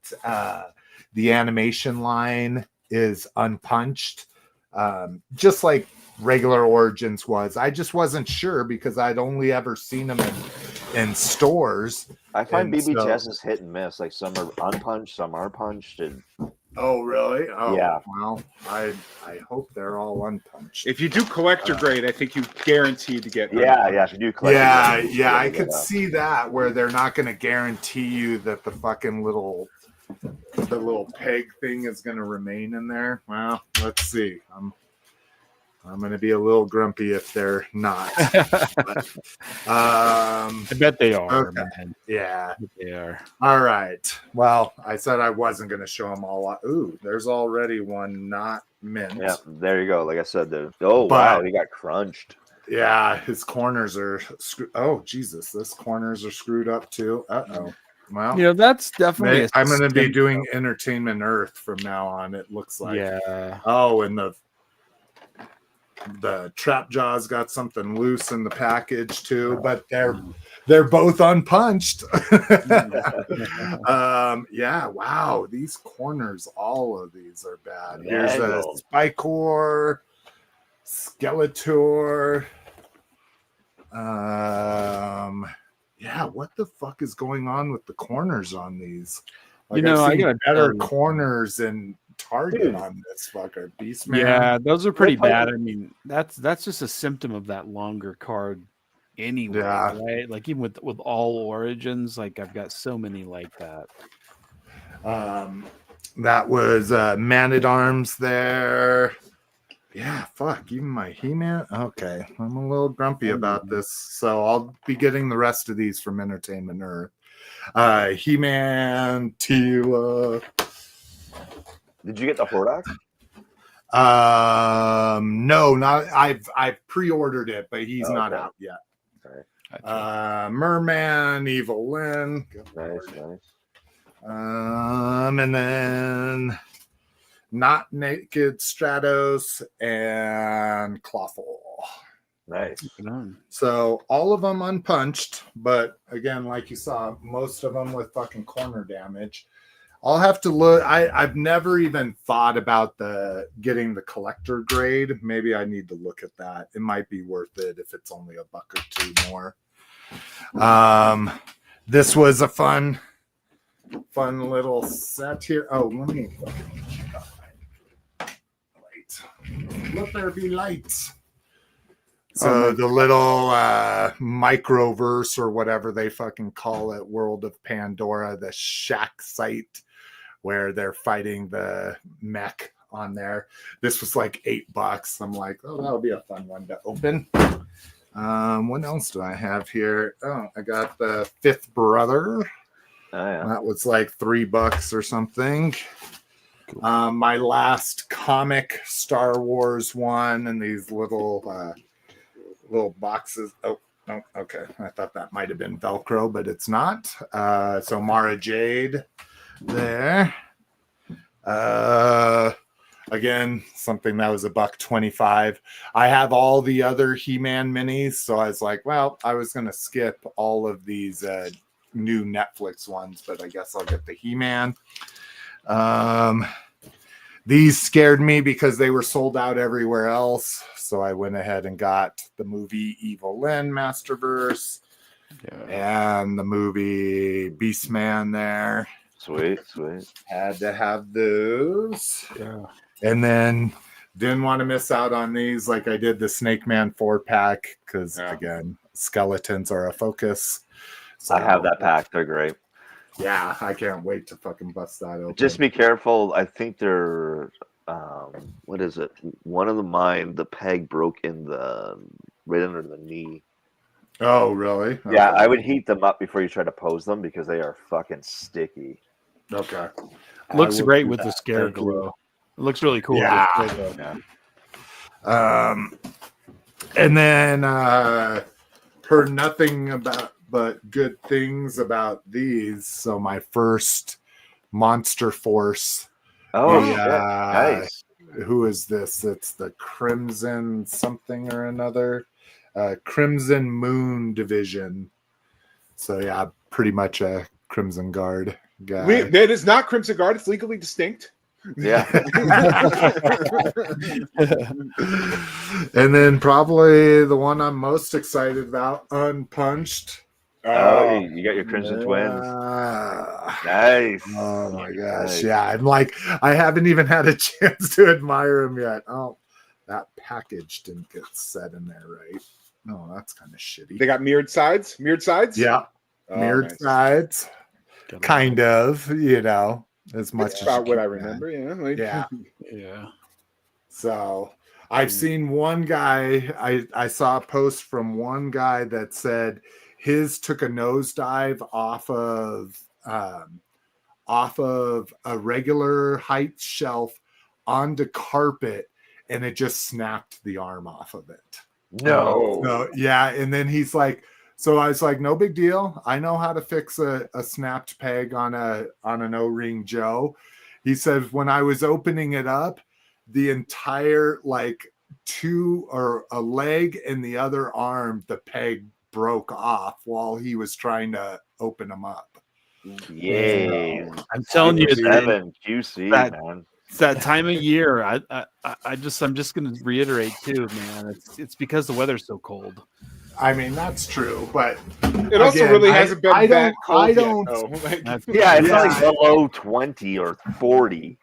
the animation line is unpunched, just like regular Origins was, I just wasn't sure because I'd only ever seen them in stores.
I find BBTS is hit and miss. Like some are unpunched, some are punched. And
oh, really? Oh,
yeah.
Well, I hope they're all unpunched.
If you do collector grade, I think you guaranteed to get.
Yeah. If you do collector grade,
yeah. I could see that where they're not going to guarantee you that the fucking little peg thing is going to remain in there. Well, let's see. I'm going to be a little grumpy if they're not. But,
I bet they are.
Okay.
Man.
Yeah,
They are.
all right. Well, I said I wasn't going to show them all. Ooh, there's already one not mint.
Yeah, there you go. Like I said, wow, he got crunched.
Yeah, his corners are screwed. Oh, Jesus, this corners are screwed up too. Uh-oh. Well,
that's definitely.
I'm going to be doing Entertainment Earth from now on, it looks like.
Yeah.
Oh, and the trap jaws got something loose in the package too, but they're both unpunched. Yeah, wow, these corners, all of these are bad. Here's a Spikor, Skeletor. Yeah, what the fuck is going on with the corners on these? Like,
I got
better corners and Target on this fucker, Beastman.
Yeah, those are pretty bad. I mean, that's just a symptom of that longer card anyway, right? Like even with all Origins, like I've got so many like that.
That was Man-at-Arms there. Yeah, fuck, even my He-Man. Okay, I'm a little grumpy about this, so I'll be getting the rest of these from Entertainment Earth. He-Man, Tila.
Did you get the Hordak?
No, not. I've pre-ordered it, but he's not out yet.
Okay.
Merman, Evil Lynn.
Nice.
And then Not Naked Stratos and Clawful.
Nice.
So all of them unpunched, but again, like you saw, most of them with fucking corner damage. I'll have to look. I've never even thought about getting the collector grade. Maybe I need to look at that. It might be worth it if it's only $1 or $2 more. This was a fun little set here. Oh, let me light. Let there be lights. So the little microverse or whatever they fucking call it, World of Pandora, the shack site where they're fighting the mech on there. This was like $8. I'm like, oh, that'll be a fun one to open. What else do I have here? Oh, I got the Fifth Brother.
Oh, yeah.
That was like $3 or something.
Cool.
My last comic Star Wars one, and these little boxes. Oh, okay. I thought that might have been Velcro, but it's not. So Mara Jade there. Again, something that was $1.25. I have all the other He-Man minis, so I was like, well, I was gonna skip all of these new Netflix ones, but I guess I'll get the He-Man. These scared me because they were sold out everywhere else, so I went ahead and got the movie Evil Lyn Masterverse and the movie Beastman there.
Sweet.
Had to have those.
Yeah.
And then didn't want to miss out on these like I did the Snake Man 4-pack because, again, skeletons are a focus. So,
I have that pack. They're great.
Yeah, I can't wait to fucking bust that open.
Just be careful. I think they're, what is it? One of mine, the peg broke right under the knee.
Oh, really?
Yeah,
Okay.
I would heat them up before you try to pose them because they are fucking sticky.
Okay.
Looks
I will
great
do
with the
that.
scare
Thank you.
glow. It looks really cool.
Yeah. And then heard nothing but good things about these. So my first Monster Force.
Oh,
the,
shit. Nice.
Who is this? It's the Crimson something or another. Crimson Moon Division. So yeah, pretty much a Crimson Guard guy.
It is not Crimson Guard. It's legally distinct.
Yeah.
And then probably the one I'm most excited about, Unpunched.
Oh, you got your Crimson Twins. Nice.
Oh my gosh.
Nice.
Yeah. I'm like, I haven't even had a chance to admire him yet. Oh, that package didn't get set in there right. No, that's kind of shitty.
They got mirrored sides. Mirrored sides.
Yeah.
Oh,
Mirrored
nice.
sides. Kind of, as much
That's
as
about
you
what I
can.
remember. Yeah. Like,
Yeah.
So I've seen one guy, I saw a post from one guy that said his took a nosedive off of a regular height shelf onto carpet, and it just snapped the arm off of it.
No.
So, yeah, and then he's like, so I was like, no big deal. I know how to fix a snapped peg on an O-ring Joe. He says when I was opening it up, the entire two or a leg and the other arm, the peg broke off while he was trying to open them up.
Yay.
I'm telling you,
7 QC, man.
it's that time of year. I'm just going to reiterate too, man. It's because the weather's so cold.
I mean, that's true, but
it also
again,
really hasn't been
I
that
don't-
cold
I
yet,
don't-
though.
Yeah, it's
Yeah.
like below 20 or 40.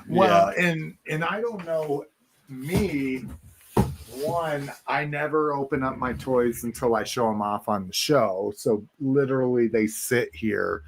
well, and I don't know. Me, one, I never open up my toys until I show them off on the show. So literally, they sit here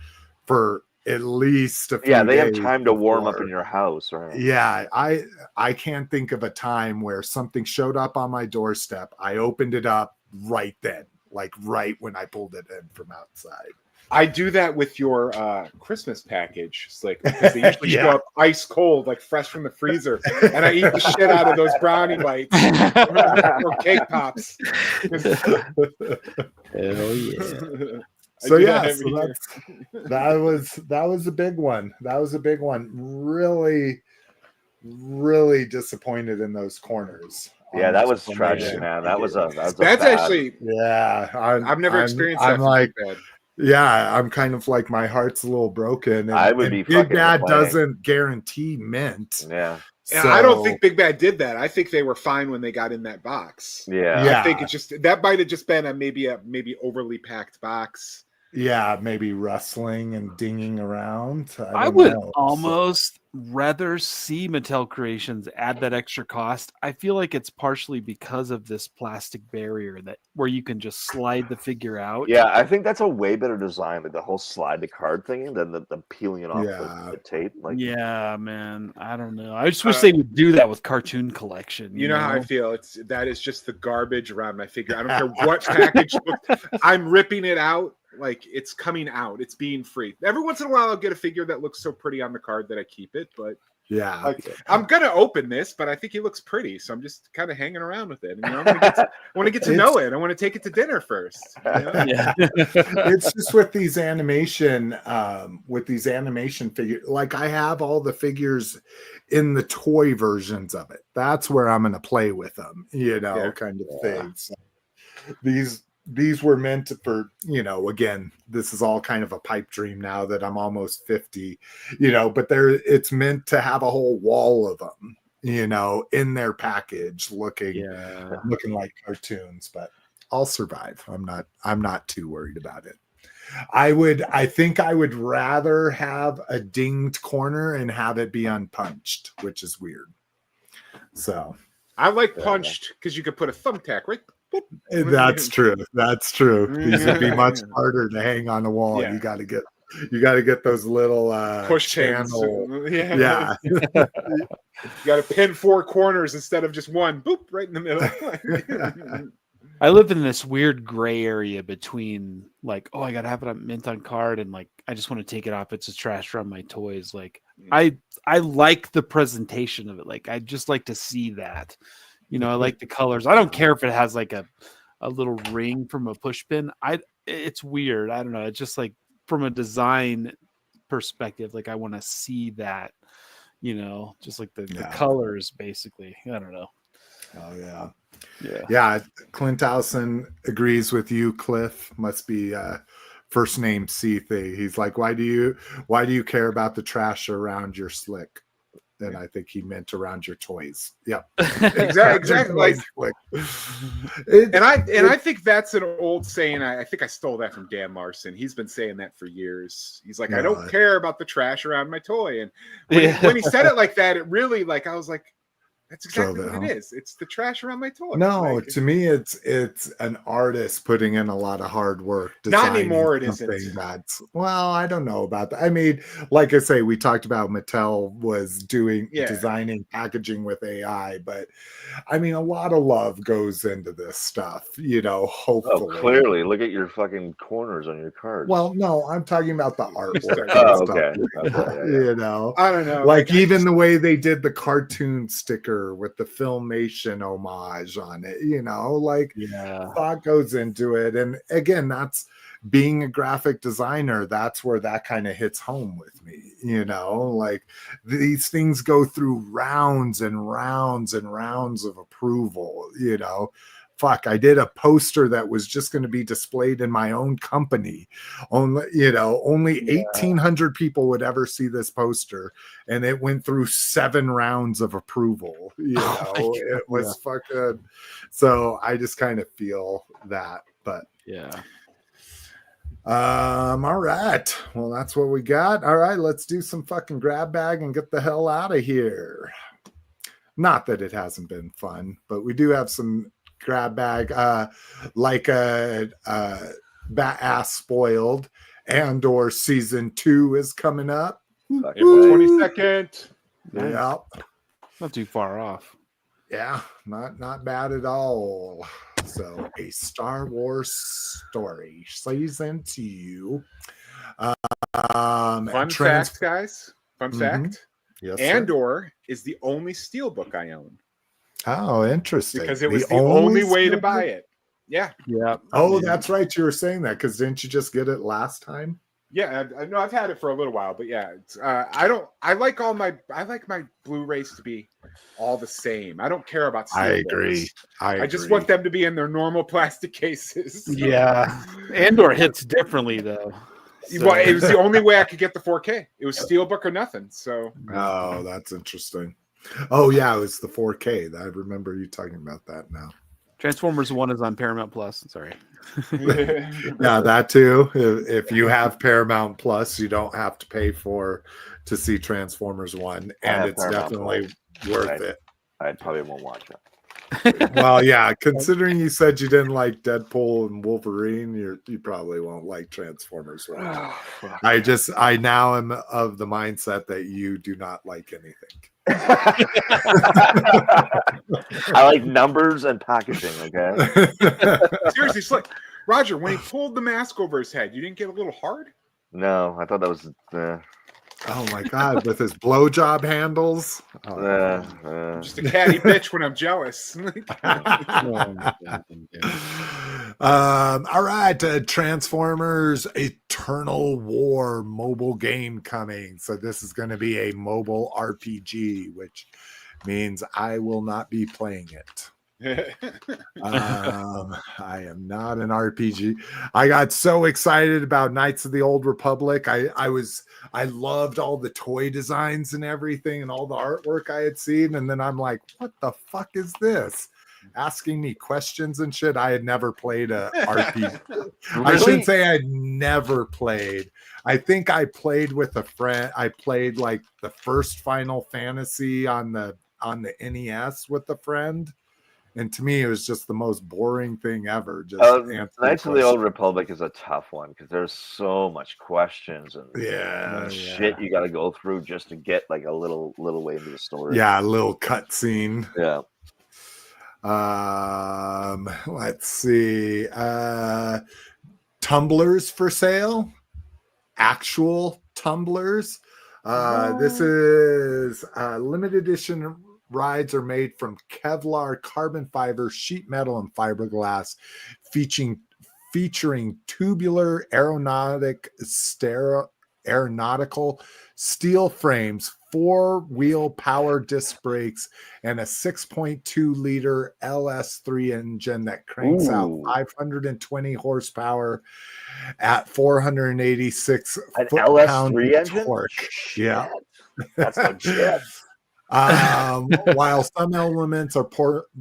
for at least a few
Yeah, they have
days
time to warm up
before.
in your house, right?
Yeah, I can't think of a time where something showed up on my doorstep. I opened it up right then, like right when I pulled it in from outside.
I do that with your Christmas package. It's like because they usually
Yeah.
show up ice cold, like fresh from the freezer, and I eat the shit out of those brownie bites or cake pops.
Hell yeah.
So yeah,
every year.
that was a big one. That was a big one. Really, really disappointed in those corners.
Yeah, that was
Honestly,
tragic, man. That was a
That's
bad-
actually
Yeah,
I've never experienced that.
I'm like, yeah, I'm kind of like my heart's a little broken. And,
I would be
and Big
fucking
Bad
complaining.
doesn't guarantee mint.
Yeah.
And I don't think Big Bad did that. I think they were fine when they got in that box.
Yeah.
Yeah.
I think it just that might have just been a maybe overly packed box.
yeah, maybe rustling and dinging around.
I
don't
would
know.
almost rather see Mattel Creations add that extra cost. I feel like it's partially because of this plastic barrier that where you can just slide the figure out.
Yeah, I think that's a way better design, like the whole slide to card thing, than the peeling it off
Yeah.
the tape. Like,
Yeah, man. I don't know. I just wish they would do that with Cartoon Collection.
You know how I feel. That is just the garbage around my figure. I don't care what package. I'm ripping it out. Like, it's coming out. It's being free. Every once in a while, I'll get a figure that looks so pretty on the card that I keep it. But
Yeah.
like, I'm gonna open this, but I think he looks pretty, so I'm just kind of hanging around with it. And, I want to get to know it. I want to take it to dinner first.
Yeah.
It's just with these animation figures. Like, I have all the figures in the toy versions of it. That's where I'm gonna play with them, kind of thing. So these were meant for, again, this is all kind of a pipe dream now that I'm almost 50, but it's meant to have a whole wall of them, in their package looking like cartoons, but I'll survive. I'm not too worried about it. I think I would rather have a dinged corner and have it be unpunched, which is weird. So
I like punched because you could put a thumbtack right.
That's true. These would be much harder to hang on the wall.
Yeah.
You got to get those little
push
channel.
pins.
Yeah.
You got to pin 4 corners instead of just one. Boop, right in the middle.
I live in this weird gray area between like, oh, I gotta have it on mint on card, and like I just want to take it off. It's a trash around my toys. Like I like the presentation of it. Like I just like to see that. I like the colors. I don't care if it has like a little ring from a push pin. It's weird. I don't know. It's just like from a design perspective, like I want to see that, just like the colors basically. I don't know.
Oh yeah. Yeah. Clint Allison agrees with you, Cliff. Must be first name C-Thing. He's like, why do you care about the trash around your slick? And I think he meant around your toys. Yeah,
exactly. Like, and I think that's an old saying. I think I stole that from Dan Larson. He's been saying that for years. He's like, I don't care about the trash around my toy. And when he said it like that, it really, like, I was like, that's exactly what it is. It's the trash around my toy.
No,
like,
to me, it's an artist putting in a lot of hard work.
Not anymore. It isn't.
Well, I don't know about that. I mean, like I say, we talked about Mattel was designing packaging with AI, but I mean, a lot of love goes into this stuff. Hopefully.
Oh, clearly, look at your fucking corners on your cards.
Well, no, I'm talking about the artwork.
I don't know.
Like even the way they did the cartoon sticker with the Filmation homage on it, thought goes into it. And again, that's being a graphic designer. That's where that kind of hits home with me, like these things go through rounds and rounds and rounds of approval, Fuck, I did a poster that was just going to be displayed in my own company. Only 1,800 people would ever see this poster. And it went through 7 rounds of approval. It was fucking. So I just kind of feel that. But
yeah.
All right. Well, that's what we got. All right. Let's do some fucking grab bag and get the hell out of here. Not that it hasn't been fun, but we do have some grab bag, like a Bat Ass Spoiled. Andor season 2 is coming up.
April 22nd.
Nice. Yeah,
not too far off.
Yeah, not bad at all. So, a Star Wars story season 2.
Fun fact, guys. Fun fact.
Yes,
Andor is the only steelbook I own.
Oh, interesting.
Because it was the only way to buy it. Yeah.
Yeah.
Oh, that's right. You were saying that because didn't you just get it last time?
Yeah, I know I've had it for a little while, but yeah, it's, I like my Blu-rays to be all the same. I don't care about
I agree.
I just want them to be in their normal plastic cases.
Yeah. Andor hits differently though.
So. Well, it was the only way I could get the 4K. It was steelbook or nothing. So.
Oh, that's interesting. Oh yeah, it was the 4K. I remember you talking about that now.
Transformers 1 is on Paramount Plus. Sorry.
Yeah, that too. If you have Paramount Plus, you don't have to pay to see Transformers 1, and it's
Paramount
definitely worth it.
I probably won't watch it.
Well, yeah, considering you said you didn't like Deadpool and Wolverine, you probably won't like Transformers 1. I now am of the mindset that you do not like anything.
I like numbers and packaging, okay?
Seriously, it's like Roger, when he pulled the mask over his head, you didn't get a little hard?
No, I thought that was
Oh my god, with his blowjob handles.
Just a catty bitch when I'm jealous.
All right, Transformers Eternal War mobile game coming. So this is going to be a mobile RPG, which means I will not be playing it. I am not an RPG. I got so excited about Knights of the Old Republic. I loved all the toy designs and everything and all the artwork I had seen, and then I'm like, what the fuck is this? Asking me questions and shit. I had never played a RPG.
Really?
I shouldn't say I'd never played. I think I played with a friend. I played like the first Final Fantasy on the NES with a friend. And to me, it was just the most boring thing ever. Just
Knights of the Old Republic is a tough one because there's so much questions and shit you got to go through just to get like a little way into the story.
Yeah, a little cutscene.
Yeah.
Let's see. Tumblers for sale. Actual tumblers. This is limited edition. Rides are made from Kevlar, carbon fiber, sheet metal, and fiberglass, featuring tubular aeronautical steel frames, 4-wheel power disc brakes, and a 6.2-liter LS3 engine that cranks out 520 horsepower at 486 foot-pound torque.
Shit.
Yeah,
that's legit.
While some elements are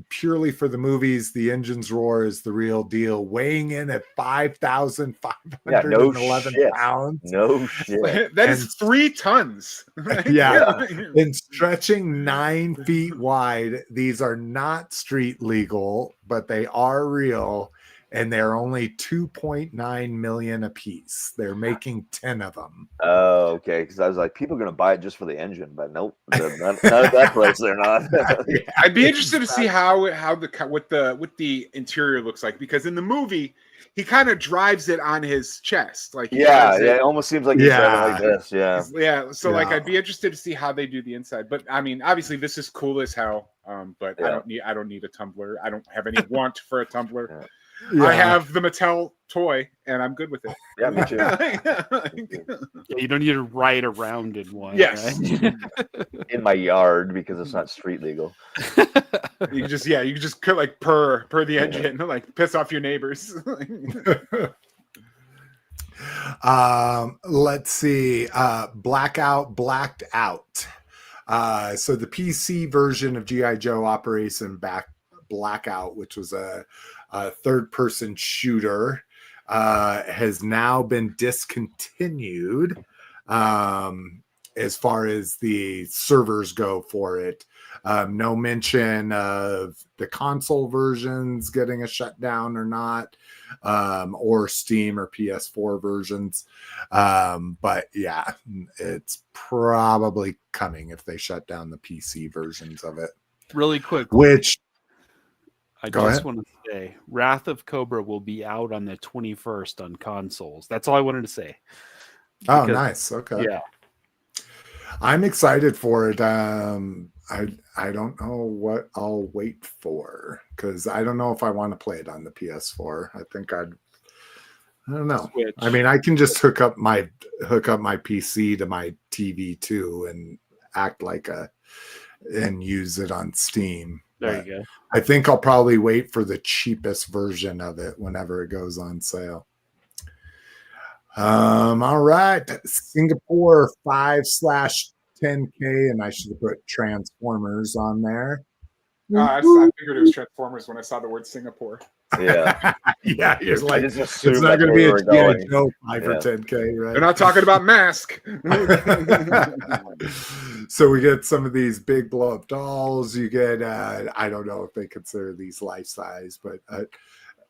purely for the movies, the engine's roar is the real deal, weighing in at 5,511 pounds.
No shit.
That is 3 tons.
Yeah. And stretching 9 feet wide. These are not street legal, but they are real. And they're only 2.9 million a piece. They're making 10 of them.
Oh, okay. Because I was like, people are going to buy it just for the engine, but nope, not at that price. They're not.
I'd be interested to see what the interior looks like, because in the movie he kind of drives it on his chest, like
it almost seems like he's driving like this.
So like I'd be interested to see how they do the inside. But I mean, obviously this is cool as hell. But I don't need a tumbler. I don't have any want for a tumbler.
Yeah.
I have the Mattel toy, and I'm good with it.
Yeah, me too.
You don't need to ride around in one.
Yes,
right?
In my yard because it's not street legal.
You can just like purr the engine, like piss off your neighbors.
Let's see. Blacked Out. So the PC version of G.I. Joe Operation Blackout, which was a third-person shooter, has now been discontinued as far as the servers go for it. No mention of the console versions getting a shutdown or not, or Steam or PS4 versions. But yeah, it's probably coming if they shut down the PC versions of it.
Really quick.
Which
I just want to say, Wrath of Cobra will be out on the 21st on consoles. That's all I wanted to say.
Oh, nice. Okay.
Yeah.
I'm excited for it. I don't know what I'll wait for, because I don't know if I want to play it on the PS4. I don't know.
Switch.
I mean, I can just hook up my PC to my TV too and act like and use it on Steam.
There you go.
I think I'll probably wait for the cheapest version of it whenever it goes on sale. All right. Singapore 5/10K, and I should have put Transformers on there.
I figured it was Transformers when I saw the word Singapore.
Yeah.
Yeah, you're like,
just
it's
assumed
not
that's
going to be
where
a
we were
G.I.
going.
Joe 5 for
Yeah.
10K, right?
They're not talking about Mask.
So we get some of these big blow-up dolls. You get, I don't know if they consider these life-size, but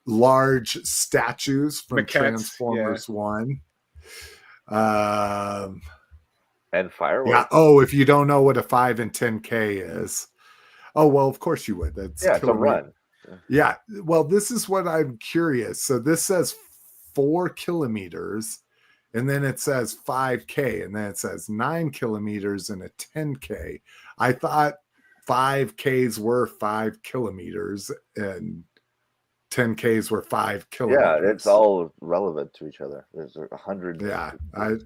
large statues from
Maquettes,
Transformers 1.
And fireworks.
Yeah. Oh, if you don't know what a 5 and 10K is. Oh, well, of course you would. That's
it's a run.
Yeah. Well, this is what I'm curious. So this says 4 kilometers, and then it says 5K, and then it says 9 kilometers and a 10K. I thought 5Ks were 5 kilometers and 10Ks were 5 kilometers.
Yeah, it's all relevant to each other. There's 100.
Yeah. I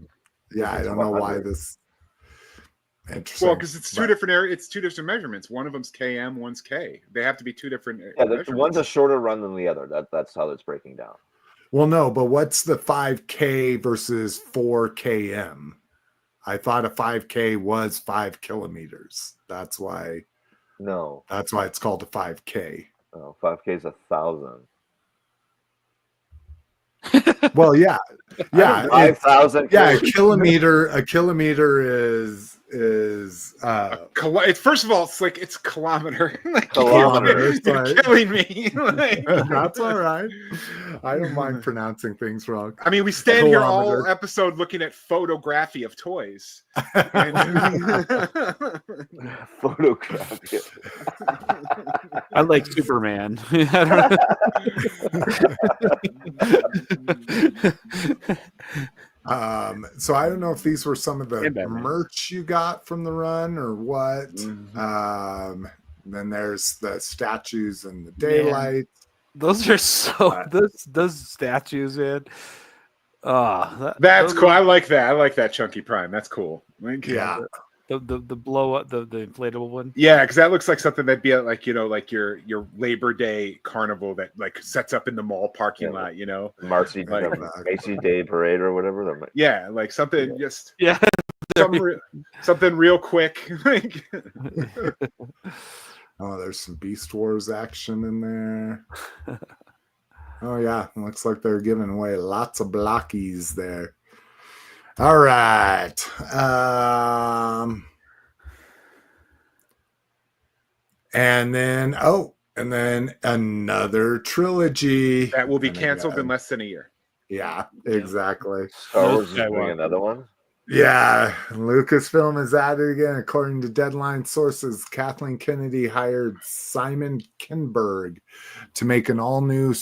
don't know why this. Interesting.
Well, because it's two different areas. It's 2 different measurements. One of them's km, one's k. They have to be 2 different.
Yeah, one's a shorter run than the other. That's how it's breaking down.
Well, no, but what's the 5K versus 4 km? I thought a 5K was 5 kilometers. That's why.
No.
That's why it's called a 5K.
Oh, 5K is 1,000.
Well, yeah.
5,000.
Yeah, a kilometer is
first of all, it's kilometer.
Kilometers,
You're
right.
killing me.
That's all right. I don't mind pronouncing things wrong.
I mean, we stand here all episode looking at photography of toys.
Photography.
I like Superman.
So I don't know if these were some of the merch you got from the run or what. Then there's the statues and the daylight.
Those are so those statues, man.
That's cool. I like that. I like that Chunky Prime. That's cool.
Yeah.
The blow up the inflatable one.
Yeah, because that looks like something that'd be at your Labor Day carnival that sets up in the mall parking lot.
Macy's Day Parade or whatever.
Yeah, like something just
something
real quick.
Oh, there's some Beast Wars action in there. Oh yeah, looks like they're giving away lots of Blokees there. All right. And then another trilogy
that will be canceled in less than a year.
Yeah, exactly.
Star Wars is doing another one.
Yeah, Lucasfilm is at it again. According to Deadline sources, Kathleen Kennedy hired Simon Kinberg to make an all-new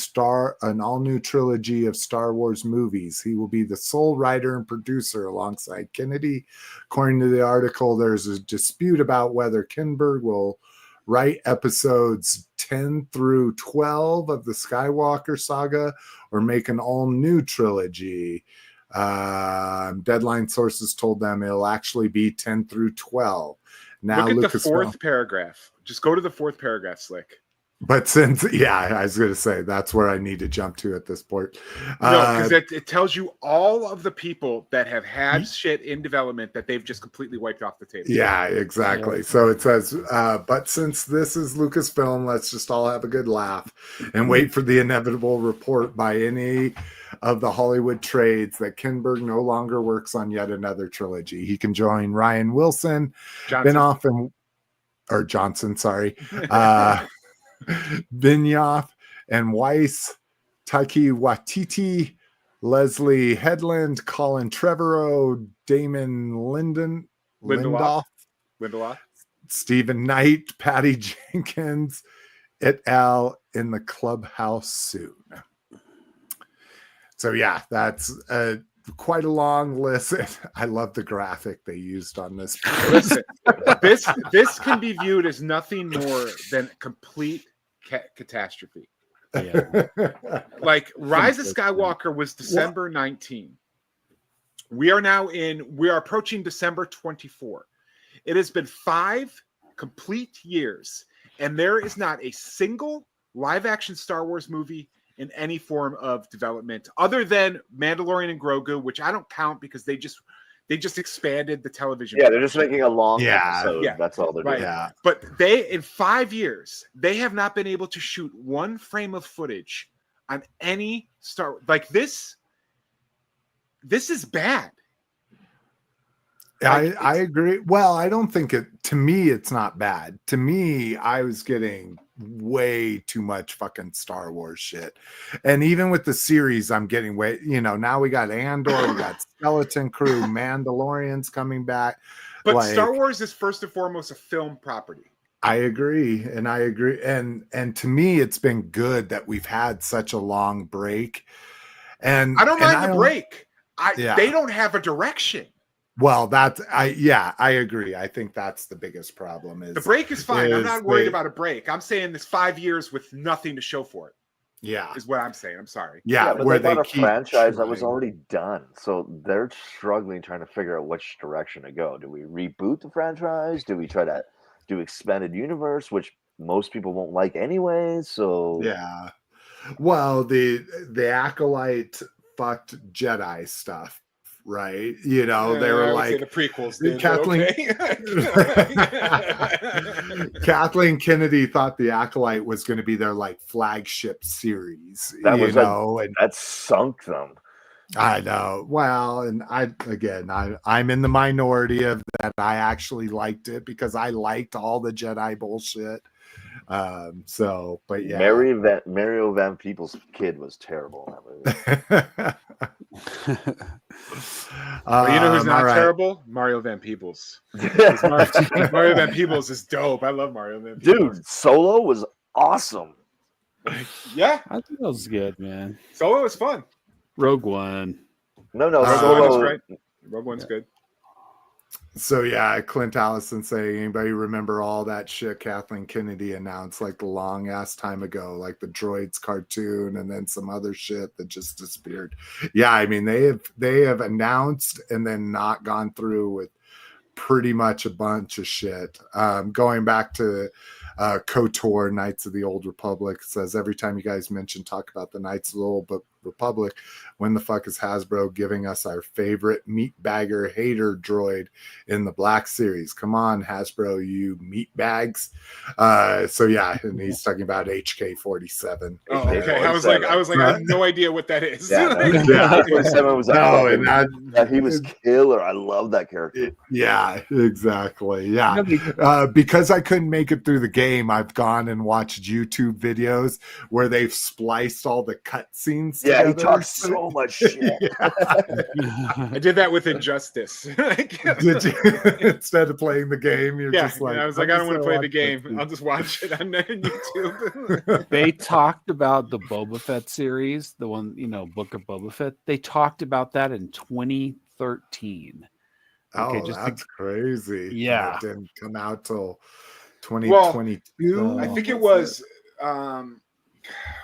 trilogy of Star Wars movies. He will be the sole writer and producer alongside Kennedy. According to the article, there's a dispute about whether Kinberg will write episodes 10 through 12 of the Skywalker saga or make an all-new trilogy. Deadline sources told them it'll actually be 10 through 12. Now
look at the 4th paragraph. Just go to the 4th paragraph, Slick.
But I was going to say that's where I need to jump to at this point.
No, because it tells you all of the people that have had shit in development that they've just completely wiped off the table.
Yeah, exactly. So it says, but since this is Lucasfilm, let's just all have a good laugh and wait for the inevitable report by any of the Hollywood trades that Kinberg no longer works on yet another trilogy. He can join Ryan Wilson, Johnson, Benioff and Weiss, Taiki Waititi, Leslie Headland, Colin Trevorrow, Damon Lindelof, Stephen Knight, Patty Jenkins, et al. In the clubhouse soon. So yeah, that's quite a long list. I love the graphic they used on this.
Listen, this can be viewed as nothing more than complete catastrophe.
Yeah.
Like Rise of Skywalker was December 19. We are approaching December 24. It has been 5 complete years, and there is not a single live-action Star Wars movie in any form of development other than Mandalorian and Grogu, which I don't count because they They just expanded the television.
Yeah, they're just making a long
Yeah.
episode.
Yeah.
That's all they're
Right.
doing.
Yeah.
But they, in 5 years, they have not been able to shoot one frame of footage on any Star like this. This is bad.
I agree. Well, I don't think to me, it's not bad. To me, I was getting way too much fucking Star Wars shit. And even with the series, I'm getting way, now we got Andor, we got Skeleton Crew, Mandalorians coming back.
But Star Wars is first and foremost a film property.
I agree. And I agree. And to me, it's been good that we've had such a long break. And
I don't mind the break. They don't have a direction.
Well, I agree. I think that's the biggest problem. Is
the break is fine. I'm not worried about a break. I'm saying this 5 years with nothing to show for it.
Yeah,
is what I'm saying. I'm sorry.
Yeah,
but
where
they got
keep
a franchise
trying.
that was already done, so they're struggling trying to figure out which direction to go. Do we reboot the franchise? Do we try to do expanded universe, which most people won't like anyway? So
yeah. Well, the Acolyte fucked Jedi stuff. Right, they were like
the prequels. Did,
Kathleen. Kathleen Kennedy thought the Acolyte was going to be their like flagship series. And
that sunk them.
I know. Well, and I'm in the minority of that. I actually liked it because I liked all the Jedi bullshit. But yeah,
Mario Van Peebles' kid was terrible in that movie.
You know who's not terrible? Mario Van Peebles. Mario Van Peebles is dope. I love Mario Van Peebles.
Dude, Solo was awesome.
Yeah,
I think that was good, man.
Solo was fun.
Rogue One.
No,
Solo. Right. Rogue One's good.
So yeah, Clint Allison saying, anybody remember all that shit Kathleen Kennedy announced like the long ass time ago, like the Droids cartoon and then some other shit that just disappeared. Yeah, I mean they have announced and then not gone through with pretty much a bunch of shit. Going back to KOTOR, Knights of the Old Republic, says every time you guys talk about the Knights of the Old Republic, when the fuck is Hasbro giving us our favorite meat bagger hater droid in the Black Series? Come on, Hasbro, you meat bags. So yeah, and he's talking about HK-47.
Oh, okay. I was like, I have no idea what that is.
Yeah, HK-47 was he was killer. I love that character.
Yeah, exactly. Yeah, because I couldn't make it through the game, I've gone and watched YouTube videos where they've spliced all the cutscenes.
Yeah, he talks so much shit.
I did that with Injustice.
Did you? Instead of playing the game, you're just like,
I was like, I don't want to play the game. I'll just watch it on YouTube.
They talked about the Boba Fett series, the one, Book of Boba Fett. They talked about that in 2013.
Okay, that's crazy.
Yeah.
It didn't come out till 2022.
I think it was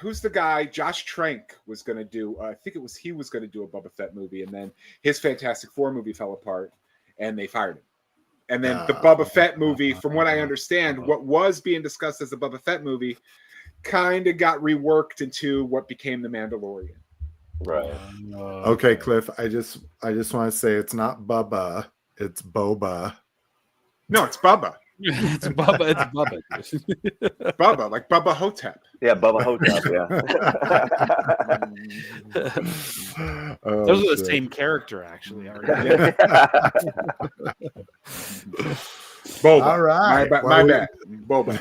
who's the guy? Josh Trank was going to do. I think he was going to do a Boba Fett movie, and then his Fantastic Four movie fell apart, and they fired him. And then the Boba Fett movie, from what I understand, what was being discussed as the Boba Fett movie, kind of got reworked into what became the Mandalorian.
Right.
Okay, Cliff. I just want to say it's not Bubba, it's Boba.
No, it's Bubba.
It's Bubba. It's Bubba.
Bubba, like Bubba Hotep.
Yeah, Bubba Hotep.
Yeah. Those are the same character, actually.
Boba.
All right.
My bad. Boba.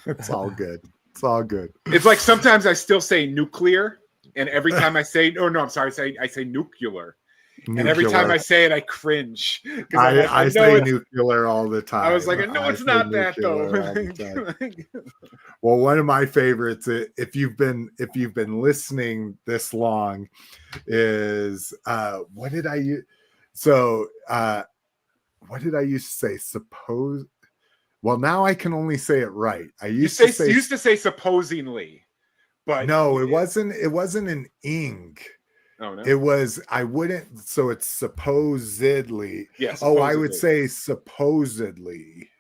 It's all good. It's all good.
It's like sometimes I still say nuclear, and every time I say, I'm sorry, I say nuclear. And every time I say it, I cringe.
I say nuclear all the time.
I was like, no, it's not that though.
Well, one of my favorites, if you've been listening this long, is what did I use? So what did I used to say? Suppose. Well, now I can only say it right. I used to say
supposedly, but
no, it wasn't. It wasn't an ing.
Oh, no.
It was, I wouldn't, so it's supposedly.
Yes.
Yeah, I would say supposedly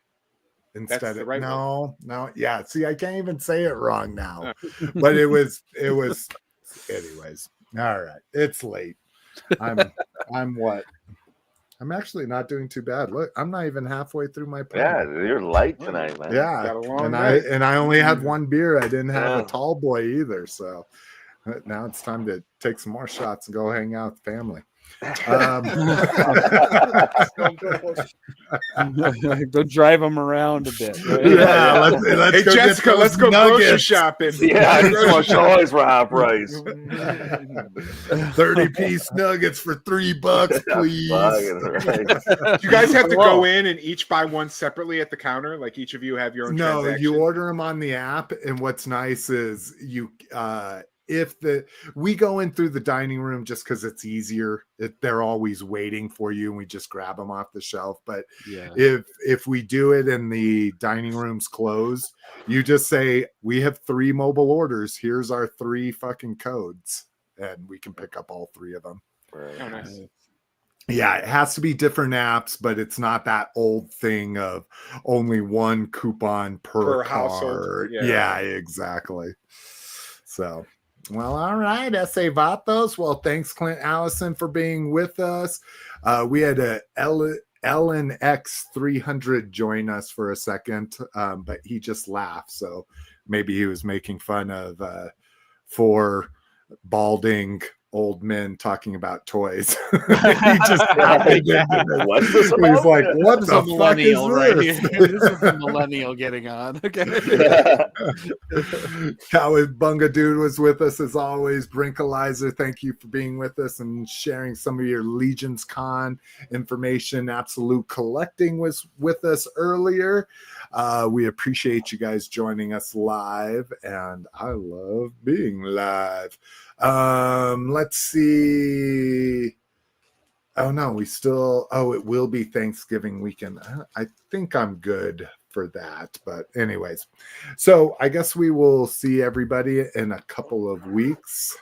instead of,
right
no, yeah. See, I can't even say it wrong now, but it was, anyways. All right. It's late. I'm what? I'm actually not doing too bad. Look, I'm not even halfway through my plate.
Yeah, you're light tonight, man.
Yeah,
Got a long
and
night.
I only had one beer. I didn't have
Yeah.
a tall boy either. So now it's time to take some more shots and go hang out with family.
Go drive them around a bit. Right?
Yeah, let's
Hey
go get
Jessica,
those
let's go grocery
nuggets.
shopping.
Yeah, I just want toys for half price.
30-piece nuggets for $3, please.
Fucking right.
Do you guys have to
Whoa.
go in and each buy one separately at the counter? Like each of you have your own
No,
transaction?
you order them on the app, and what's nice is you we go in through the dining room just because it's easier. They're always waiting for you, and we just grab them off the shelf. But
Yeah.
if we do it and the dining room's closed, you just say, we have 3 mobile orders. Here's our 3 fucking codes, and we can pick up all 3 of them.
Oh, nice.
Yeah, it has to be different apps, but it's not that old thing of only 1 coupon per
household.
card.
Yeah.
Yeah, exactly. So, well, all right, S.A. Vatos. Well, thanks, Clint Allison, for being with us. We had a Ellen X300 join us for a second, but he just laughed. So maybe he was making fun of 4 balding old men talking about toys. He just
What's this
He's
about?
like, what
This is
the
a
fuck is
millennial right
this?
here. This is a millennial getting on. Okay.
Cowabunga Dude was with us as always. Brinkalizer, thank you for being with us and sharing some of your LegionsCon information. Absolute Collecting was with us earlier. We appreciate you guys joining us live, and I love being live. Let's see. Oh no, it will be Thanksgiving weekend. I think I'm good for that. But anyways, so I guess we will see everybody in a couple of weeks.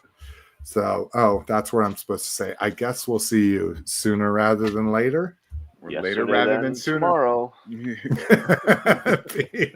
So, that's what I'm supposed to say. I guess we'll see you sooner rather than later.
Or
Yesterday
later rather than sooner.
Tomorrow.
Peace.